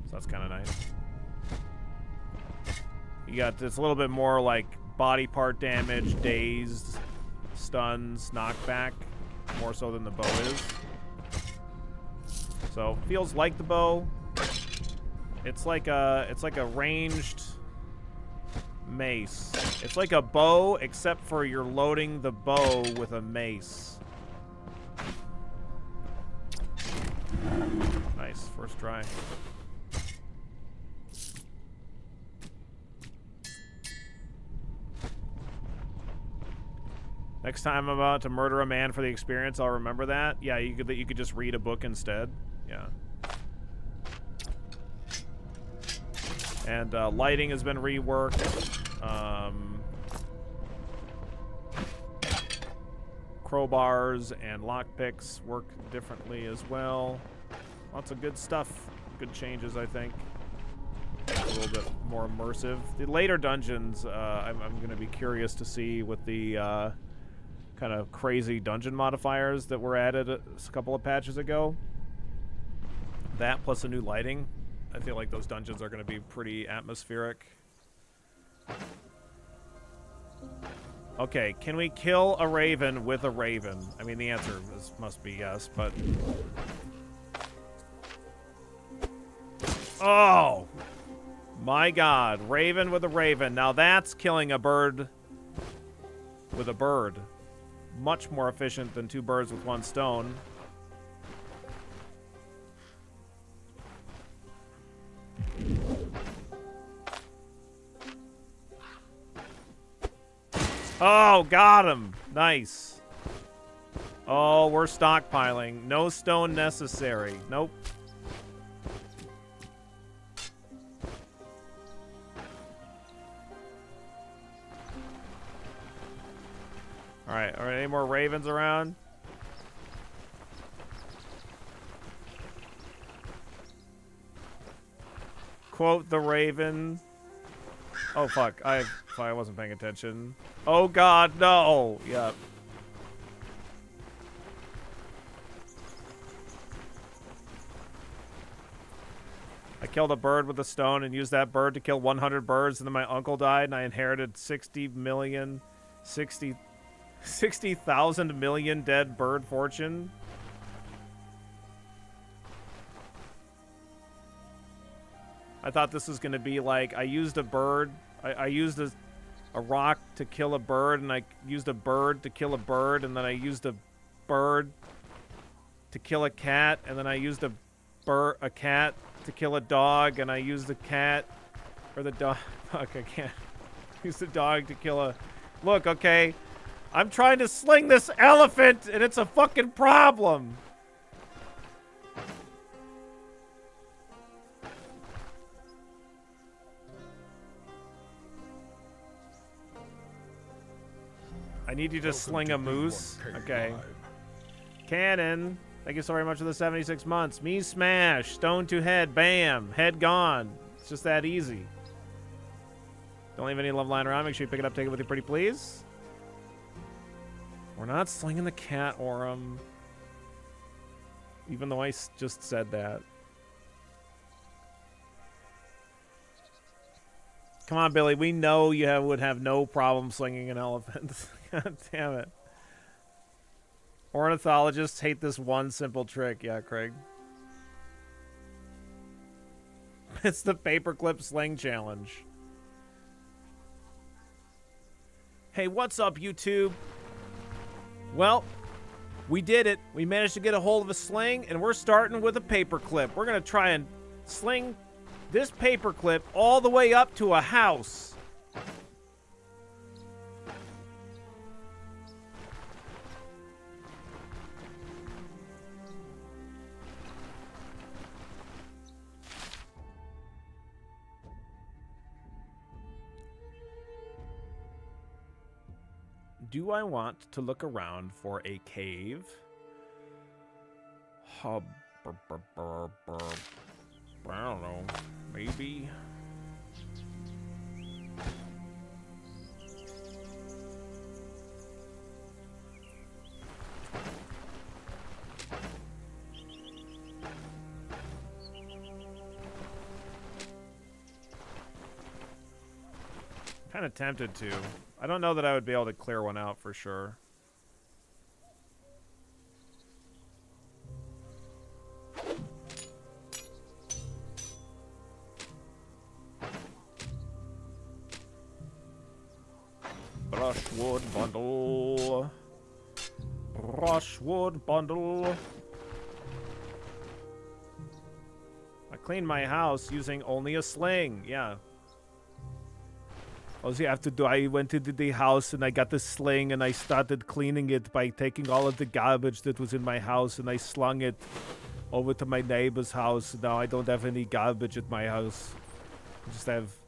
So that's kind of nice. You got this a little bit more, like, body part damage, dazed, stuns, knockback, more so than the bow is. So, feels like the bow. It's like a ranged mace. It's like a bow, except for you're loading the bow with a mace. Nice, first try. Next time I'm about to murder a man for the experience, I'll remember that. Yeah, you could just read a book instead. Yeah. And lighting has been reworked. Crowbars and lockpicks work differently as well. Lots of good stuff. Good changes, I think. A little bit more immersive. The later dungeons, I'm going to be curious to see with the kind of crazy dungeon modifiers that were added a couple of patches ago. That plus a new lighting. I feel like those dungeons are going to be pretty atmospheric. Okay, can we kill a raven with a raven? I mean, the answer must be yes, but... Oh! My god, raven with a raven. Now that's killing a bird with a bird. Much more efficient than 2 birds with 1 stone. Oh, got him. Nice. Oh, we're stockpiling. No stone necessary. Nope. Alright, are any more ravens around? Quote the raven. Oh, fuck. I wasn't paying attention. Oh, God, no. Yep. I killed a bird with a stone and used that bird to kill 100 birds, and then my uncle died, and I inherited 60,000 million dead bird fortune. I thought this was going to be like, I used a bird, I used a rock to kill a bird, and I used a bird to kill a bird, and then I used a bird to kill a cat, and then I used a cat to kill a dog, and I used the cat, or the dog, fuck, I can't, use the dog to kill a, look, okay, I'm trying to sling this elephant, and it's a fucking problem. I need you to sling a moose. Okay. Cannon. Thank you so very much for the 76 months. Me smash. Stone to head. Bam. Head gone. It's just that easy. Don't leave any love lying around. Make sure you pick it up. Take it with you, pretty please. We're not slinging the cat, Orem. Even though I just said that. Come on, Billy. We know you would have no problem slinging an elephant. God damn it. Ornithologists hate this one simple trick. Yeah, Craig. It's the paperclip sling challenge. Hey, what's up, YouTube? Well, we did it. We managed to get a hold of a sling, and we're starting with a paperclip. We're going to try and sling this paperclip all the way up to a house. Do I want to look around for a cave? I don't know. Maybe. Kind of tempted to. I don't know that I would be able to clear one out for sure. Brushwood bundle. Brushwood bundle. I cleaned my house using only a sling. Yeah. All you have to do, I went into the house and I got the sling and I started cleaning it by taking all of the garbage that was in my house and I slung it over to my neighbor's house. Now I don't have any garbage at my house. I just I've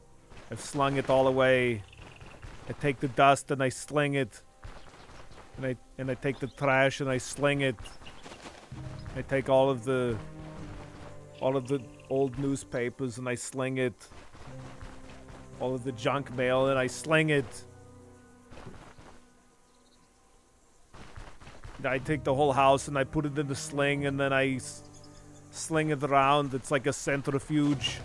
slung it all away. I take the dust and I sling it. And I take the trash and I sling it. I take all of the old newspapers and I sling it. All of the junk mail and I sling it. And I take the whole house and I put it in the sling and then I sling it around. It's like a centrifuge.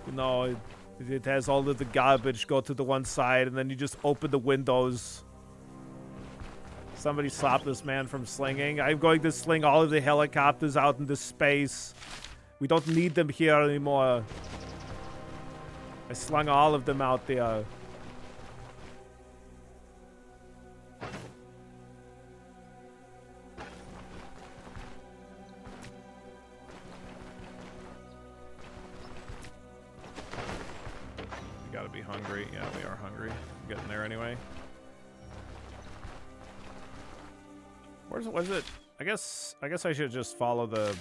You know, it has all of the garbage go to the one side and then you just open the windows. Somebody stop this man from slinging. I'm going to sling all of the helicopters out into space. We don't need them here anymore. I slung all of them out there. We gotta be hungry. Yeah, we are hungry. I'm getting there anyway. Was it? I guess I should just follow the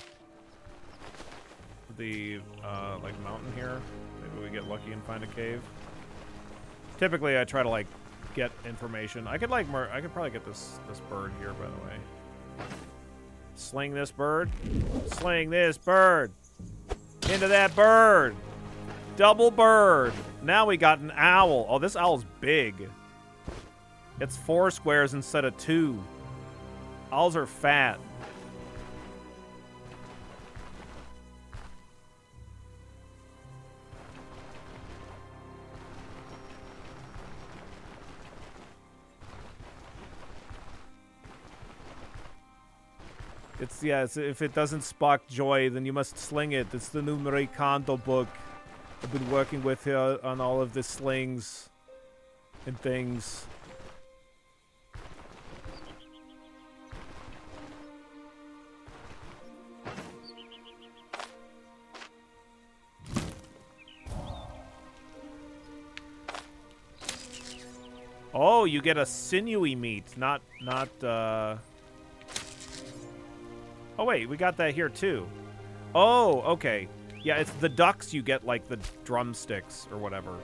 like mountain here. Maybe we get lucky and find a cave. Typically, I try to like get information. I could probably get this bird here, by the way. Sling this bird. Sling this bird. Into that bird. Double bird. Now we got an owl. Oh, this owl's big. It's 4 squares instead of 2. Owls are fat. If it doesn't spark joy, then you must sling it. It's the new Marie Kondo book. I've been working with her on all of the slings and things. Oh, you get a sinewy meat, not Oh, wait, we got that here, too. Oh, okay. Yeah, it's the ducks you get, like, the drumsticks or whatever.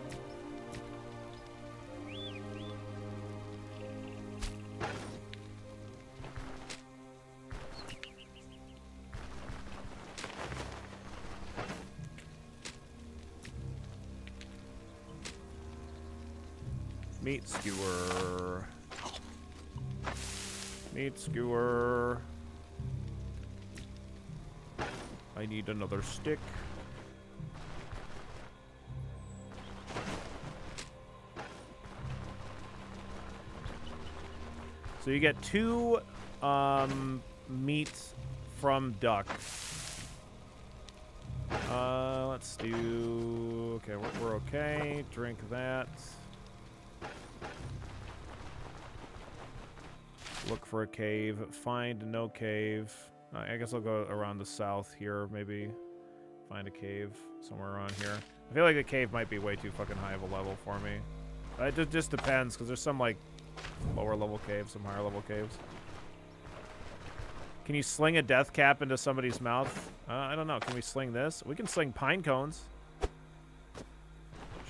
Meat skewer. Meat skewer. I need another stick. So you get 2 meat from duck. Let's do... Okay, we're okay. Drink that. Look for a cave. Find no cave. I guess I'll go around the south here, maybe find a cave somewhere around here. I feel like the cave might be way too fucking high of a level for me. It just depends, because there's some, like, lower level caves, some higher level caves. Can you sling a death cap into somebody's mouth? I don't know. Can we sling this? We can sling pine cones.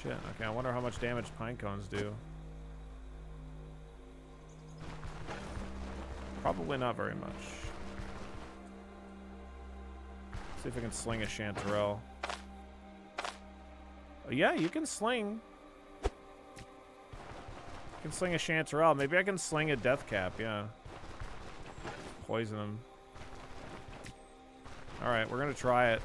Shit, okay, I wonder how much damage pine cones do. Probably not very much. See if I can sling a chanterelle. Oh, yeah, you can sling. You can sling a chanterelle. Maybe I can sling a death cap, yeah. Poison him. Alright, we're gonna try it.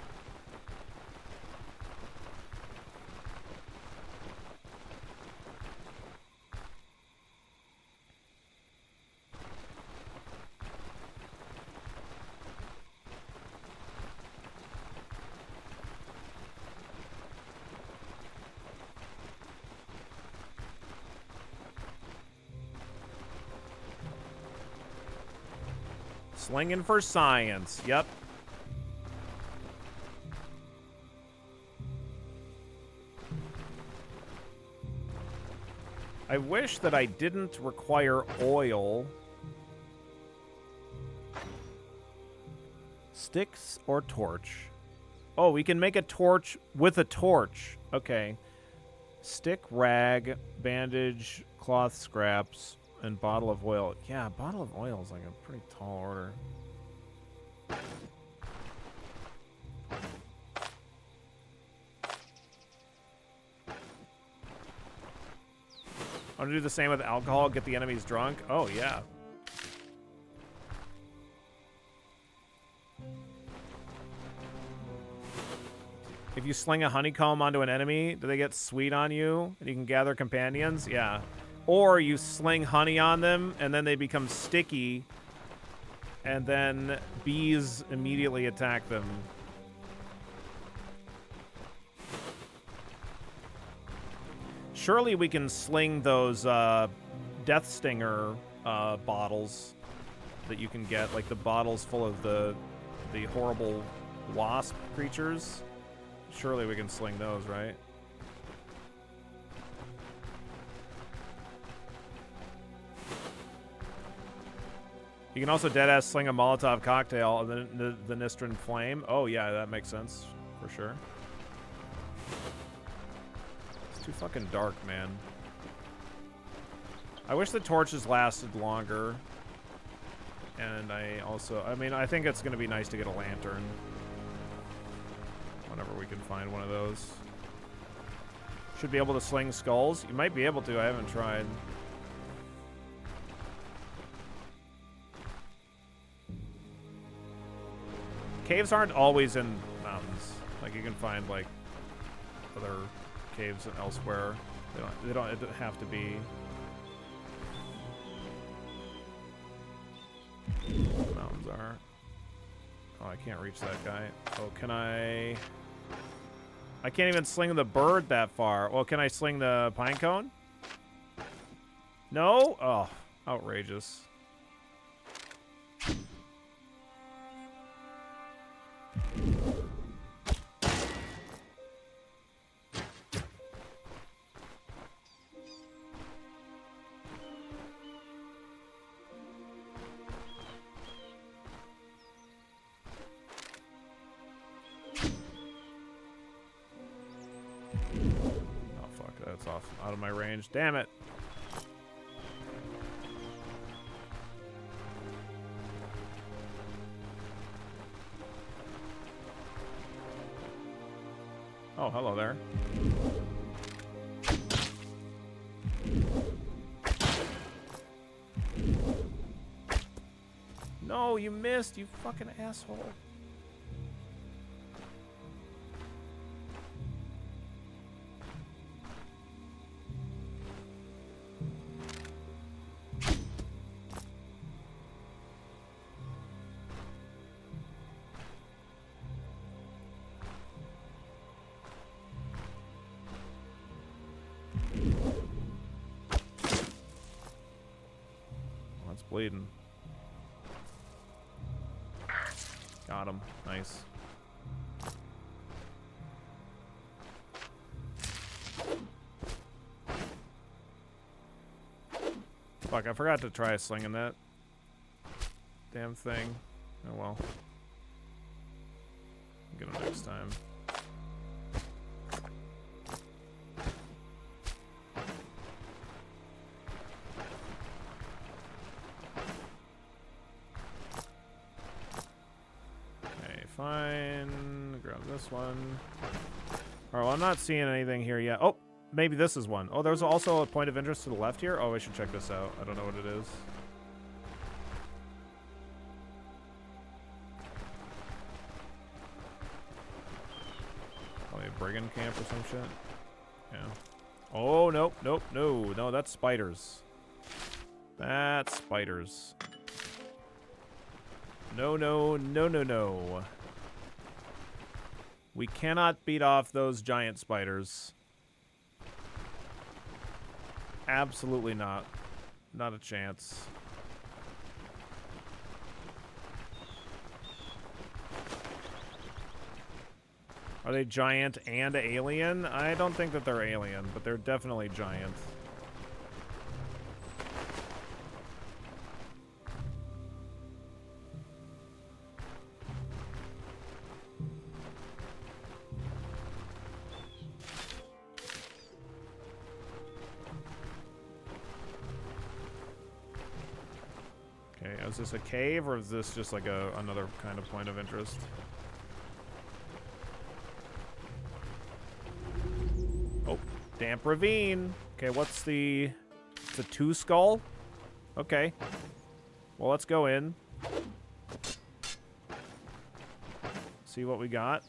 Slinging for science. Yep. I wish that I didn't require oil. Sticks or torch? Oh, we can make a torch with a torch. Okay. Stick, rag, bandage, cloth scraps, and bottle of oil. Yeah, bottle of oil is like a pretty tall order. I'm gonna do the same with alcohol, get the enemies drunk. Oh, yeah. If you sling a honeycomb onto an enemy, do they get sweet on you? And you can gather companions? Yeah. Or you sling honey on them, and then they become sticky, and then bees immediately attack them. Surely we can sling those Death Stinger bottles that you can get, like the bottles full of the horrible wasp creatures. Surely we can sling those, right? You can also deadass sling a Molotov cocktail and then the Nistran flame. Oh yeah, that makes sense for sure. It's too fucking dark, man. I wish the torches lasted longer. And I mean, I think it's gonna be nice to get a lantern whenever we can find one of those. Should be able to sling skulls. You might be able to. I haven't tried. Caves aren't always in mountains. Like, you can find, like, other caves elsewhere. They don't have to be. The mountains are. Oh, I can't reach that guy. Oh, can I? I can't even sling the bird that far. Well, can I sling the pine cone? No? Oh, outrageous. Out of my range. Damn it. Oh, hello there. No, you missed, you fucking asshole. Bleeding. Got him. Nice. Fuck, I forgot to try slinging that damn thing. Oh well. Get him next time. Fine. Grab this one. Alright, well, I'm not seeing anything here yet. Oh, maybe this is one. Oh, there's also a point of interest to the left here. Oh, I should check this out. I don't know what it is. brigand camp or some shit. Yeah. Oh, nope, nope, no. No, that's spiders. That's spiders. No, no, no, no, no. We cannot beat off those giant spiders. Absolutely not. Not a chance. Are they giant and alien? I don't think that they're alien, but they're definitely giant. Okay, is this a cave or is this just like another kind of point of interest? Oh, damp ravine. Okay, what's the... It's a 2 skull? Okay. Well, let's go in. See what we got.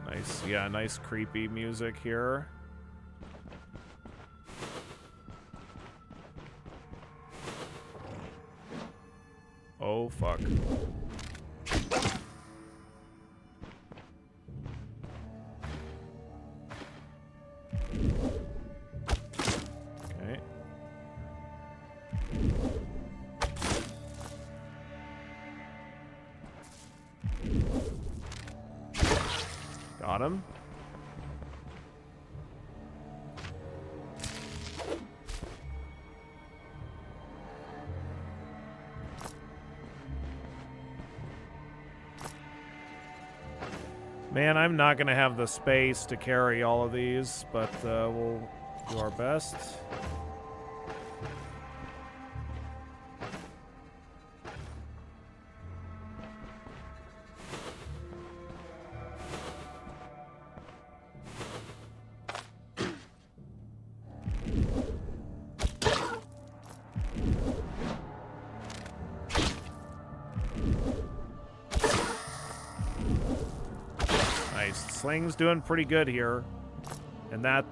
Nice, yeah, nice creepy music here. Oh, fuck. Okay. Got him. Man, I'm not going to have the space to carry all of these, but we'll do our best. Sling's doing pretty good here. And that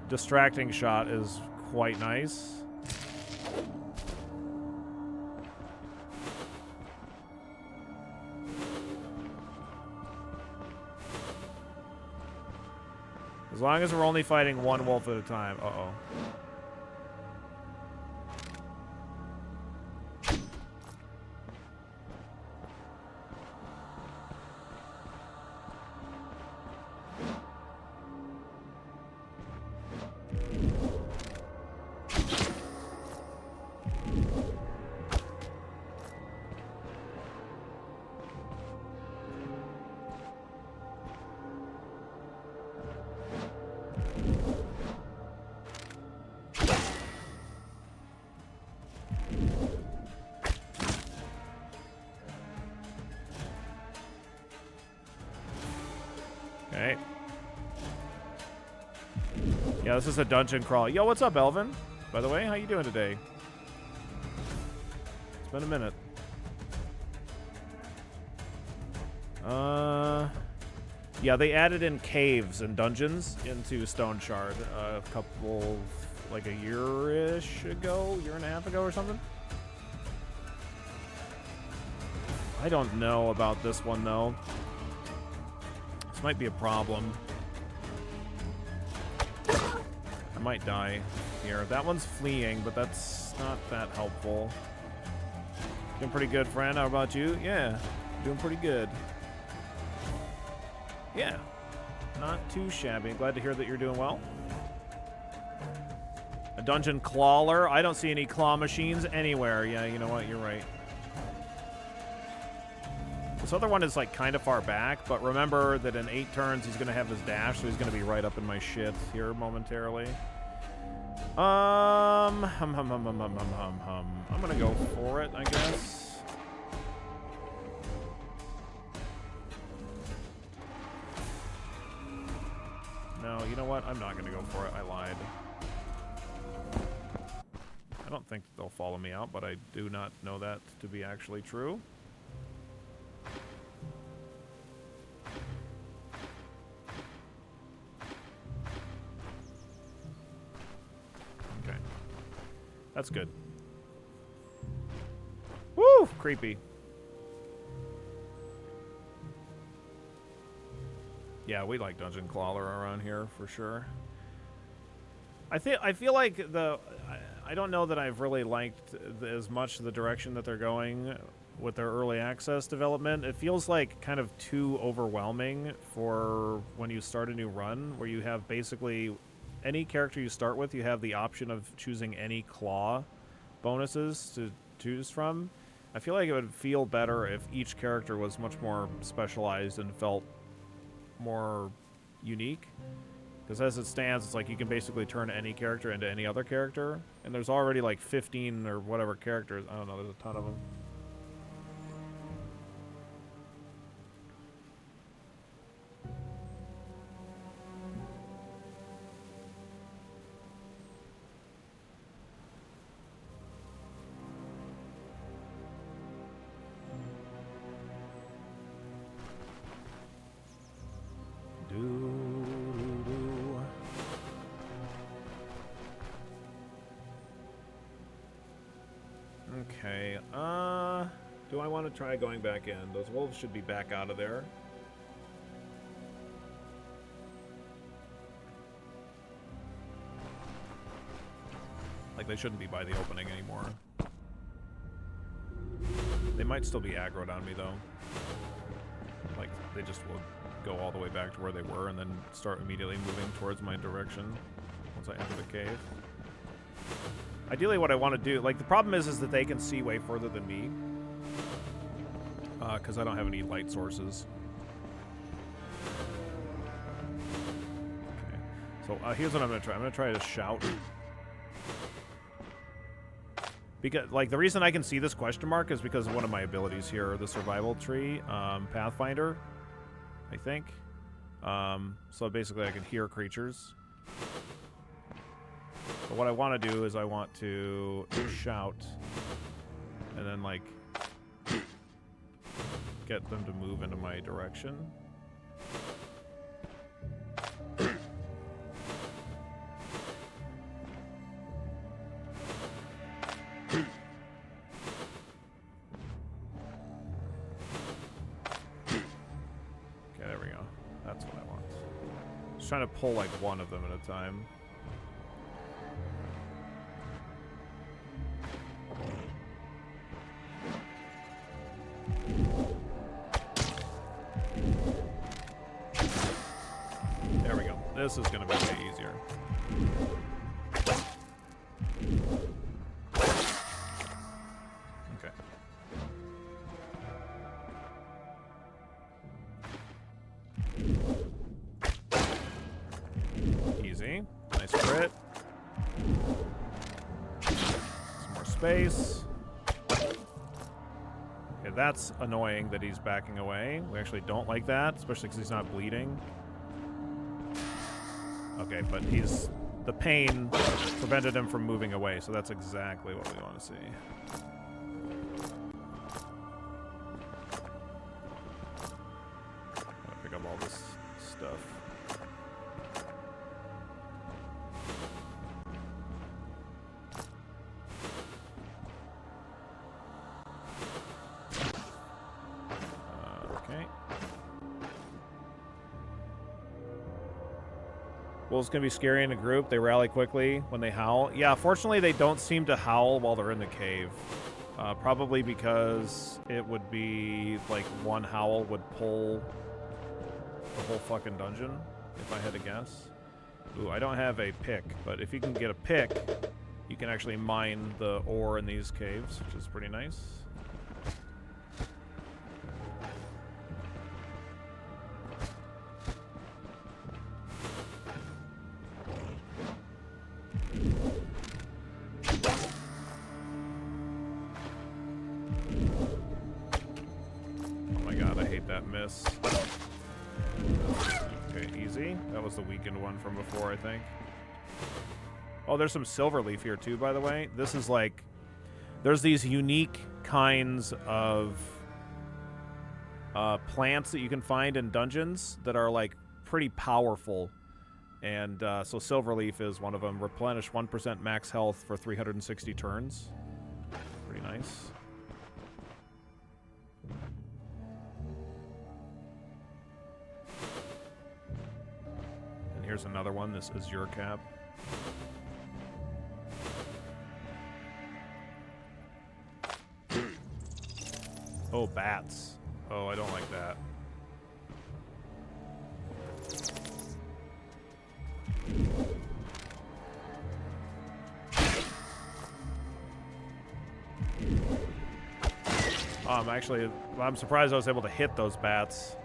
distracting shot is quite nice. As long as we're only fighting one wolf at a time. Uh-oh. Okay. Yeah, this is a dungeon crawl. Yo, what's up, Elvin? By the way, how you doing today? It's been a minute. Yeah, they added in caves and dungeons into Stoneshard a couple, like a year-ish ago, year and a half ago or something. I don't know about this one, though. This might be a problem. I might die here. That one's fleeing, but that's not that helpful. Doing pretty good, friend. How about you? Yeah, doing pretty good. Yeah, not too shabby. Glad to hear that you're doing well. A dungeon clawler. I don't see any claw machines anywhere. Yeah, you know what? You're right. This other one is like kind of far back, but remember that in 8 turns he's gonna have his dash, so he's gonna be right up in my shit here momentarily. I'm gonna go for it, I guess. No, you know what? I'm not gonna go for it. I lied. I don't think they'll follow me out, but I do not know that to be actually true. Okay. That's good. Woo! Creepy. Yeah, we like Dungeon Crawler around here for sure. I feel like I don't know that I've really liked as much the direction that they're going with their early access development. It feels like kind of too overwhelming for when you start a new run, where you have basically any character you start with, you have the option of choosing any claw bonuses to choose from. I feel like it would feel better if each character was much more specialized and felt more unique. Because as it stands, it's like you can basically turn any character into any other character. And there's already like 15 or whatever characters. I don't know, there's a ton of them. Okay, do I want to try going back in? Those wolves should be back out of there. Like, they shouldn't be by the opening anymore. They might still be aggroed on me, though. Like, they just will go all the way back to where they were and then start immediately moving towards my direction once I enter the cave. Ideally, what I want to do, like, the problem is that they can see way further than me, because I don't have any light sources. Okay, so here's what I'm gonna try. I'm gonna try to shout, because, like, the reason I can see this question mark is because of one of my abilities here, the survival tree, Pathfinder, I think. So basically, I can hear creatures. But what I want to do is I want to shout and then, like, get them to move into my direction. Okay, there we go. That's what I want. Just trying to pull, like, one of them at a time. There we go. This is going to be way easier. Okay. Easy. Nice crit. Some more space. Okay, that's annoying that he's backing away. We actually don't like that, especially because he's not bleeding. Okay, but the pain prevented him from moving away, so that's exactly what we want to see. I'm gonna pick up all this stuff. Okay. Wolves can be scary in a group. They rally quickly when they howl. Yeah, fortunately, they don't seem to howl while they're in the cave. Probably because it would be like one howl would pull the whole fucking dungeon, if I had to guess. Ooh, I don't have a pick, but if you can get a pick, you can actually mine the ore in these caves, which is pretty nice. that miss. Okay, easy. That was the weakened one from before, I think. Oh, there's some silverleaf here too, by the way. This is like... There's these unique kinds of plants that you can find in dungeons that are like pretty powerful. And so silverleaf is one of them. Replenish 1% max health for 360 turns. Pretty nice. And here's another one, this Azure Cap. Oh, bats. Oh, I don't like that. I'm surprised I was able to hit those bats.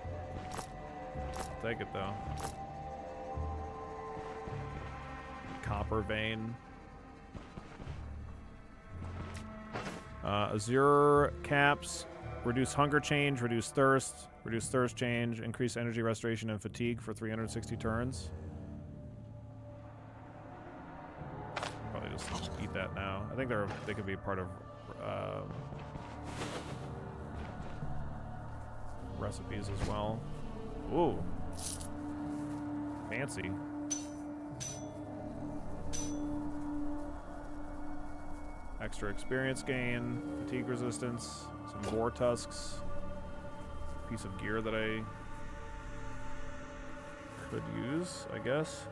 I'll take it though. Copper vein. Azure caps. Reduce hunger change, reduce thirst change, increase energy restoration and fatigue for 360 turns. Probably just eat that now. I think they could be part of recipes as well. Ooh. Fancy. Extra experience gain, fatigue resistance, some boar tusks, piece of gear that I could use, I guess.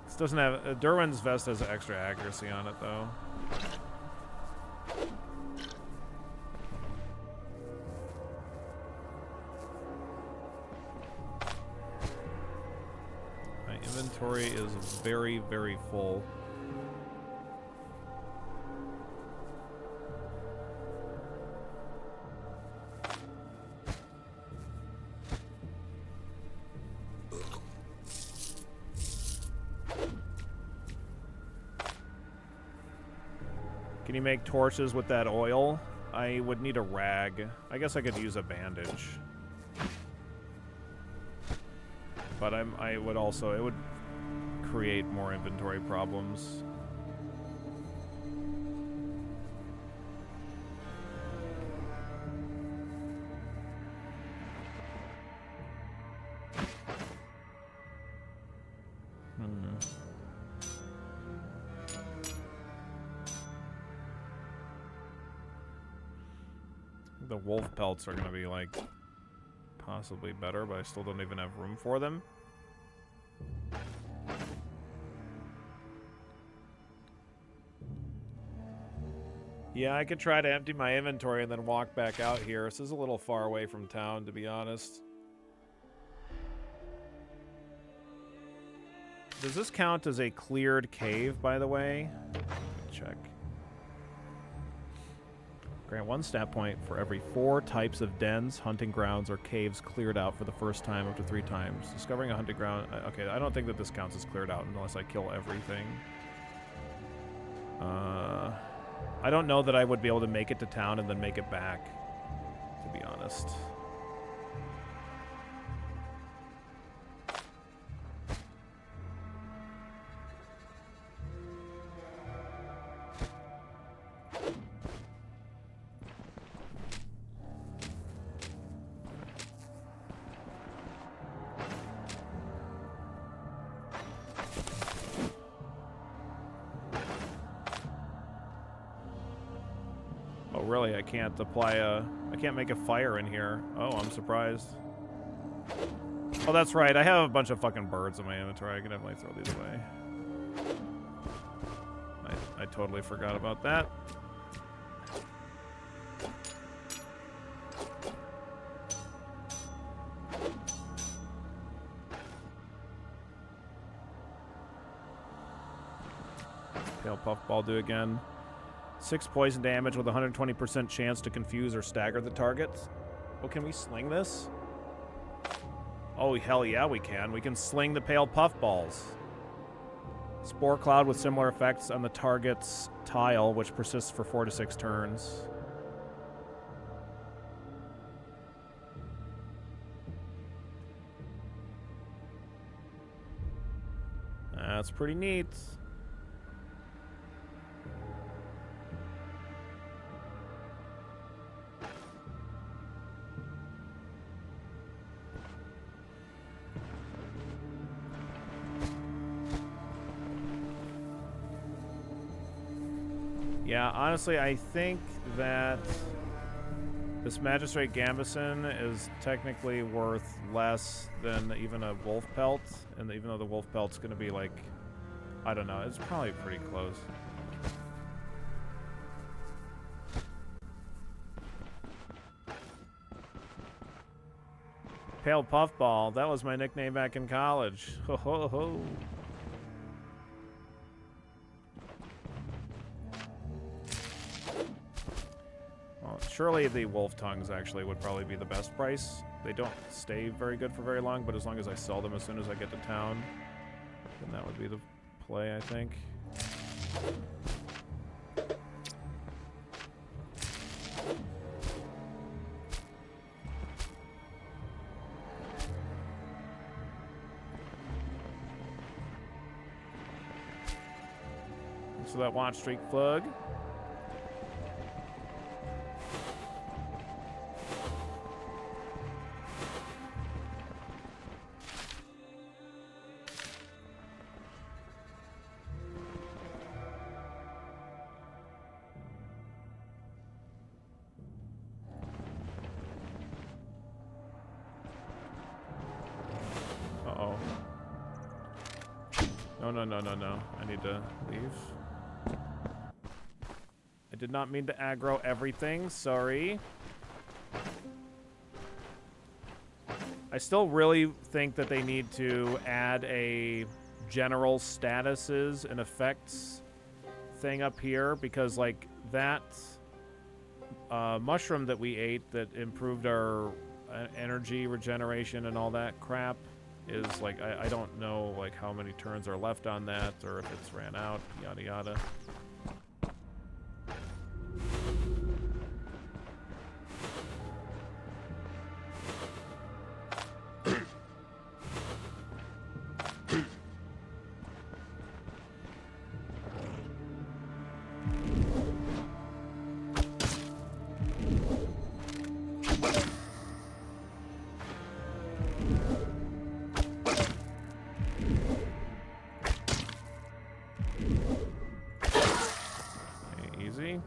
This doesn't have... Derwin's vest has extra accuracy on it, though. Inventory is very, very full. Can you make torches with that oil? I would need a rag. I guess I could use a bandage. But it would create more inventory problems. The wolf pelts are going to be like possibly better, but I still don't even have room for them. Yeah, I could try to empty my inventory and then walk back out here. This is a little far away from town, to be honest. Does this count as a cleared cave, by the way? Check. Grant 1 stat point for every 4 types of dens, hunting grounds, or caves cleared out for the first time up to 3 times. Discovering a hunting ground... Okay, I don't think that this counts as cleared out unless I kill everything. I don't know that I would be able to make it to town and then make it back, to be honest. Really, I can't make a fire in here. Oh, I'm surprised. Oh, that's right. I have a bunch of fucking birds in my inventory. I can definitely throw these away. I totally forgot about that. Pale puffball do again. 6 poison damage with 120% chance to confuse or stagger the targets. Oh, can we sling this? Oh, hell yeah, we can. We can sling the pale puffballs. Spore cloud with similar effects on the target's tile, which persists for 4 to 6 turns. That's pretty neat. Yeah, honestly, I think that this Magistrate Gambison is technically worth less than even a wolf pelt, and even though the wolf pelt's going to be like, I don't know, it's probably pretty close. Pale Puffball, that was my nickname back in college. Ho ho ho. Well, surely the wolf tongues actually would probably be the best price. They don't stay very good for very long, but as long as I sell them as soon as I get to town, then that would be the play, I think. So that Watch Streak plug. Uh-oh. No. I need to leave. I did not mean to aggro everything. Sorry. I still really think that they need to add a general statuses and effects thing up here, because like that mushroom that we ate that improved our energy regeneration and all that crap is like, I don't know like how many turns are left on that, or if it's ran out, yada yada. Easy.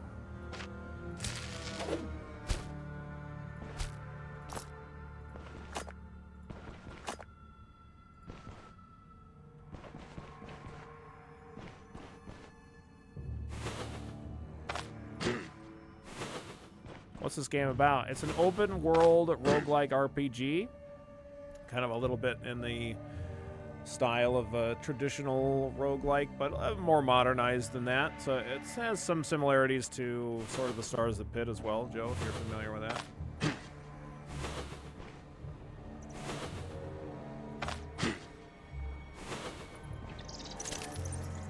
What's this game about? It's an open world roguelike RPG. Kind of a little bit in the style of a traditional roguelike, but more modernized than that. So it has some similarities to sort of the Stars of the Pit as well, Joe, if you're familiar with that.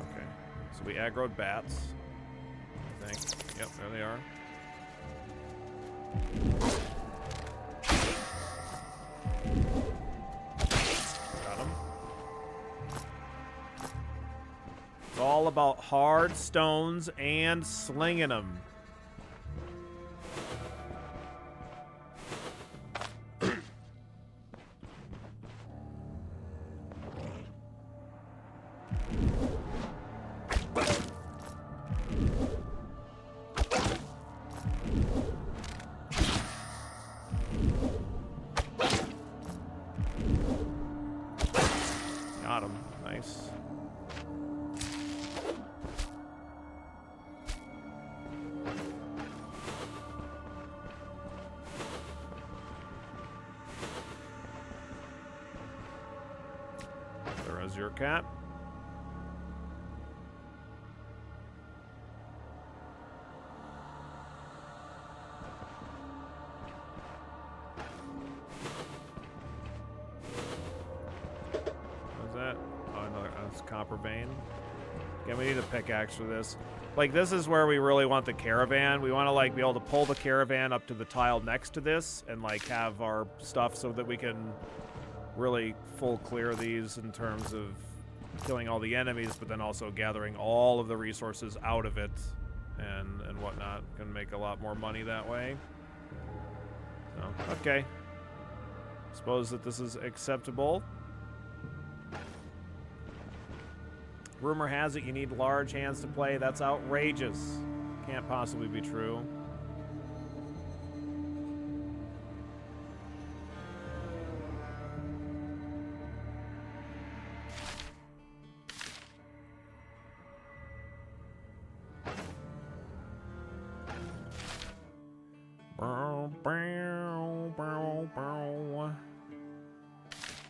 Okay, so we aggroed bats, I think. Yep, there they are. All about hard stones and slinging them. Got him. Nice. There is your cat. What is that? Oh, another that's copper vein. Okay, we need a pickaxe for this. Like, this is where we really want the caravan. We want to, like, be able to pull the caravan up to the tile next to this and, like, have our stuff so that we can really full clear these in terms of killing all the enemies, but then also gathering all of the resources out of it and whatnot. Can make a lot more money that way. So, okay. Suppose that this is acceptable. Rumor has it you need large hands to play. That's outrageous. Can't possibly be true.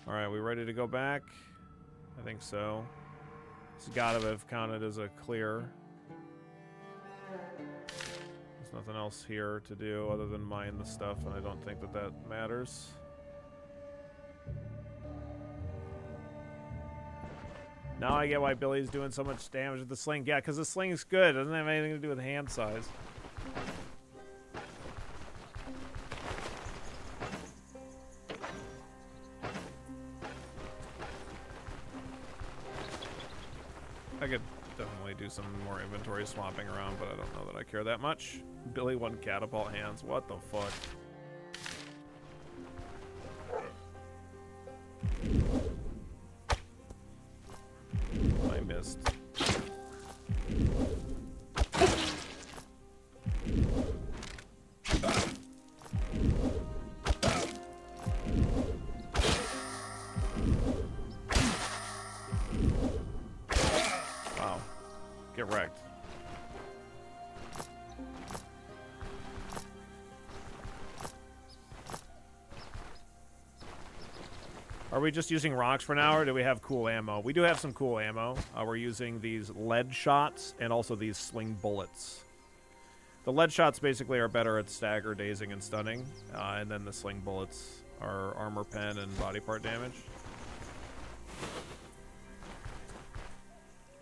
Alright, we ready to go back? I think so. It's gotta have counted as a clear. There's nothing else here to do other than mine the stuff, and I don't think that that matters. Now I get why Billy's doing so much damage with the sling. Yeah, because the sling's good. It doesn't have anything to do with hand size. I could definitely do some more inventory swapping around, but I don't know that I care that much. Billy won catapult hands. What the fuck? I missed. Wow. Get wrecked. Are we just using rocks for now, or do we have cool ammo? We do have some cool ammo. We're using these lead shots and also these sling bullets. The lead shots basically are better at stagger, dazing, and stunning, and then the sling bullets are armor pen and body part damage.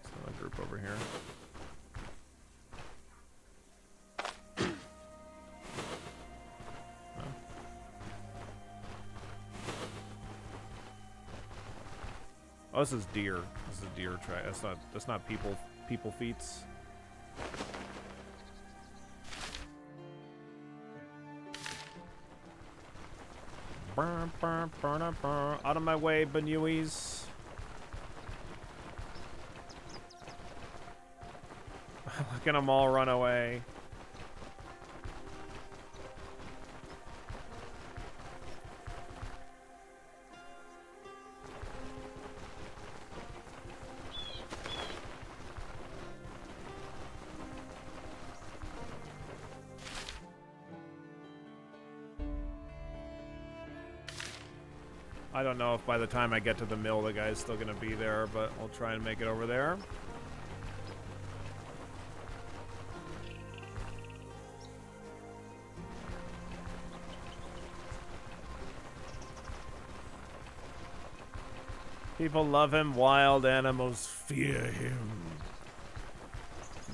So a group over here. Oh, this is deer. This is a deer track. That's not people feats. Out of my way, Benuis. Look at them all run away. I don't know if by the time I get to the mill the guy's still gonna be there, but I'll try and make it over there. People love him, wild animals fear him.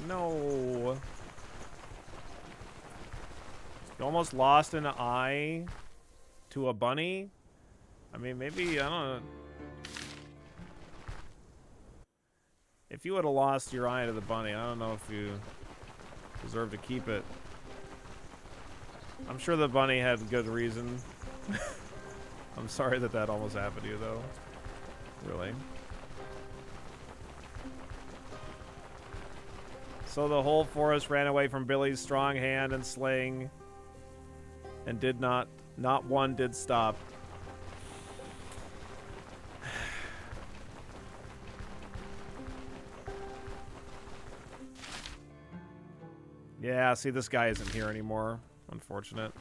No. You almost lost an eye to a bunny? I mean, maybe, I don't know. If you would have lost your eye to the bunny, I don't know if you deserve to keep it. I'm sure the bunny had good reason. I'm sorry that that almost happened to you, though. Really. So the whole forest ran away from Billy's strong hand and sling, and did not one did stop. Yeah, see, this guy isn't here anymore. Unfortunate.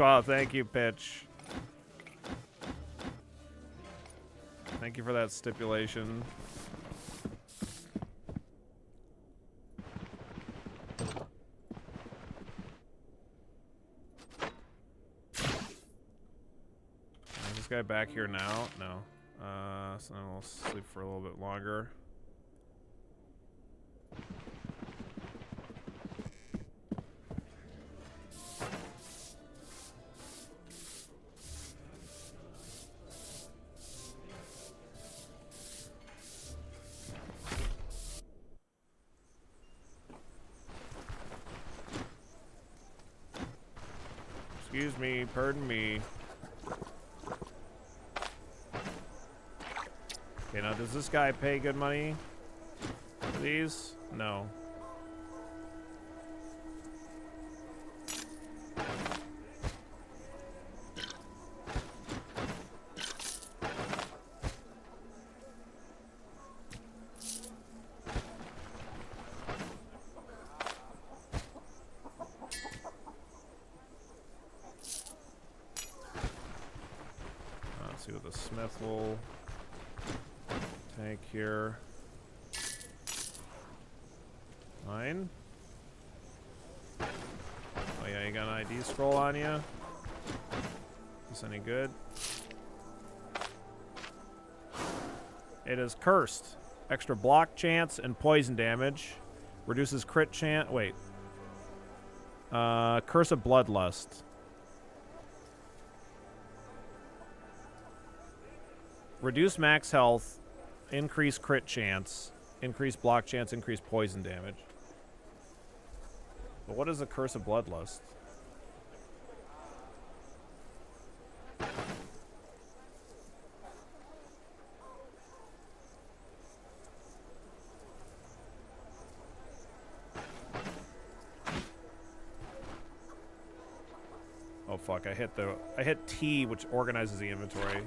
Wow, thank you, Pitch. Thank you for that stipulation. Is this guy back here now? No. So then we'll sleep for a little bit longer. Excuse me, pardon me. Okay, now does this guy pay good money for these? No. Let's see what the smith will take here. 9. Oh yeah, you got an ID scroll on you. Is this any good? It is cursed. Extra block chance and poison damage. Reduces crit chance. Wait. Curse of Bloodlust. Reduce max health. Increase crit chance. Increase block chance. Increase poison damage. But what is the Curse of Bloodlust? Oh fuck, I hit T, which organizes the inventory.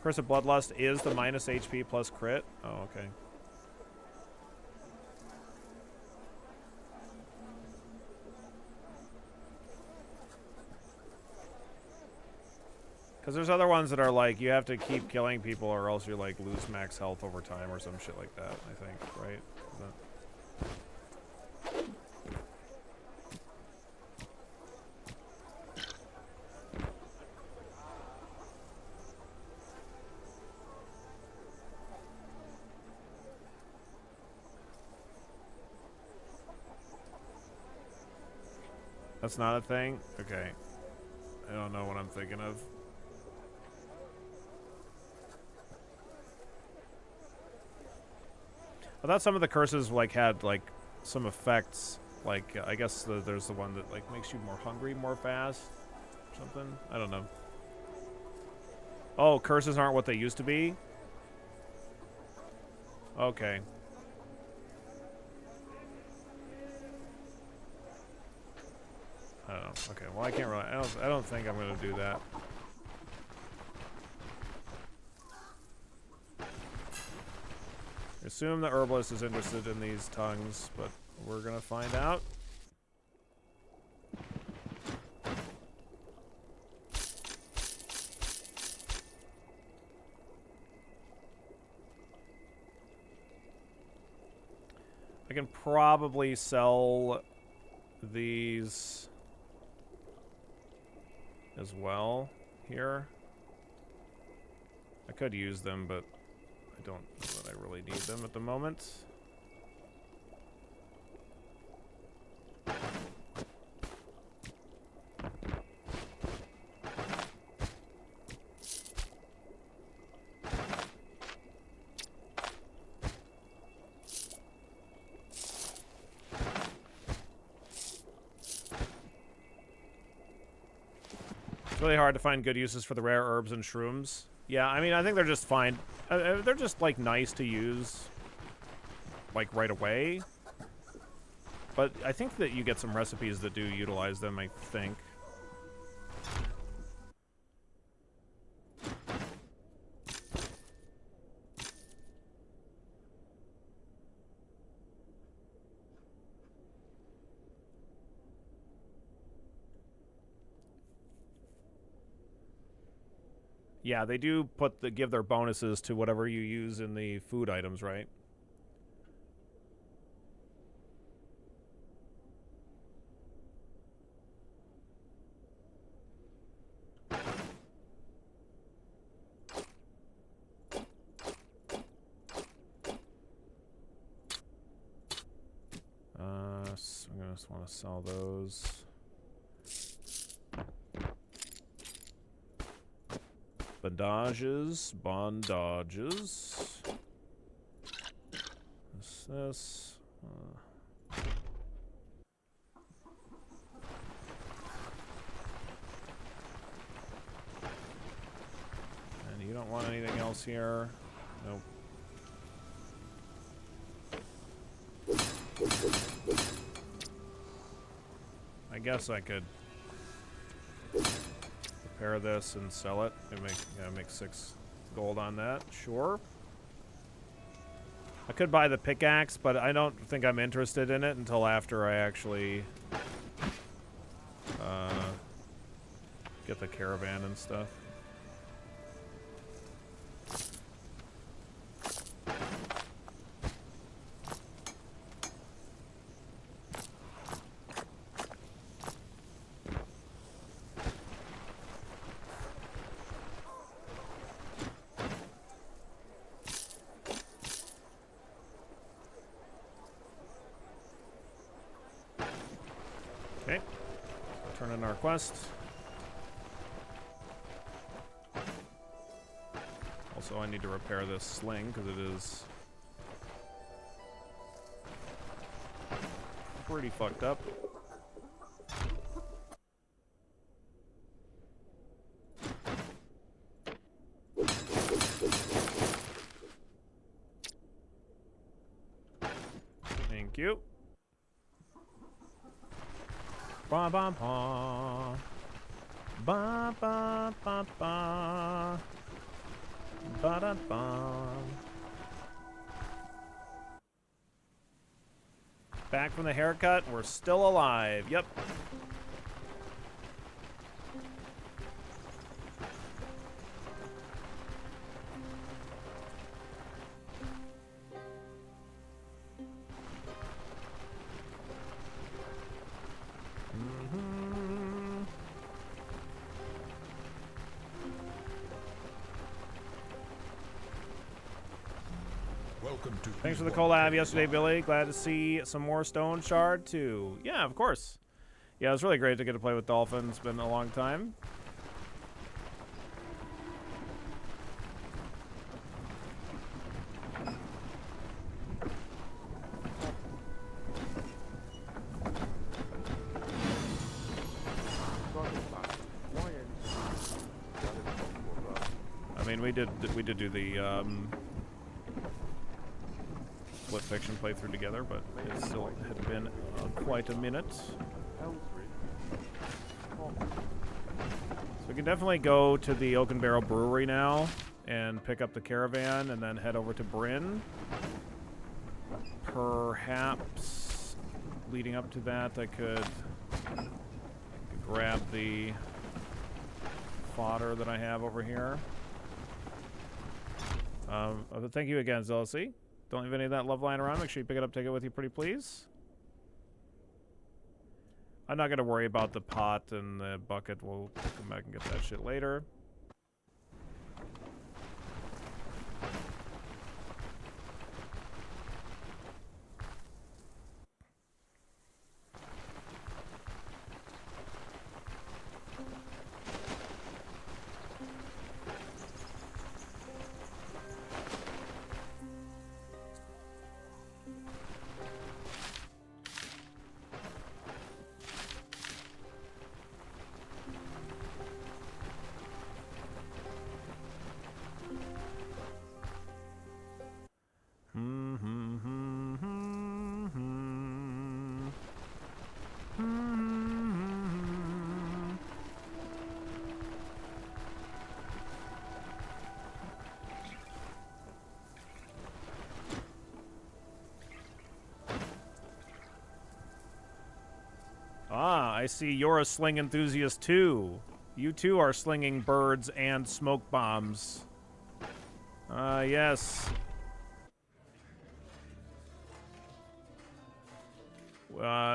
Curse of Bloodlust is the minus HP plus crit. Oh, okay. Because there's other ones that are like, you have to keep killing people or else you like lose max health over time or some shit like that, I think, right? Is that... That's not a thing? Okay. I don't know what I'm thinking of. I thought some of the curses like had like some effects. Like I guess there's the one that like makes you more hungry more fast. Or something. I don't know. Oh, curses aren't what they used to be? Okay. I don't know. Okay, well I can't really I don't think I'm gonna do that. I assume the herbalist is interested in these tongues, but we're gonna find out. I can probably sell these as well here. I could use them, but I don't know that I really need them at the moment. It's really hard to find good uses for the rare herbs and shrooms. Yeah, I mean, I think they're just fine. They're just, like, nice to use, like, right away. But I think that you get some recipes that do utilize them, I think. Yeah, they do give their bonuses to whatever you use in the food items, right? So I'm gonna just want to sell those. Bondages. This. And you don't want anything else here? Nope. I guess I could repair this and sell it and make 6 gold on that. Sure. I could buy the pickaxe, but I don't think I'm interested in it until after I actually get the caravan and stuff. Okay, turn in our quest. Also, I need to repair this sling because it is pretty fucked up. Thank you. Ba ba ba. Ba ba ba ba. Ba da ba. Back from the haircut, we're still alive. Yep. Thanks for the collab yesterday, Billy. Glad to see some more Stoneshard too. Yeah, of course. Yeah, it was really great to get to play with Dolphin. It's been a long time. I mean, we did do the Split Fiction playthrough together, but it still had been quite a minute. So we can definitely go to the Oaken Barrel Brewery now and pick up the caravan and then head over to Bryn. Perhaps leading up to that I could grab the fodder that I have over here. Thank you again, Zealousy. Don't leave any of that love lying around. Make sure you pick it up, take it with you, pretty please. I'm not going to worry about the pot and the bucket. We'll come back and get that shit later. Ah, I see you're a sling enthusiast too. You too are slinging birds and smoke bombs. Yes.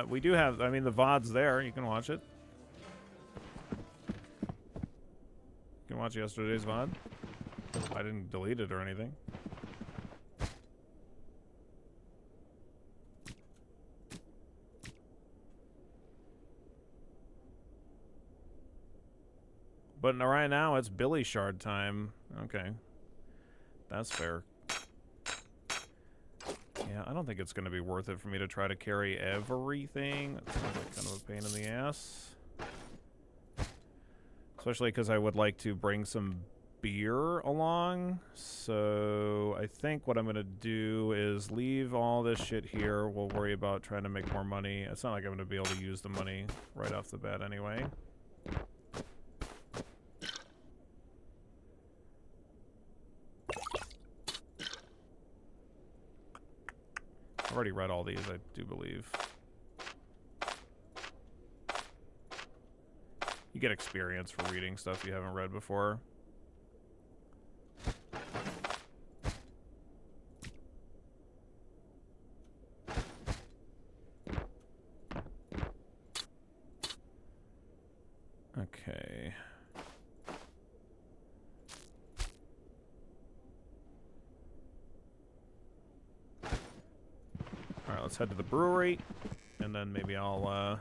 We do have, I mean, the VOD's there. You can watch it. You can watch yesterday's VOD. I didn't delete it or anything. But right now, it's Billy Shard time. Okay. That's fair. Yeah, I don't think it's going to be worth it for me to try to carry everything. That sounds like kind of a pain in the ass. Especially because I would like to bring some beer along. So I think what I'm going to do is leave all this shit here. We'll worry about trying to make more money. It's not like I'm going to be able to use the money right off the bat anyway. I've already read all these, I do believe. You get experience for reading stuff you haven't read before. Okay. Alright, let's head to the brewery, and then maybe I'll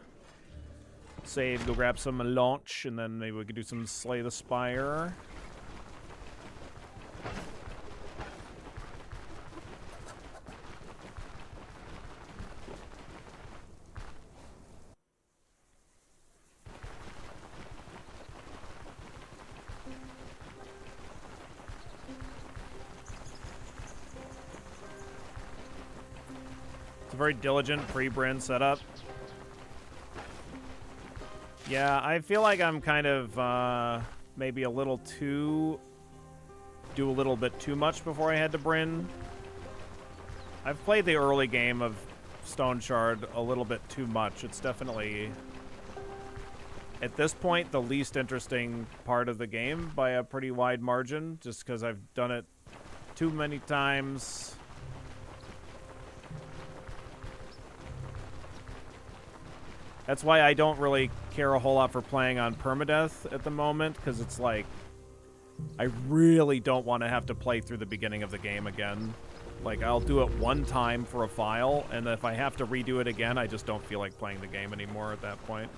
save, go grab some lunch, and then maybe we could do some Slay the Spire. It's a very diligent pre-Bryn setup. Yeah, I feel like I'm kind of maybe a little too... do a little bit too much before I head to Bryn. I've played the early game of Stoneshard a little bit too much. It's definitely, at this point, the least interesting part of the game by a pretty wide margin, just because I've done it too many times. That's why I don't really care a whole lot for playing on permadeath at the moment, because it's like, I really don't want to have to play through the beginning of the game again. Like, I'll do it one time for a file, and if I have to redo it again, I just don't feel like playing the game anymore at that point.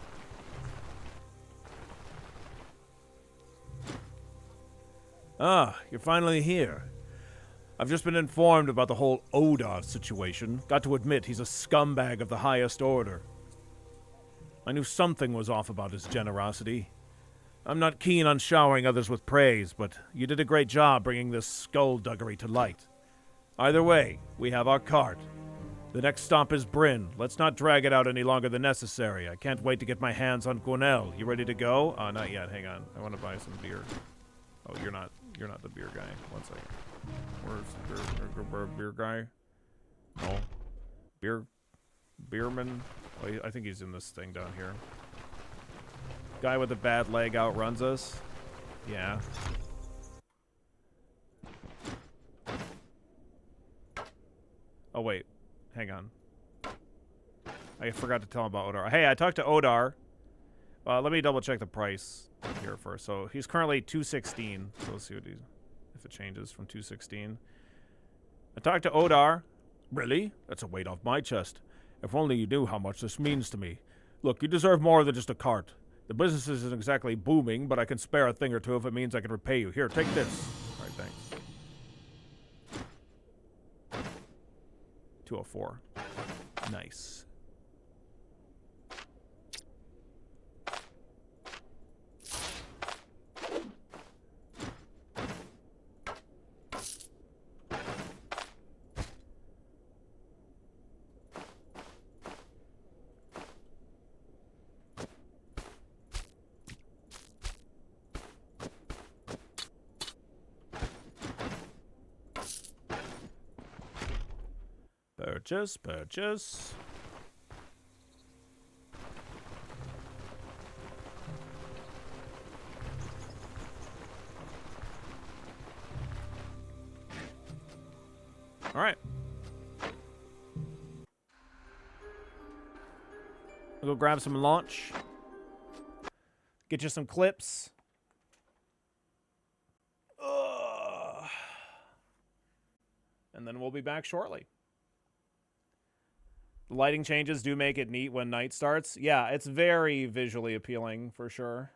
Ah, you're finally here. I've just been informed about the whole Odar situation. Got to admit, he's a scumbag of the highest order. I knew something was off about his generosity. I'm not keen on showering others with praise, but you did a great job bringing this skullduggery to light. Either way, we have our cart. The next stop is Bryn. Let's not drag it out any longer than necessary. I can't wait to get my hands on Gwenel. You ready to go? Not yet. Hang on. I want to buy some beer. Oh, you're not the beer guy. One second. Where's the beer guy? No. Beerman? Oh, I think he's in this thing down here. Guy with a bad leg outruns us? Yeah. Oh, wait. Hang on. I forgot to tell him about Odar. Hey, I talked to Odar. Let me double check the price here first. So he's currently $216. So let's see what if it changes from $216. I talked to Odar. Really? That's a weight off my chest. If only you knew how much this means to me. Look, you deserve more than just a cart. The business isn't exactly booming, but I can spare a thing or two if it means I can repay you. Here, take this. All right, thanks. 204. Nice. Purchase. All right. We'll go grab some lunch. Get you some clips. And then we'll be back shortly. The lighting changes do make it neat when night starts. Yeah, it's very visually appealing for sure.